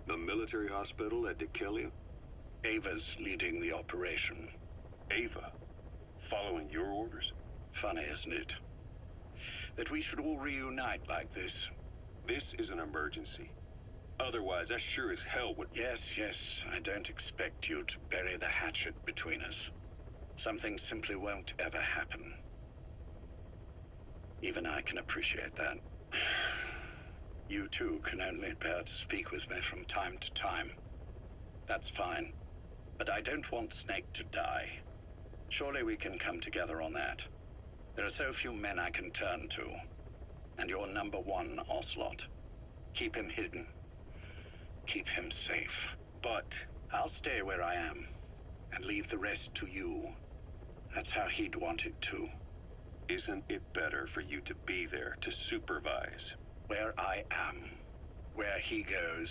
Speaker 7: The military hospital at Dikelia?
Speaker 5: Ava's leading the operation.
Speaker 7: Ava? Following your orders?
Speaker 5: Funny, isn't it? That we should all reunite like this.
Speaker 7: This is an emergency. Otherwise, I sure as hell would...
Speaker 5: Yes, I don't expect you to bury the hatchet between us. Something simply won't ever happen. Even I can appreciate that. You too can only bear to speak with me from time to time. That's fine. But I don't want Snake to die. Surely we can come together on that. There are so few men I can turn to. And you're number one, Ocelot. Keep him hidden. Keep him safe. But I'll stay where I am. And leave the rest to you. That's how he'd want it too.
Speaker 7: Isn't it better for you to be there to supervise?
Speaker 5: Where I am, where he goes,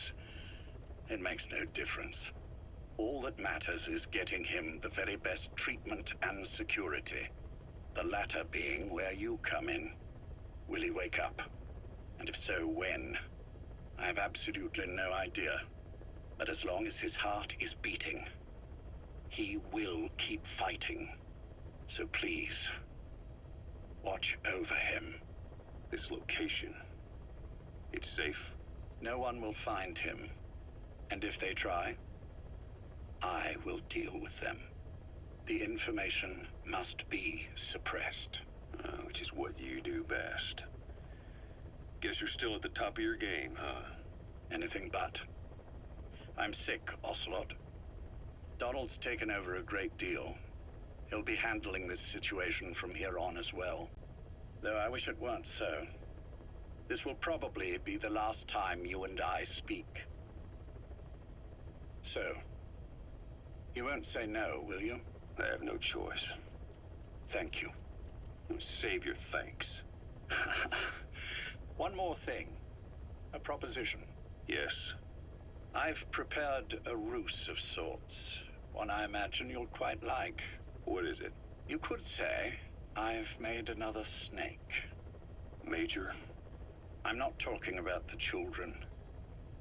Speaker 5: it makes no difference. All that matters is getting him the very best treatment and security. The latter being where you come in. Will he wake up? And if so, when? I have absolutely no idea. But as long as his heart is beating, he will keep fighting. So please, watch over him.
Speaker 7: This location, it's safe?
Speaker 5: No one will find him. And if they try, I will deal with them. The information must be suppressed.
Speaker 7: Which is what you do best. Guess you're still at the top of your game, huh?
Speaker 5: Anything but. I'm sick, Ocelot. Donald's taken over a great deal. He'll be handling this situation from here on as well. Though I wish it weren't so. This will probably be the last time you and I speak. So, you won't say no, will you?
Speaker 7: I have no choice.
Speaker 5: Thank you.
Speaker 7: Save your thanks.
Speaker 5: One more thing. A proposition.
Speaker 7: Yes.
Speaker 5: I've prepared a ruse of sorts. One I imagine you'll quite like.
Speaker 7: What is it?
Speaker 5: You could say I've made another snake.
Speaker 7: Major?
Speaker 5: I'm not talking about the children.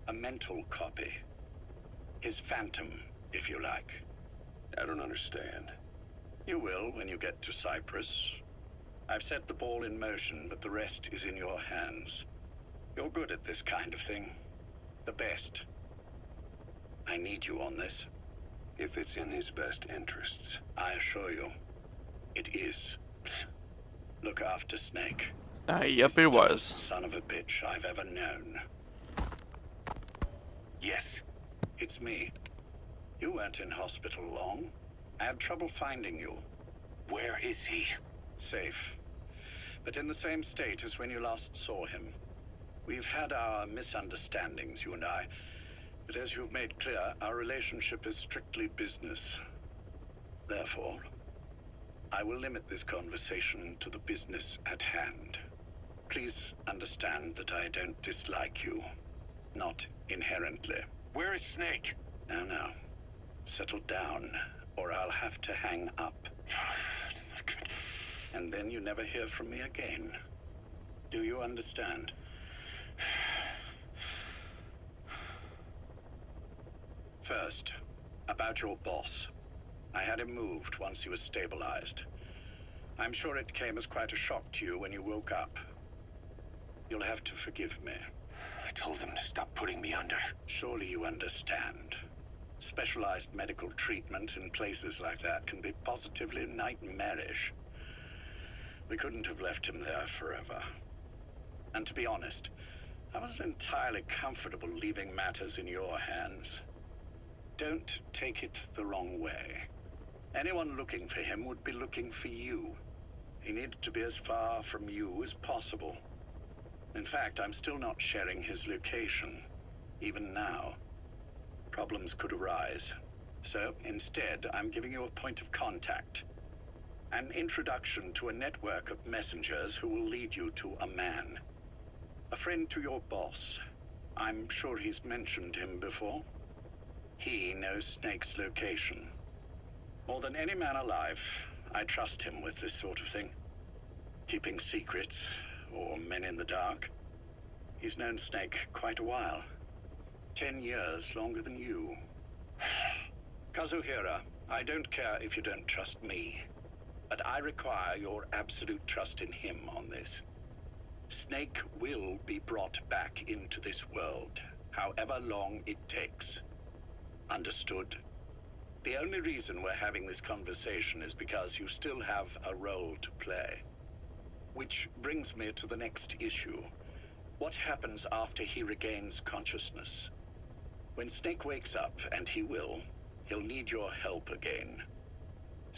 Speaker 5: A mental copy. His phantom, if you like.
Speaker 7: I don't understand.
Speaker 5: You will when you get to Cyprus. I've set the ball in motion, but the rest is in your hands. You're good at this kind of thing. The best. I need you on this.
Speaker 7: If it's in his best interests.
Speaker 5: I assure you, it is. Look after Snake.
Speaker 1: Yep, it was.
Speaker 5: Son of a bitch I've ever known. Yes, it's me. You weren't in hospital long. I had trouble finding you.
Speaker 7: Where is he?
Speaker 5: Safe. But in the same state as when you last saw him. We've had our misunderstandings, you and I. But as you've made clear, our relationship is strictly business. Therefore, I will limit this conversation to the business at hand. Please understand that I don't dislike you. Not inherently.
Speaker 7: Where is Snake?
Speaker 5: Now. Settle down, or I'll have to hang up. And then you never hear from me again. Do you understand? First, about your boss. I had him moved once he was stabilized. I'm sure it came as quite a shock to you when you woke up. You'll have to forgive me.
Speaker 7: I told him to stop putting me under.
Speaker 5: Surely you understand. Specialized medical treatment in places like that can be positively nightmarish. We couldn't have left him there forever. And to be honest, I wasn't entirely comfortable leaving matters in your hands. Don't take it the wrong way. Anyone looking for him would be looking for you. He needed to be as far from you as possible. In fact, I'm still not sharing his location, even now. Problems could arise. So, instead, I'm giving you a point of contact. An introduction to a network of messengers who will lead you to a man. A friend to your boss. I'm sure he's mentioned him before. He knows Snake's location. More than any man alive, I trust him with this sort of thing. Keeping secrets, or men in the dark. He's known Snake quite a while. 10 years longer than you. Kazuhira, I don't care if you don't trust me, but I require your absolute trust in him on this. Snake will be brought back into this world, however long it takes. Understood? The only reason we're having this conversation is because you still have a role to play. Which brings me to the next issue. What happens after he regains consciousness? When Snake wakes up, and he will, he'll need your help again.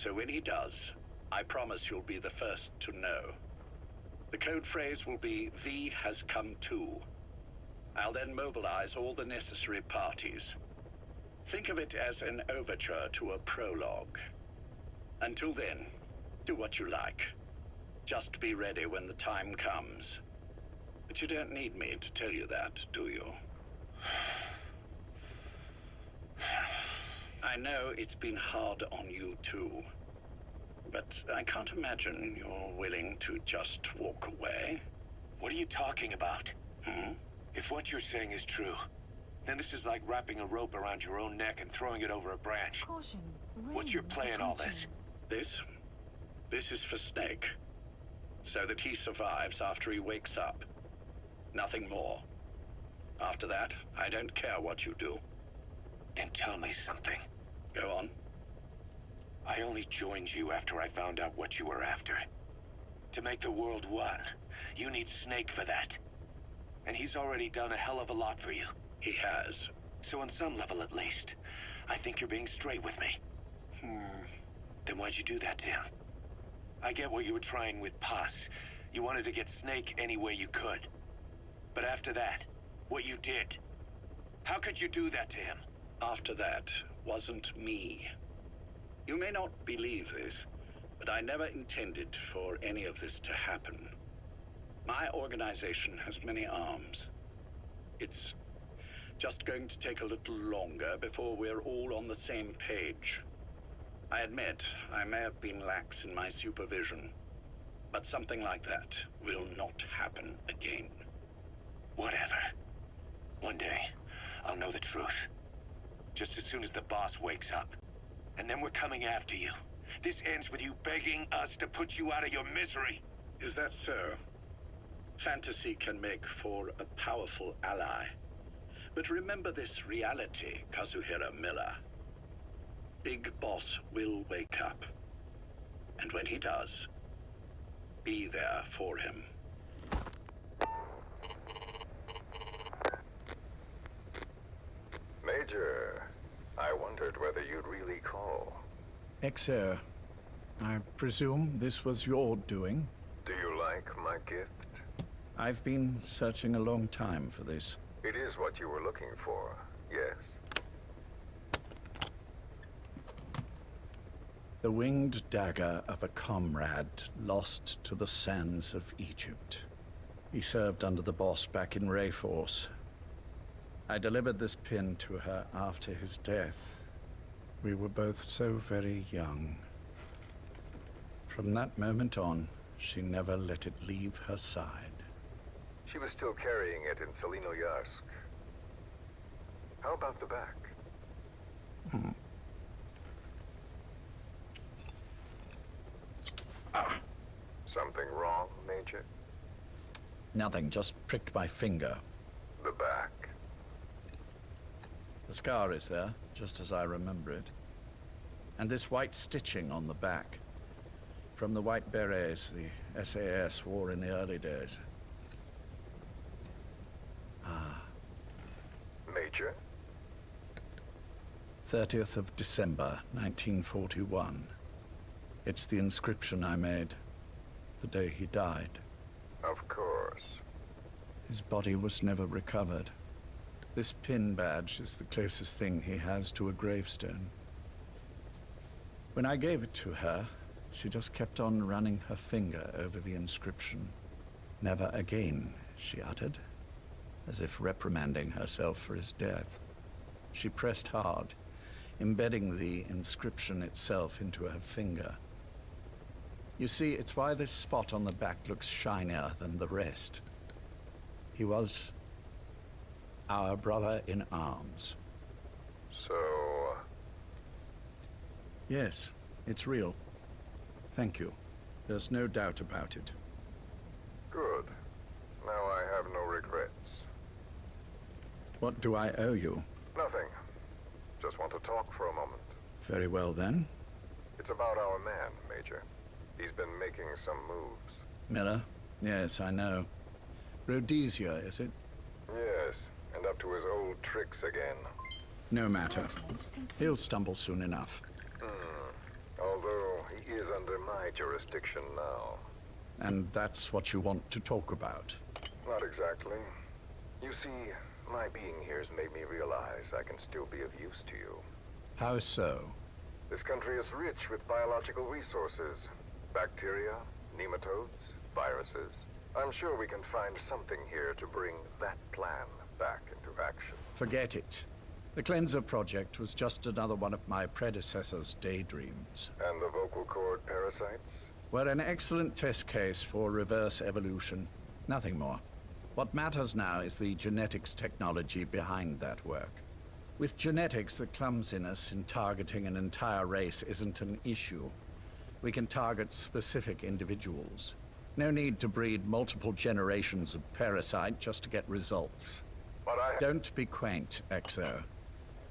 Speaker 5: So when he does, I promise you'll be the first to know. The code phrase will be, V has come to. I'll then mobilize all the necessary parties. Think of it as an overture to a prologue. Until then, do what you like. Just be ready when the time comes. But you don't need me to tell you that, do you? I know it's been hard on you too. But I can't imagine you're willing to just walk away.
Speaker 7: What are you talking about? If what you're saying is true, then this is like wrapping a rope around your own neck and throwing it over a branch.
Speaker 2: Caution.
Speaker 7: What's your play in all this?
Speaker 5: This is for Snake. So that he survives after he wakes up. Nothing more. After that, I don't care what you do.
Speaker 7: Then tell me something.
Speaker 5: Go on.
Speaker 7: I only joined you after I found out what you were after. To make the world one, you need Snake for that. And he's already done a hell of a lot for you.
Speaker 5: He has.
Speaker 7: So on some level at least, I think you're being straight with me. Then why'd you do that to him? I get what you were trying with Paz. You wanted to get Snake any way you could. But after that, what you did, how could you do that to him?
Speaker 5: After that wasn't me. You may not believe this, but I never intended for any of this to happen. My organization has many arms. It's just going to take a little longer before we're all on the same page. I admit I may have been lax in my supervision, but something like that will not happen again.
Speaker 7: Whatever. One day, I'll know the truth. Just as soon as the boss wakes up. And then we're coming after you. This ends with you begging us to put you out of your misery.
Speaker 5: Is that so? Fantasy can make for a powerful ally. But remember this reality, Kazuhira Miller. Big Boss will wake up. And when he does, be there for him.
Speaker 4: Major, I wondered whether you'd really call.
Speaker 8: XO, I presume this was your doing?
Speaker 4: Do you like my gift?
Speaker 8: I've been searching a long time for this.
Speaker 4: It is what you were looking for, yes.
Speaker 8: The winged dagger of a comrade lost to the sands of Egypt. He served under the boss back in Rayforce. I delivered this pin to her after his death. We were both so very young. From that moment on, she never let it leave her side.
Speaker 4: She was still carrying it in Selinoyarsk. How about the back? Something wrong, Major?
Speaker 8: Nothing, just pricked my finger.
Speaker 4: The back.
Speaker 8: The scar is there, just as I remember it. And this white stitching on the back. From the white berets the SAS wore in the early days.
Speaker 4: Major?
Speaker 8: 30th of December, 1941. It's the inscription I made the day he died.
Speaker 4: Of course.
Speaker 8: His body was never recovered. This pin badge is the closest thing he has to a gravestone. When I gave it to her, she just kept on running her finger over the inscription. Never again, she uttered, as if reprimanding herself for his death. She pressed hard, embedding the inscription itself into her finger. You see, it's why this spot on the back looks shinier than the rest. He was our brother in arms.
Speaker 4: So...
Speaker 8: Yes, it's real. Thank you. There's no doubt about it.
Speaker 4: Good. Now I have no regrets.
Speaker 8: What do I owe you?
Speaker 4: Nothing. Just want to talk for a moment.
Speaker 8: Very well, then.
Speaker 4: It's about our man, Major. He's been making some moves.
Speaker 8: Miller? Yes, I know. Rhodesia, is it?
Speaker 4: Yes, and up to his old tricks again.
Speaker 8: No matter. He'll stumble soon enough.
Speaker 4: Although he is under my jurisdiction now.
Speaker 8: And that's what you want to talk about?
Speaker 4: Not exactly. You see, my being here's made me realize I can still be of use to you.
Speaker 8: How so?
Speaker 4: This country is rich with biological resources. Bacteria, nematodes, viruses. I'm sure we can find something here to bring that plan back into action.
Speaker 8: Forget it. The Cleanser Project was just another one of my predecessor's daydreams.
Speaker 4: And the vocal cord parasites?
Speaker 8: We're an excellent test case for reverse evolution. Nothing more. What matters now is the genetics technology behind that work. With genetics, the clumsiness in targeting an entire race isn't an issue. We can target specific individuals. No need to breed multiple generations of parasite just to get results.
Speaker 4: But
Speaker 8: Don't be quaint, XO.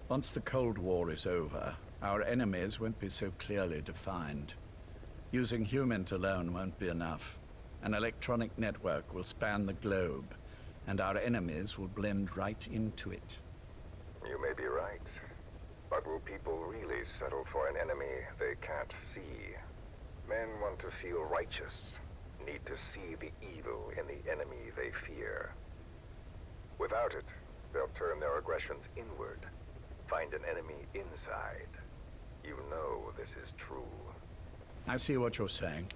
Speaker 8: Once the Cold War is over, our enemies won't be so clearly defined. Using humans alone won't be enough. An electronic network will span the globe, and our enemies will blend right into it.
Speaker 4: You may be right. But will people really settle for an enemy they can't see? Men want to feel righteous, need to see the evil in the enemy they fear. Without it, they'll turn their aggressions inward, find an enemy inside. You know this is true.
Speaker 8: I see what you're saying.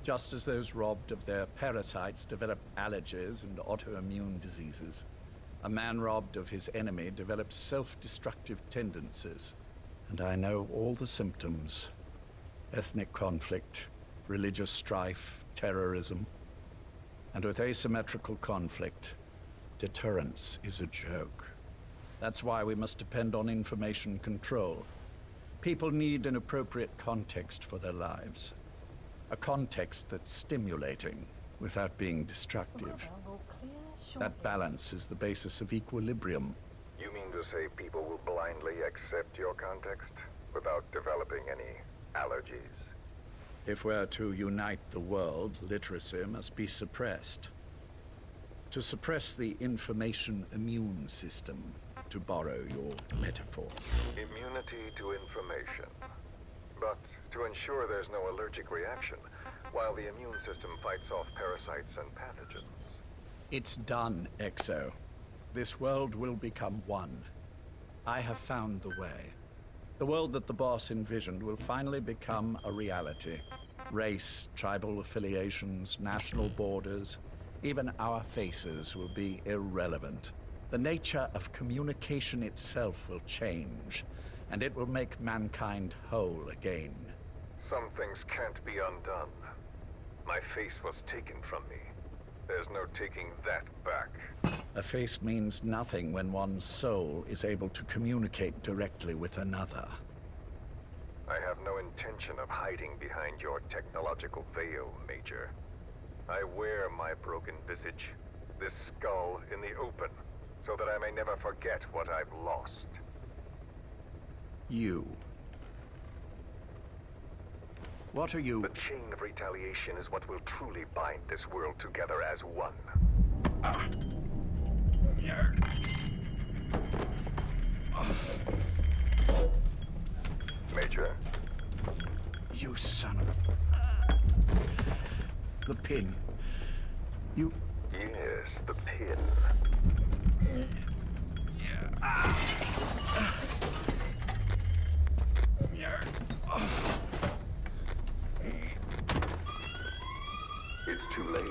Speaker 8: Just as those robbed of their parasites develop allergies and autoimmune diseases, a man robbed of his enemy develops self-destructive tendencies. And I know all the symptoms. Ethnic conflict, religious strife, terrorism. And with asymmetrical conflict, deterrence is a joke. That's why we must depend on information control. People need an appropriate context for their lives. A context that's stimulating without being destructive. That balance is the basis of equilibrium.
Speaker 4: You mean to say people will blindly accept your context without developing any allergies?
Speaker 8: If we're to unite the world, literacy must be suppressed. To suppress the information immune system, to borrow your metaphor.
Speaker 4: Immunity to information. But to ensure there's no allergic reaction, while the immune system fights off parasites and pathogens.
Speaker 8: It's done, Exo. This world will become one. I have found the way. The world that the boss envisioned will finally become a reality. Race, tribal affiliations, national borders, even our faces will be irrelevant. The nature of communication itself will change, and it will make mankind whole again.
Speaker 4: Some things can't be undone. My face was taken from me. There's no taking that back.
Speaker 8: A face means nothing when one's soul is able to communicate directly with another.
Speaker 4: I have no intention of hiding behind your technological veil, Major. I wear my broken visage, this skull, in the open, so that I may never forget what I've lost.
Speaker 8: You. What are you?
Speaker 4: The chain of retaliation is what will truly bind this world together as one. Major.
Speaker 8: You son of a... The pin. You...
Speaker 4: Yes, the pin. It's too late.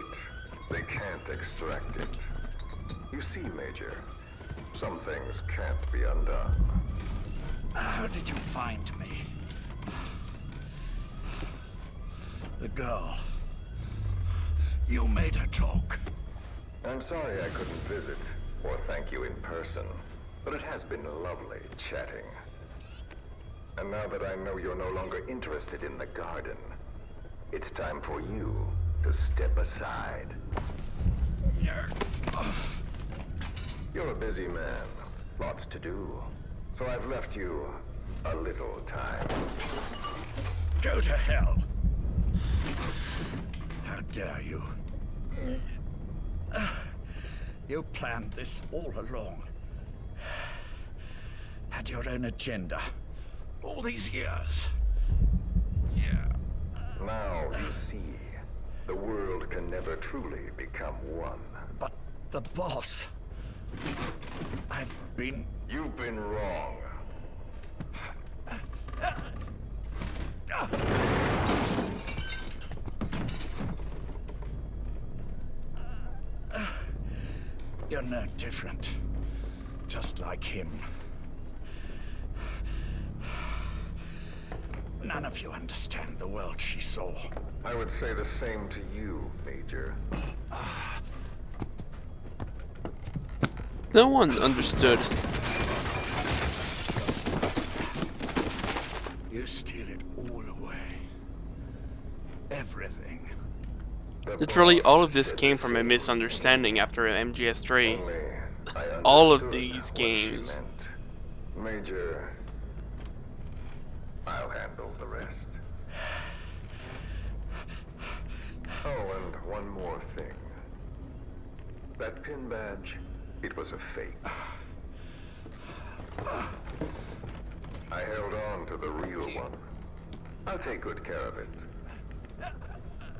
Speaker 4: They can't extract it. You see, Major, some things can't be undone.
Speaker 8: How did you find me? The girl. You made her talk.
Speaker 4: I'm sorry I couldn't visit or thank you in person, but it has been lovely chatting. And now that I know you're no longer interested in the garden, it's time for you to step aside. You're a busy man, lots to do, so I've left you a little time.
Speaker 8: Go to hell. How dare you? You planned this all along. Had your own agenda. All these years.
Speaker 4: Now you see, the world can never truly become one.
Speaker 8: But the boss...
Speaker 4: You've been wrong.
Speaker 8: You're no different. Just like him. None of you understand the world she saw.
Speaker 4: I would say the same to you, Major.
Speaker 1: No one understood.
Speaker 8: You steal it all away. Everything.
Speaker 1: Literally, all of this came from a misunderstanding after MGS3. All of these games.
Speaker 4: Major, I'll handle the rest. Oh, and one more thing. That pin badge, it was a fake. I held on to the real one. I'll take good care of it.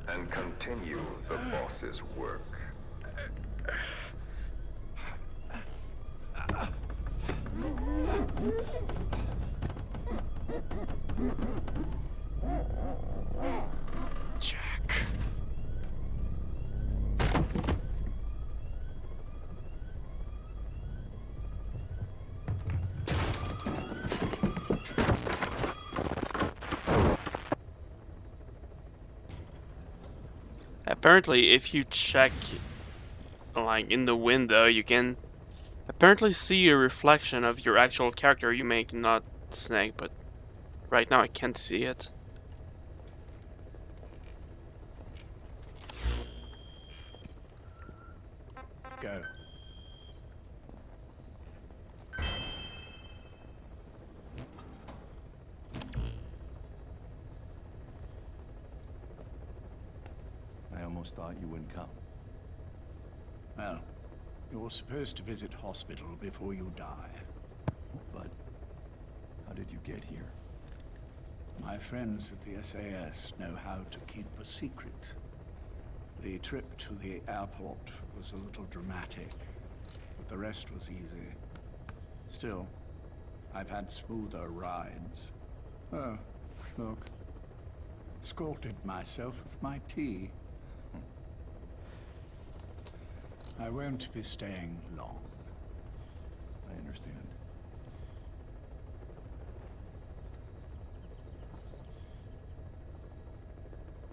Speaker 4: And continue the boss's work.
Speaker 1: Apparently, if you check, like, in the window, you can apparently see a reflection of your actual character you make, not Snake, but right now I can't see it.
Speaker 8: Go.
Speaker 10: I almost thought you wouldn't come.
Speaker 8: Well, you're supposed to visit hospital before you die.
Speaker 10: But how did you get here?
Speaker 8: My friends at the SAS know how to keep a secret. The trip to the airport was a little dramatic, but the rest was easy. Still, I've had smoother rides. Oh, look. Escorted myself with my tea. I won't be staying long.
Speaker 10: I understand.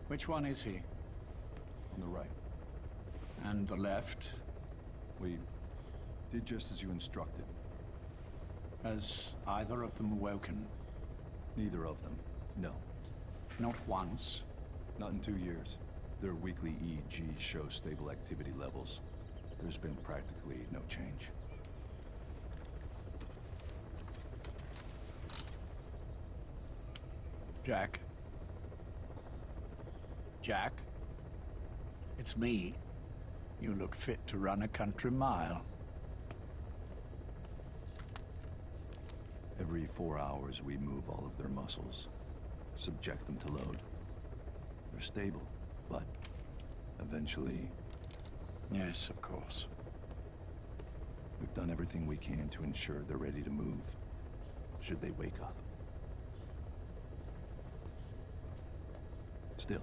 Speaker 8: Which one is he?
Speaker 10: On the right.
Speaker 8: And the left?
Speaker 10: We did just as you instructed.
Speaker 8: Has either of them awoken?
Speaker 10: Neither of them, no.
Speaker 8: Not once?
Speaker 10: Not in 2 years. Their weekly EEGs show stable activity levels. There's been practically no change.
Speaker 8: Jack? Jack? It's me. You look fit to run a country mile.
Speaker 10: Every 4 hours, we move all of their muscles, subject them to load. They're stable, but eventually...
Speaker 8: Yes, of course.
Speaker 10: We've done everything we can to ensure they're ready to move, should they wake up. Still,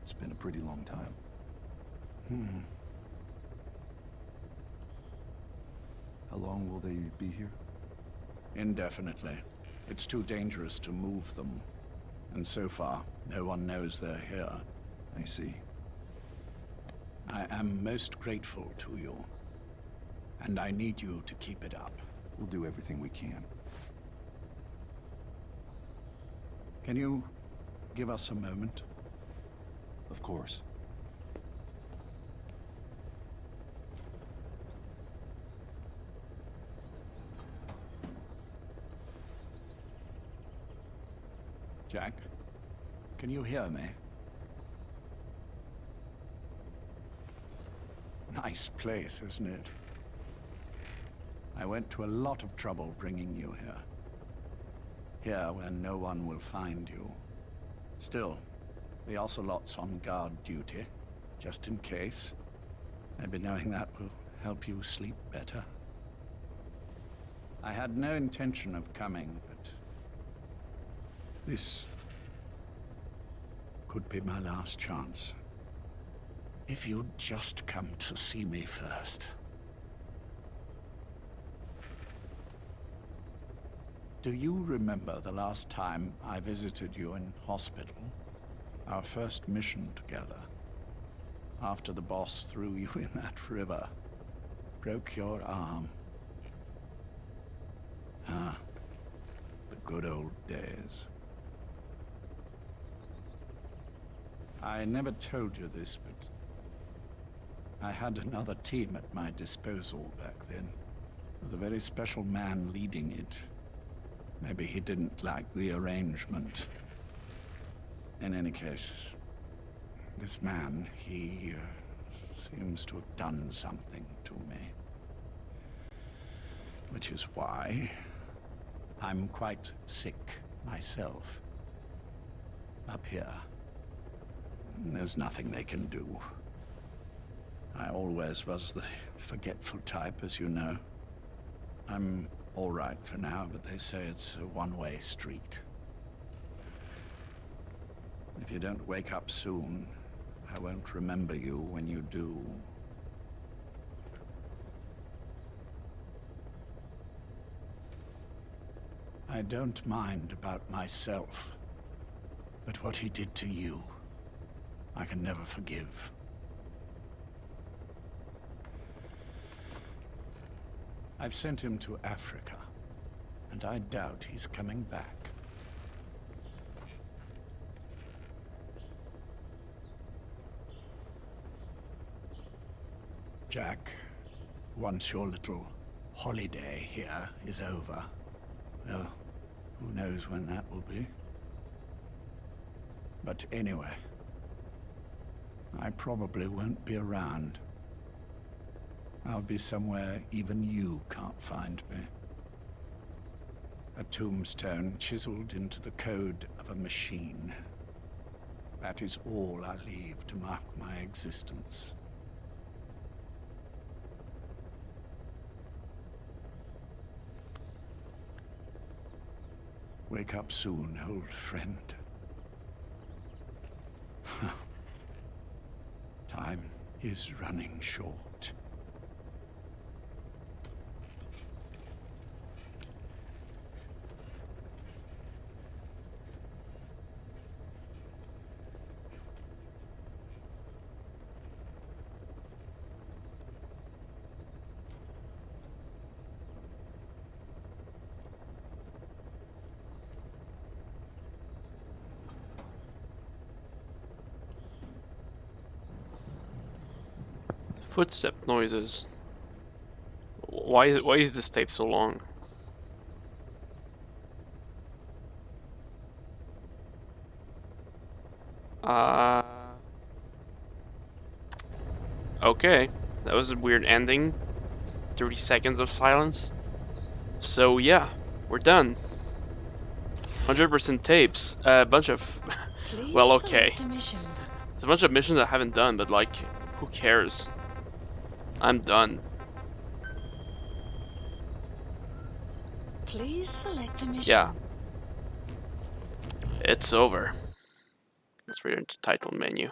Speaker 10: it's been a pretty long time. How long will they be here?
Speaker 8: Indefinitely. It's too dangerous to move them. And so far, no one knows they're here.
Speaker 10: I see.
Speaker 8: I am most grateful to you. And I need you to keep it up.
Speaker 10: We'll do everything we can.
Speaker 8: Can you give us a moment?
Speaker 10: Of course.
Speaker 8: Jack, can you hear me? Nice place, isn't it? I went to a lot of trouble bringing you here. Here, where no one will find you. Still, the Ocelot's on guard duty, just in case. Maybe knowing that will help you sleep better. I had no intention of coming, but... this could be my last chance. If you'd just come to see me first. Do you remember the last time I visited you in hospital? Our first mission together. After the boss threw you in that river. Broke your arm. Ah, the good old days. I never told you this, but I had another team at my disposal back then, with a very special man leading it. Maybe he didn't like the arrangement. In any case, this man, he seems to have done something to me. Which is why I'm quite sick myself. Up here. There's nothing they can do. I always was the forgetful type, as you know. I'm all right for now, but they say it's a one-way street. If you don't wake up soon, I won't remember you when you do. I don't mind about myself, but what he did to you, I can never forgive. I've sent him to Africa, and I doubt he's coming back. Jack, once your little holiday here is over, well, who knows when that will be. But anyway, I probably won't be around. I'll be somewhere even you can't find me. A tombstone chiseled into the code of a machine. That is all I leave to mark my existence. Wake up soon, old friend. Time is running short.
Speaker 1: Footstep noises. Why is this tape so long? Okay, that was a weird ending. 30 seconds of silence. So yeah, we're done. 100% tapes. A bunch of well, okay. It's a bunch of missions I haven't done, but like, who cares? I'm done.
Speaker 2: Please select a mission.
Speaker 1: Yeah. It's over. Let's read into title menu.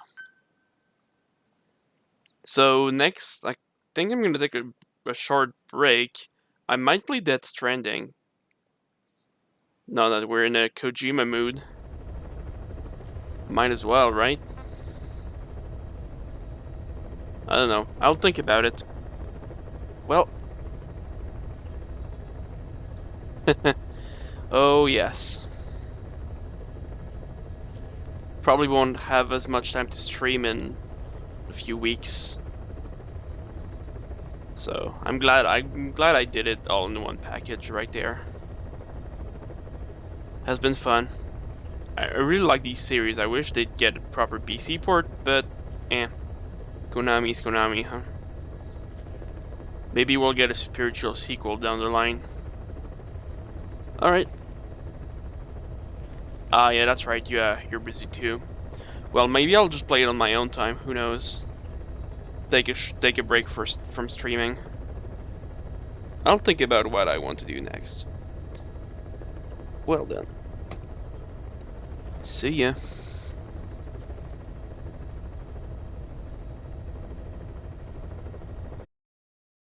Speaker 1: So next, I think I'm gonna take a short break. I might play Death Stranding. Now that we're in a Kojima mood. Might as well, right? I don't know. I'll think about it. Well. Oh, yes. Probably won't have as much time to stream in a few weeks. So, I'm glad I did it all in one package right there. Has been fun. I really like these series. I wish they'd get a proper PC port, but Konami's Konami, huh? Maybe we'll get a spiritual sequel down the line. Alright. Ah, yeah, that's right. Yeah, you're busy too. Well, maybe I'll just play it on my own time. Who knows? Take a break from streaming. I'll think about what I want to do next. Well then. See ya.